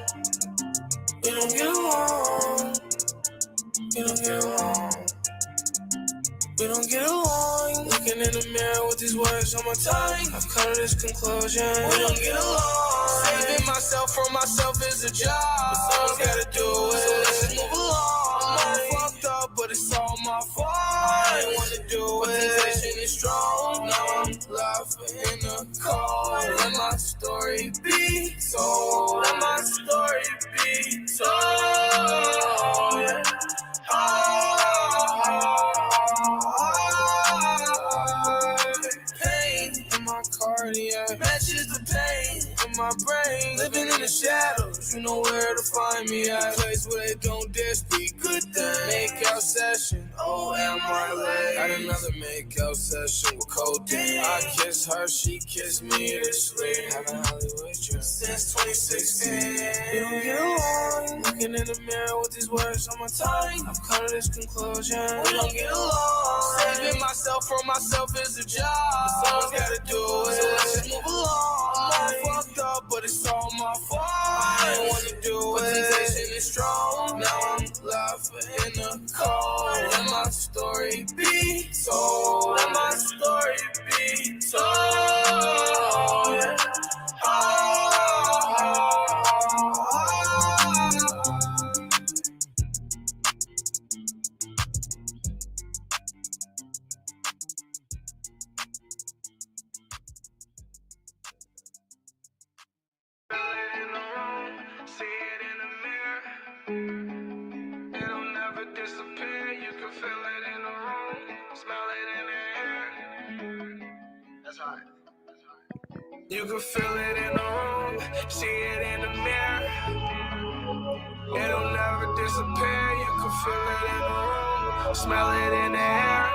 We don't get along. We don't get along. We don't get along. Looking in the mirror with these words on my tongue, I've come to this conclusion. We don't get along. Saving myself from myself is a job, but someone's gotta do it. So let's just move along. I'm all fucked up, but it's all my fault. I ain't wanna do it. Motivation is strong. Now I'm laughing in the cold. Let my story be told. Let my story be told. Pain in my cardiac matches the pain in my brain. Living in the shadows, you know where to find me at. A place where they don't dare speak good things. Make out session, oh am I late? Got another make out session with codeine. I kiss her, she kissed me to sleep. Having Hollywood dreams since 2016. We don't get along. Looking in the mirror with these words on my tongue, I've come to this conclusion. We don't get along. Saving myself from myself is a job, but someone's gotta do it. So let's just move along. I'm all fucked up, but it's all my fault. I ain't wanna do it. Motivation is strong. Now I'm laughing in the cold. Let my story be told. Let my story be told. See it in the mirror. It'll never disappear. You can feel it in the room. Smell it in the air. That's right. You can feel it in the room. See it in the mirror. It'll never disappear. You can feel it in the room. Smell it in the air.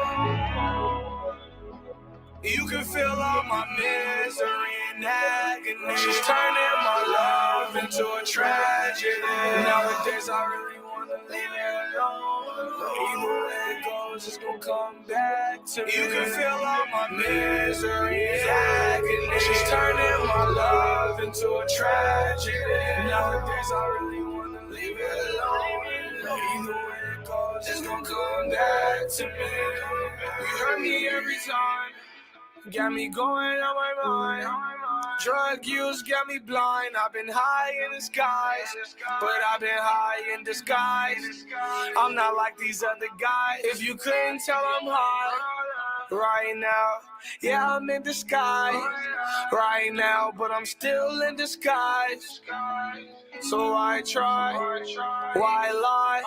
You can feel all my misery and agony. She's turning my love into a tragedy. Nowadays I really wanna leave it alone. Either way it goes, it's gonna come back to me. You can feel all my misery and agony. She's turning my love into a tragedy. Nowadays I really wanna leave it alone. Either way it goes, it's gonna come back to me. You hurt me every time. Got me going on my mind. Drug use got me blind. I've been high in the skies, but I've been high in disguise. I'm not like these other guys. If you couldn't tell, I'm high right now. Yeah, I'm in disguise right now, but I'm still in disguise. So I try, why lie?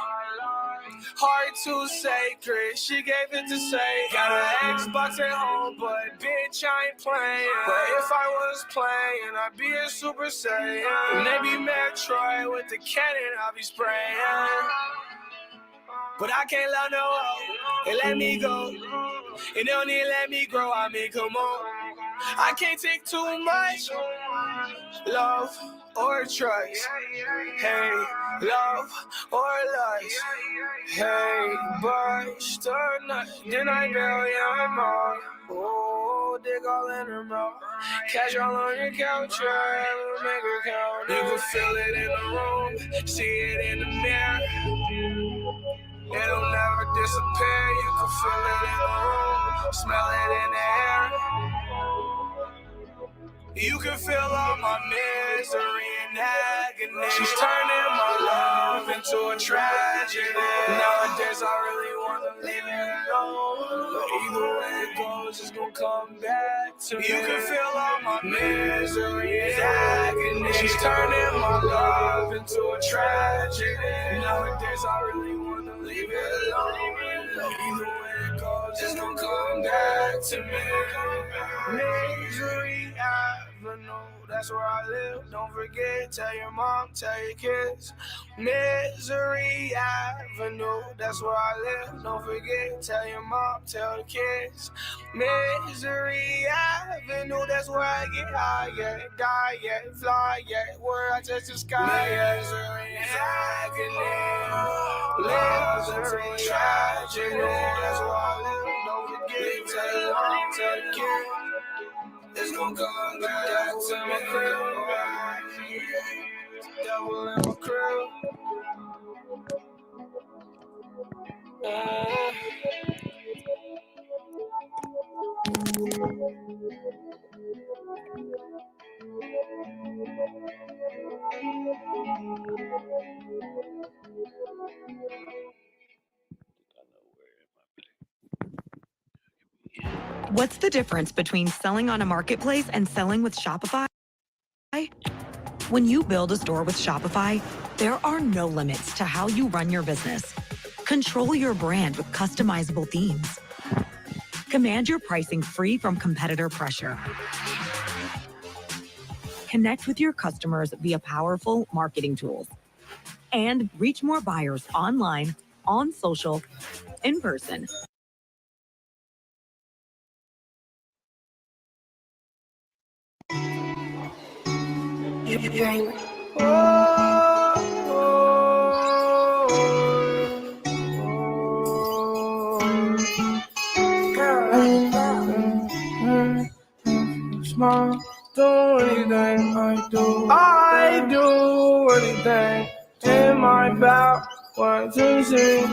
Heart too sacred, she gave it to say. Got an Xbox at home, but bitch, I ain't playing. But if I was playing, I'd be a Super Saiyan. Maybe Metroid with the cannon, I'll be spraying. But I can't love no hoe, they let me go. And they don't even let me grow, I mean, come on. I can't take too much love or trust. Hey, love or lust. Hey, but start not. Then I go, yeah, I'm all. Oh, dick all in her mouth. Catch all on your couch, yeah, make her count. You can feel it in the room, see it in the mirror. It'll never disappear. You can feel it in the room, smell it in the air. You can feel all my misery and agony. She's turning my love into a tragedy. Nowadays I really wanna leave it alone. Either way it goes, it's gonna come back to me. You can feel all my misery and agony. She's turning my love into a tragedy. Nowadays I really wanna leave it alone. Either way it goes, it's gonna come back to me. Misery Avenue, that's where I live. Don't forget, tell your mom, tell your kids. Misery Avenue, that's where I live. Don't forget, tell your mom, tell the kids. Misery Avenue, that's where I get high, yeah, die, yeah, fly, yeah, where I touch the sky. Misery Avenue, lives in tragedy, that's where I live. Don't forget, tell your mom, tell the kids. It's gonna come back to my crib. Devil in my crib. What's the difference between selling on a marketplace and selling with Shopify? When you build a store with Shopify, there are no limits to how you run your business. Control your brand with customizable themes. Command your pricing free from competitor pressure. Connect with your customers via powerful marketing tools. And reach more buyers online, on social, in person. Smile, do anything I do anything in my power to see.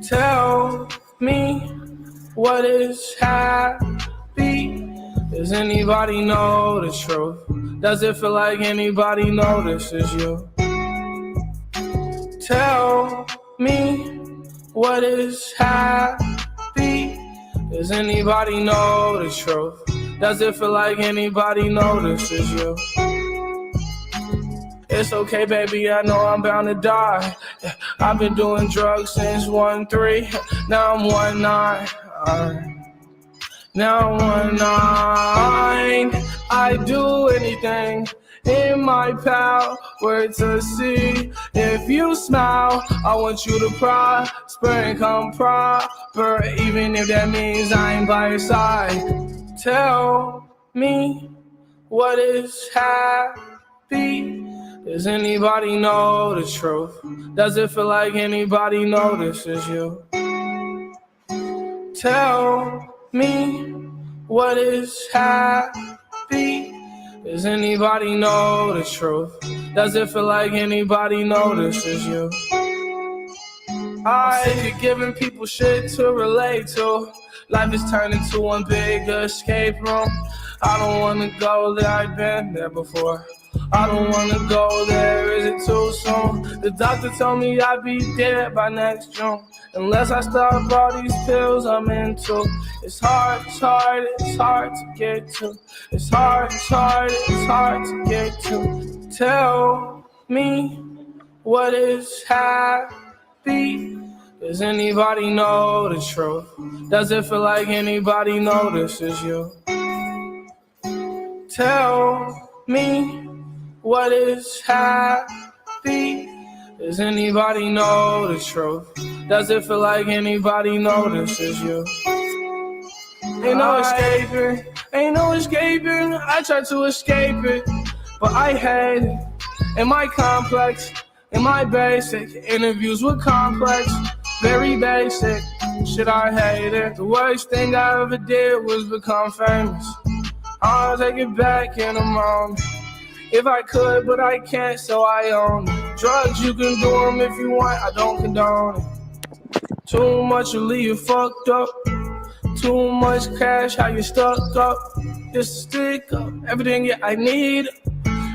Tell me what is happy. Does anybody know the truth? Does it feel like anybody notices you? Tell me what is happy. Does anybody know the truth? Does it feel like anybody notices you? It's okay, baby, I know I'm bound to die. I've been doing drugs since 1-3, now I'm 1-9. Now I'm 1-9. I do anything in my power to see. If you smile, I want you to prosper and come proper, even if that means I ain't by your side. Tell me what is happy. Does anybody know the truth? Does it feel like anybody notices you? Tell me what is happy. Does anybody know the truth? Does it feel like anybody notices you? I'm sick of giving people shit to relate to. Life is turned into one big escape room. I don't wanna go there, I've been there before. I don't wanna go there, is it too soon? The doctor told me I'd be dead by next June. Unless I stop all these pills I'm into. It's hard to get to. It's hard to get to. Tell me what is happy. Does anybody know the truth? Does it feel like anybody notices you? Tell me what is happy. Does anybody know the truth? Does it feel like anybody notices you? Ain't no escaping, I tried to escape it, but I hate it. In my complex, in my basic, interviews were complex, very basic, shit I hate it. The worst thing I ever did was become famous. I'll take it back in a moment. If I could, but I can't, so I own it. Drugs, you can do them if you want, I don't condone it. Too much will leave you fucked up. Too much cash, how you stuck up. Just stick up, everything yeah, I need.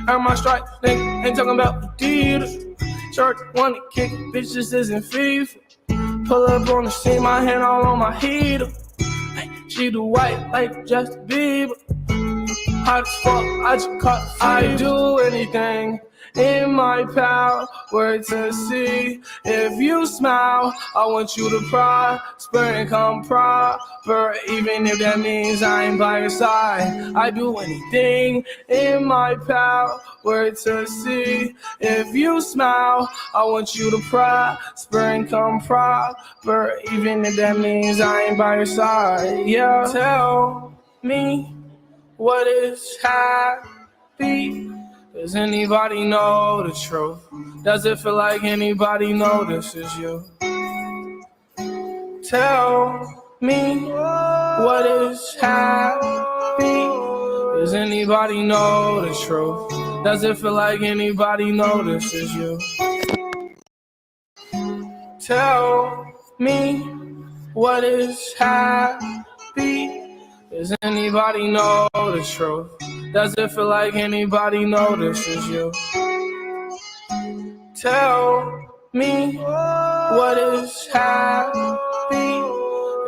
Earn my strike, ain't talking about Adidas. Church wanna kick, bitch, this isn't FIFA. Pull up on the scene, my hand all on my heater. She do white like Justin Bieber. Hot as fuck, I just caught the fever. I do anything in my power to see if you smile. I want you to prosper and come proper, even if that means I ain't by your side. I do anything in my power to see if you smile. I want you to prosper and come proper, even if that means I ain't by your side. Yeah, tell me what is happy. Does anybody know the truth? Does it feel like anybody notices you? Tell me what is happy. Does anybody know the truth? Does it feel like anybody notices you? Tell me what is happy. Does anybody know the truth? Does it feel like anybody notices you? Tell me what is happy.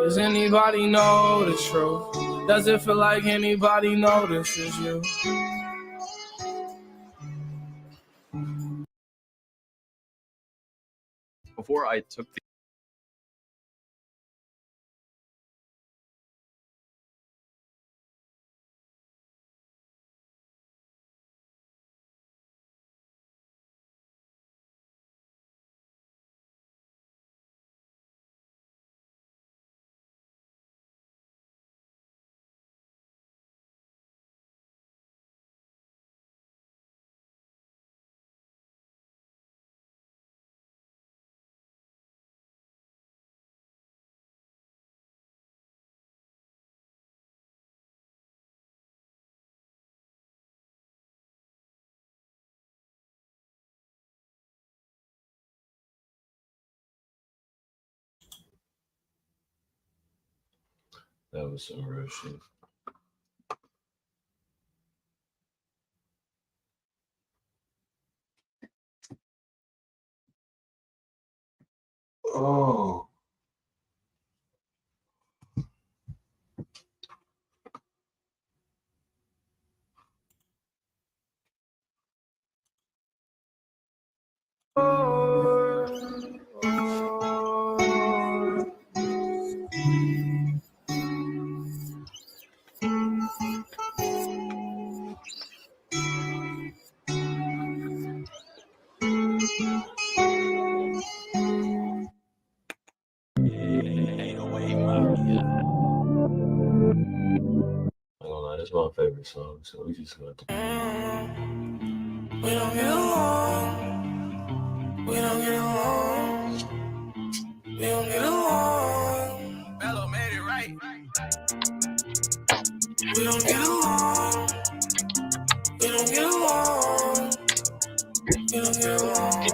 Does anybody know the truth? Does it feel like anybody notices you? Before I took the That was some real shit. Oh. That's my favorite song, so we just got to. We don't get along. We don't get along. We don't get along. Mello made it right. We don't get along. We don't get along. We don't get along.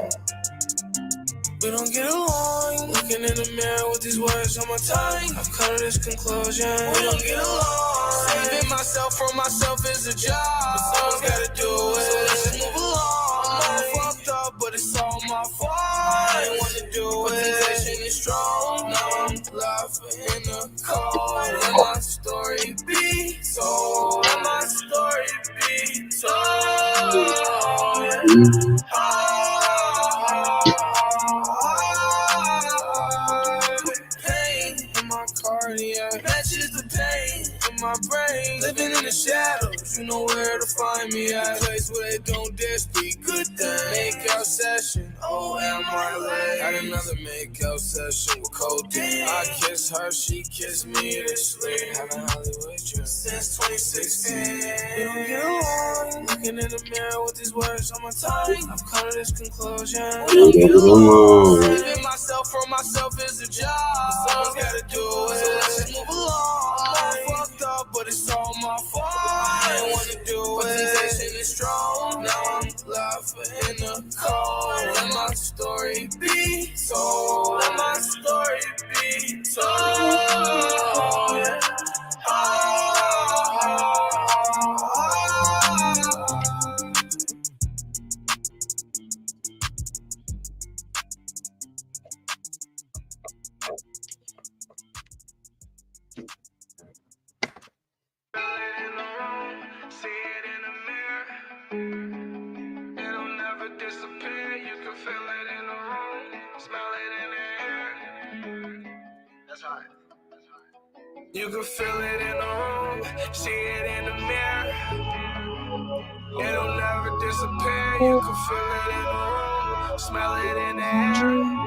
We don't get along. Looking in the mirror with these words on my tongue, I've come to this conclusion. We don't get along. Saving myself from myself is a job, but someone's gotta do it. So let's just move along. I'm all fucked up, but it's all my fault. I didn't want to do it. Temptation is strong. Now I'm laughing in the cold. Let my story be told. Let my story be told. Pain in my cardiac matches the pain in my brain. Living in the shadows, you know where to find me at. Place where they don't dare speak good things. Make out session, oh am I late? Had another make out session with codeine. I kiss her, she kissed me to sleep. Haven't Hollywood dreams since 2016. We don't get along. Looking in the mirror with these words on my tongue, I've come to this conclusion. We don't get along. Saving myself from myself is a job. Someone's gotta do it. So let's just move along. I'm all fucked up, but it's all my fault. I didn't wanna do it. But temptation is strong. Now I'm laughing in the cold. Let my story be told. Let my story be told. You can feel it in the room, see it in the mirror. It'll never disappear. You can feel it in the room, smell it in the air.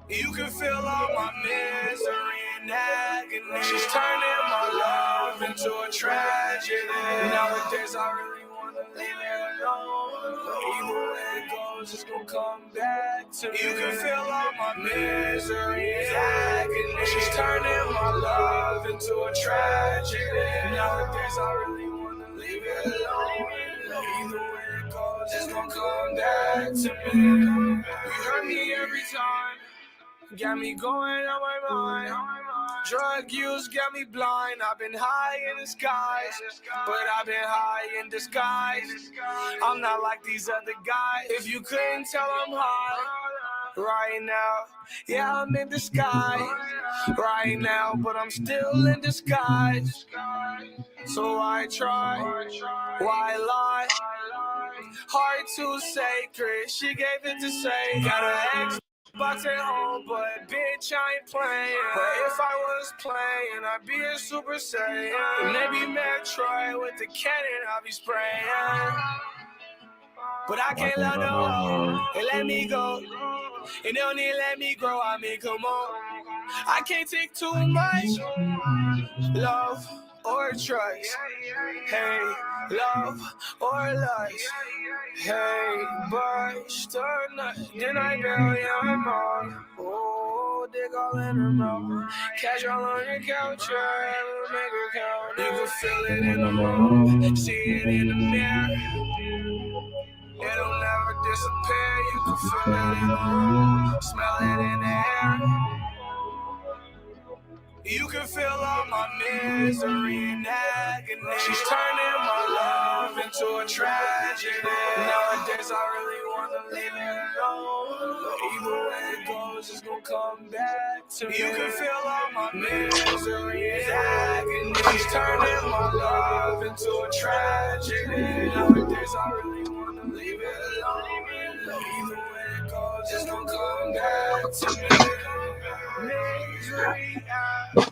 You can feel all my misery and agony. She's turning my love into a tragedy. Nowadays I really wanna leave it alone. Either way it goes, it's gonna come back to me. You can feel all my misery and agony. She's turning my love into a tragedy. Nowadays I really wanna leave it alone. Either way it goes, it's gonna come back to me. You hurt me every time. Got me going on my mind. Drug use got me blind. I've been high in the skies, but I've been high in disguise. I'm not like these other guys. If you couldn't tell, I'm high right now. Yeah, I'm in the sky right now, but I'm still in disguise. So I try, why lie? Heart too sacred, she gave it to say. Got an ex box at home, but bitch, I ain't playing. But if I was playing, I'd be a Super Saiyan. Maybe Metroid with the cannon, I'll be spraying. But I can't love no hoe, they let me go. And they don't need to let me grow, I mean, come on. I can't take too much love or trust. Hey, love or lust. Hey, but start not, then I bail your mom. Oh, dick all in her mouth. Cash all on your couch, make her count. You can feel it in the room, see it in the mirror. It'll never disappear. You can feel it in the room, smell it in the air. You can feel all my misery and agony. She's turning my love into a tragedy. Nowadays I really wanna leave it alone. Either way it goes, it's gonna come back to me. You can feel all my misery and agony. She's turning my love into a tragedy. Nowadays I really wanna leave it alone. Either way it goes, it's gonna come back to me. Misery, I know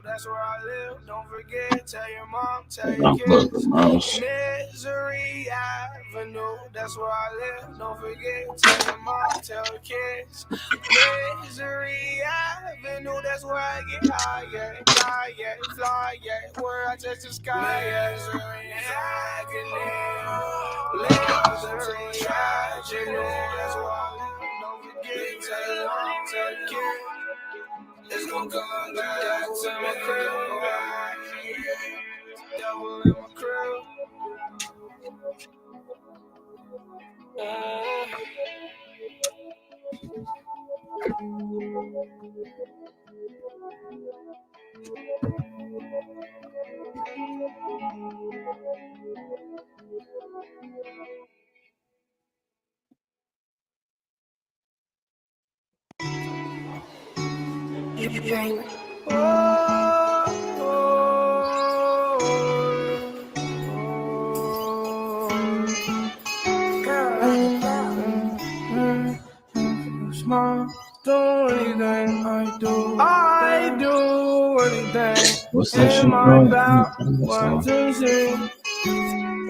that that's where I live. Don't forget, tell your mom, tell your Unplug the kids. mouse. Misery Avenue, that's where I live. Don't forget, tell your mom, tell your kids. Misery Avenue, that's where I get high, yeah, die, yeah, fly, yeah, where I touch the sky, yeah. Misery agony, misery tragedy, that's where I live. Don't forget, tell your mom, tell your kids. It's gonna come back to my crib. Devil in my crib. Smile, do anything I do. I do anything. What's that shit In my called? back, That what song. to see.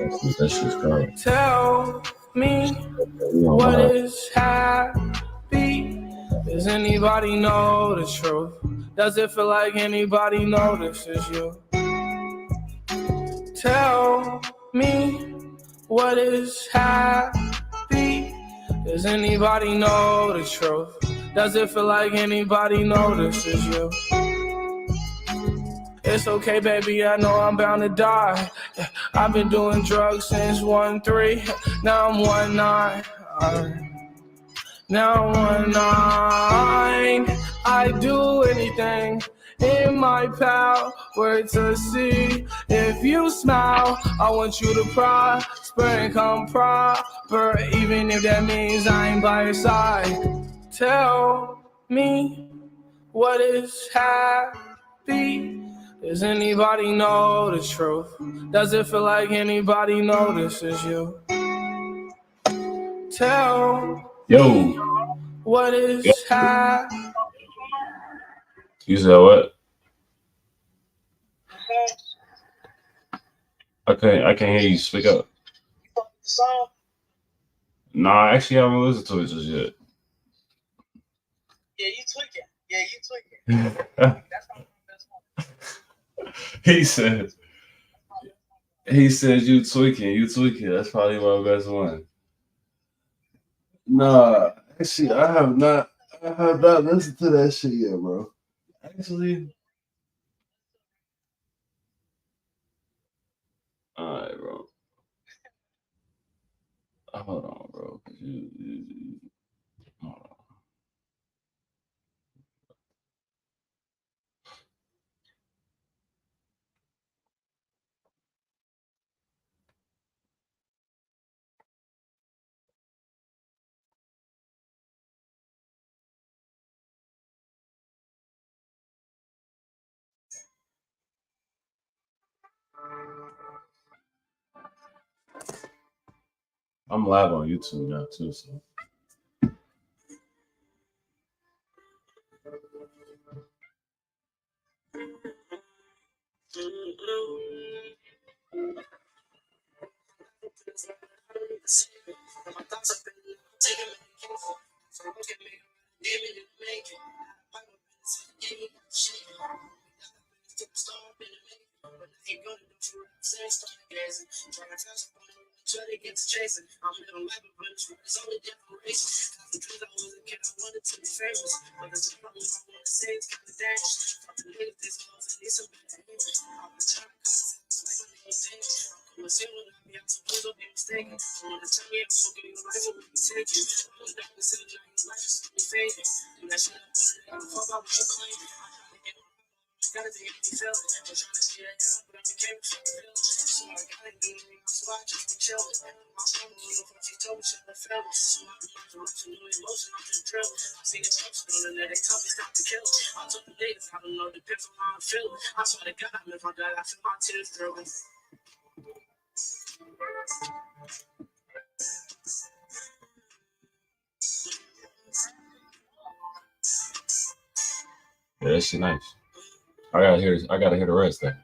What's that shit's called? Tell me what is happy. Does anybody know the truth? Does it feel like anybody notices you? Tell me what is happy. Does anybody know the truth? Does it feel like anybody notices you? It's okay, baby, I know I'm bound to die. I've been doing drugs since 1-3. Now I'm 1-9. Now I'm 1-9. I do anything in my power to see. If you smile, I want you to prosper and come proper, even if that means I ain't by your side. Tell me what is happy. Does anybody know the truth? Does it feel like anybody notices you? Tell me what is happy. You said what? I can't hear you. Speak up. Nah, I actually haven't listened to it just yet. Yeah, you tweaking. Yeah, you tweaking. He said you tweaking. That's probably my best one. Nah, actually, I have not listened to that shit yet, bro. Actually, all right, bro. Hold on, bro. Hold on. I'm live on YouTube now too, so. Yeah, that shit nice. I gotta hear the rest of it.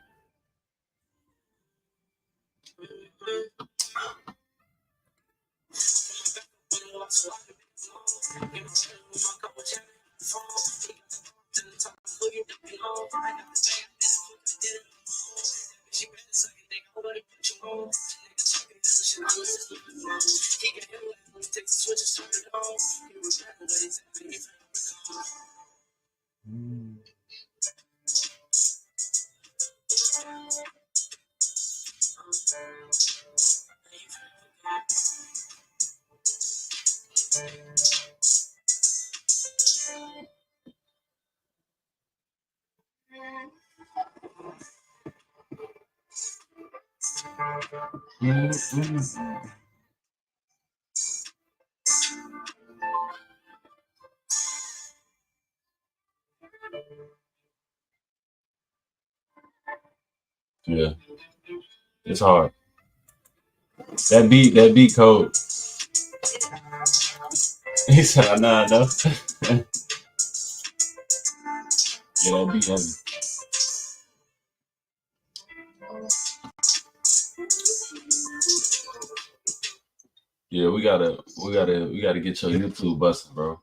Yeah, it's hard. That beat code. He said, "Nah, no." Yeah, that beat heavy. Yeah, we gotta get your YouTube busting, bro.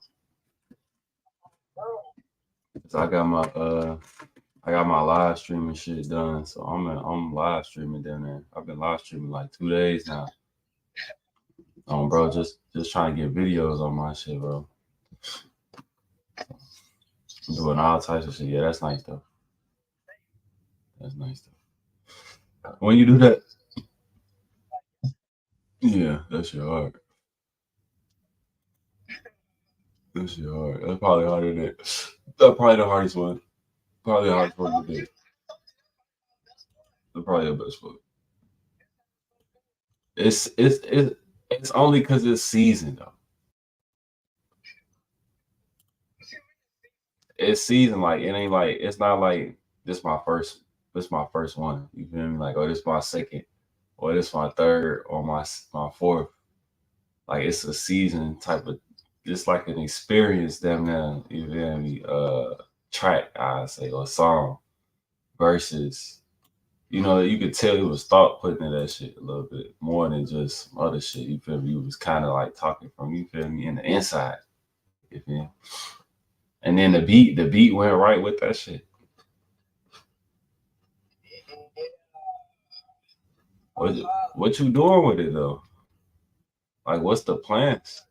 'Cause I got my live streaming shit done, so I'm live streaming down there. I've been live streaming like 2 days now. Bro, just trying to get videos on my shit, bro. I'm doing all types of shit. Yeah, that's nice though. That's nice though. When you do that, yeah, that's your hard. That's your hard. That's probably harder than that's probably the hardest one. Probably the hardest one to do. That's probably the best one. It's only because it's season though. It's season, like it ain't like it's not like this my first one. You feel me? Like, oh, this my second, or this my third, or my fourth. Like it's a season type of, it's like an experience damn now, you feel me? Track, I say, or song versus, you could tell it was thought putting in that shit a little bit more than just some other shit. You feel me? You was kind of like talking from, you feel me, in the inside. You feel me? And then the beat went right with that shit. What you doing with it though? Like, what's the plans?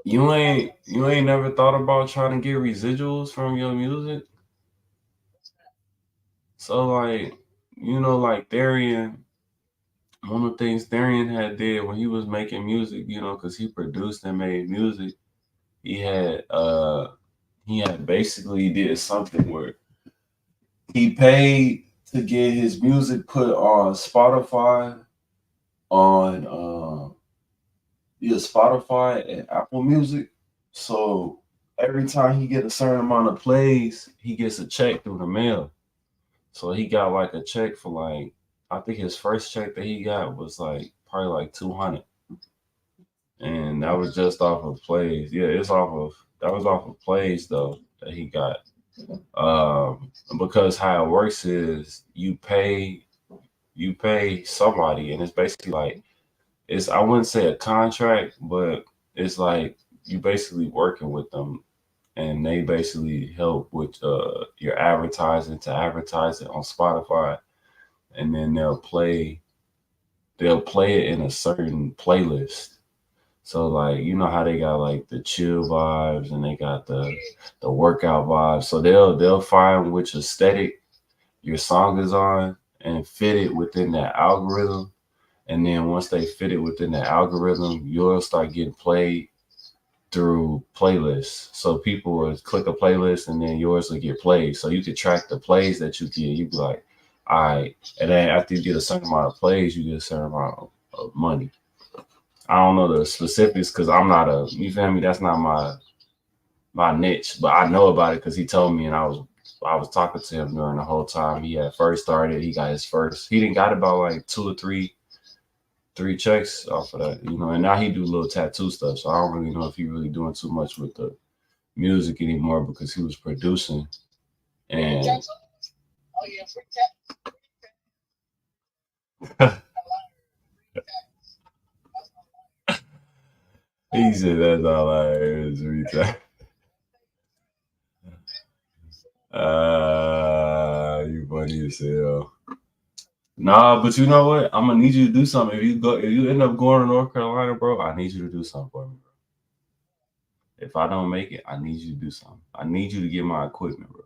You ain't never thought about trying to get residuals from your music? So like, like Darian, one of the things Darian had did when he was making music, because he produced and made music, he had basically did something where he paid to get his music put on Spotify, on Spotify and Apple Music. So every time he get a certain amount of plays, he gets a check through the mail. So he got like a check for like, I think his first check that he got was like probably like 200, and that was just off of plays. Yeah, that was off of plays though that he got. Because how it works is you pay somebody, and it's basically like, I wouldn't say a contract, but it's like you basically working with them, and they basically help with your advertising to advertise it on Spotify, and then they'll play it in a certain playlist. So like, how they got like the chill vibes and they got the workout vibes. So they'll find which aesthetic your song is on and fit it within that algorithm. And then once they fit it within the algorithm, you'll start getting played through playlists. So people will click a playlist and then yours will get played. So you could track the plays that you get. You'd be like, all right. And then after you get a certain amount of plays, you get a certain amount of money. I don't know the specifics because I'm not you feel me? That's not my niche, but I know about it because he told me, and I was talking to him during the whole time he had first started. He got his first, he didn't got about like 2 or 3 3 checks off of that, you know. And now he do little tattoo stuff, so I don't really know if he really doing too much with the music anymore because he was producing. And he said that's all I heard is retard. You funny as hell. Nah, but you know what? I'm gonna need you to do something. If you end up going to North Carolina, bro, I need you to do something for me, bro. If I don't make it, I need you to do something. I need you to get my equipment, bro.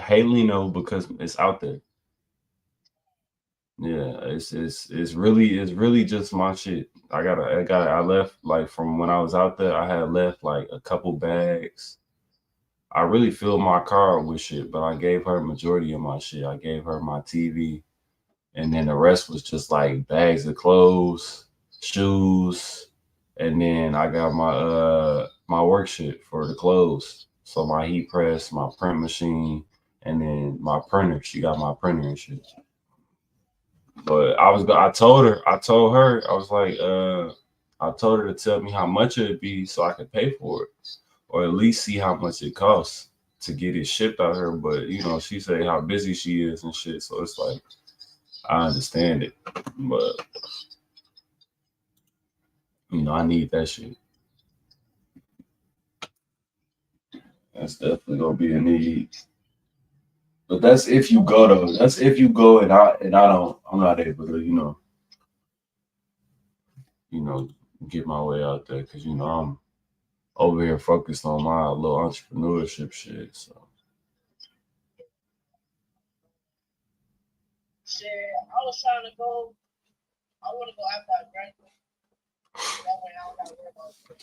Haley know because it's out there. Yeah, it's really just my shit. I left like from when I was out there, I had left like a couple bags. I really filled my car with shit, but I gave her majority of my shit. I gave her my TV, and then the rest was just like bags of clothes, shoes, and then I got my work shit for the clothes. So my heat press, my print machine, and then my printer. She got my printer and shit. But I told her, I was like, I told her to tell me how much it'd be so I could pay for it, or at least see how much it costs to get it shipped out here. But you know, she said how busy she is and shit. So it's like, I understand it, but you know, I need that shit. That's definitely gonna be a need. But that's if you go though. That's if you go and I'm not able to, get my way out there because I'm over here focused on my little entrepreneurship shit. So shit, I was trying to go. I want to go after I graduate. That way I don't gotta worry about school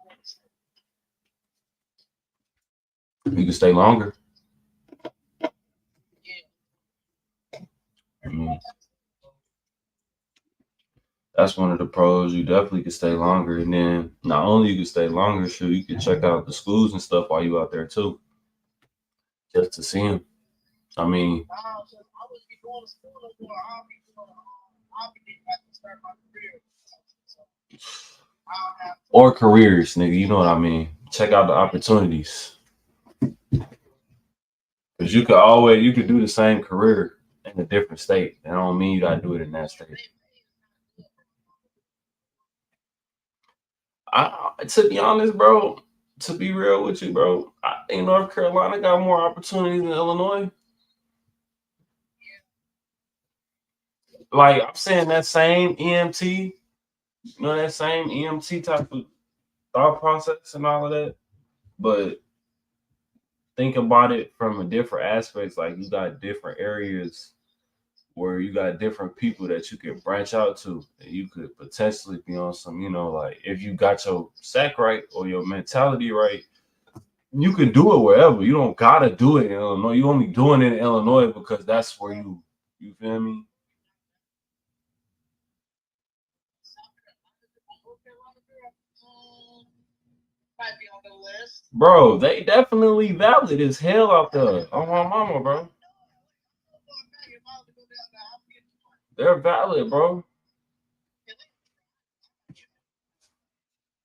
and shit. you can stay longer. That's one of the pros. You definitely can stay longer, and then not only you can stay longer, shoot, you can check out the schools and stuff while you out there too, just to see them. I mean, or careers, nigga. You know what I mean? Check out the opportunities, because you could do the same career in a different state. That don't mean you gotta do it in that state. To be honest, bro, to be real with you, bro, I think North Carolina got more opportunities than Illinois. Like I'm saying, that same EMT, that same EMT type of thought process and all of that. But think about it from a different aspects. Like you got different areas where you got different people that you can branch out to, and you could potentially be on some, like if you got your sack right or your mentality right, you can do it wherever. You don't gotta do it in Illinois. You only doing it in Illinois because that's where you feel me? Bro, they definitely valid as hell out there. On my mama, bro. They're valid, bro.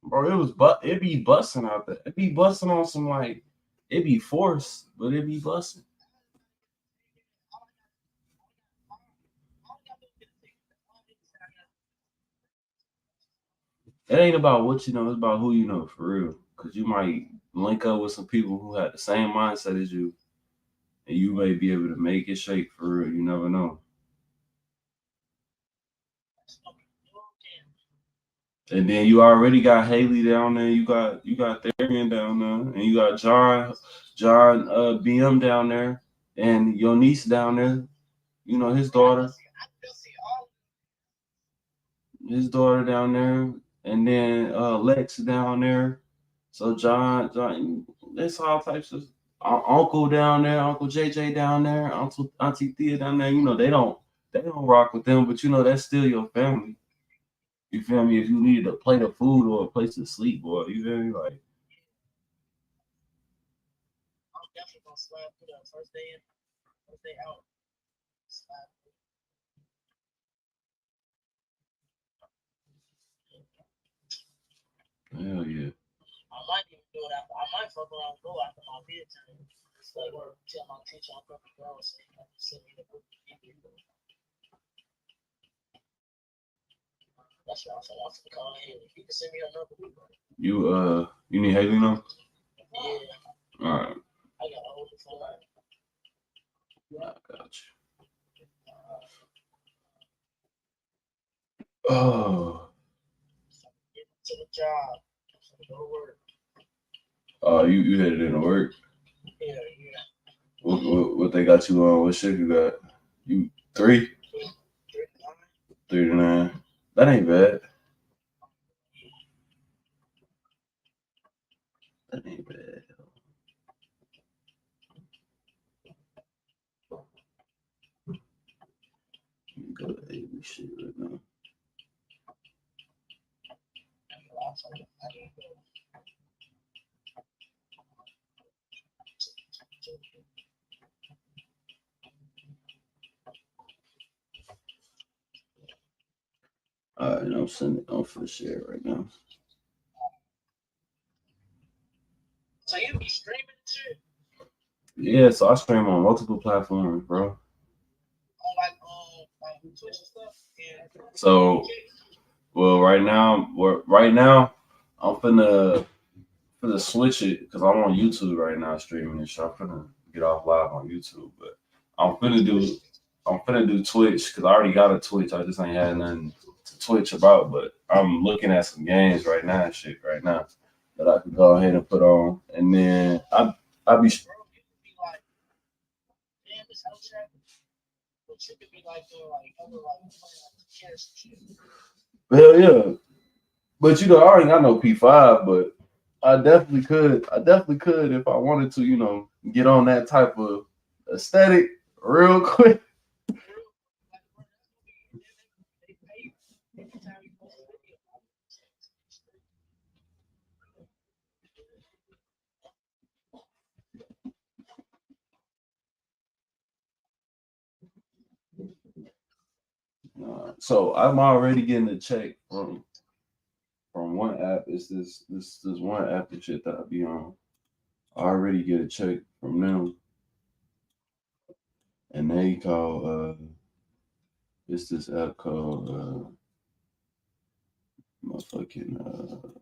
Bro, it be busting out there. It be busting on some like, it be forced, but it be busting. It ain't about what you know, it's about who you know for real. Cause you might link up with some people who had the same mindset as you, and you may be able to make it shake for real. You never know. And then you already got Haley down there. You got Therian down there, and you got John BM down there, and your niece down there. His daughter down there, and then Lex down there. So John, there's all types of uncle down there, Uncle JJ down there, Auntie Thea down there. They don't rock with them, but that's still your family. You feel me? If you needed a plate of food or a place to sleep, boy, you feel me? Like, I'm definitely gonna slap through that first day out. Hell yeah. I might even do it after. I might fuck around and go after my bedtime. It's like tell my teacher I'm gonna go and say, send me the book. That's what I said. I was gonna call Haley. You can send me another book. You need Haley now? Yeah. All right. I gotta hold it for life. I got you. Oh. Get to the job. Go to work. You headed into work? Yeah. What they got you on? What shift you got? You 3? 3 to 9. That ain't bad. That ain't bad. Go to AB shit right now. All right, I'm sending it on for the share right now. So you be streaming shit? Yeah, so I stream on multiple platforms, bro. On like Twitch and stuff. Yeah. So, well, right now I'm finna switch it because I'm on YouTube right now streaming this shit. I'm finna get off live on YouTube, but I'm finna do Twitch because I already got a Twitch. I just ain't had nothing to Twitch about, but I'm looking at some games right now and shit right now that I could go ahead and put on, and then I'll be. Hell yeah, but I already got no P5, but I definitely could if I wanted to, get on that type of aesthetic real quick. So I'm already getting a check from one app. It's this one app and shit that I be on. I already get a check from them, and they call it's this app called motherfucking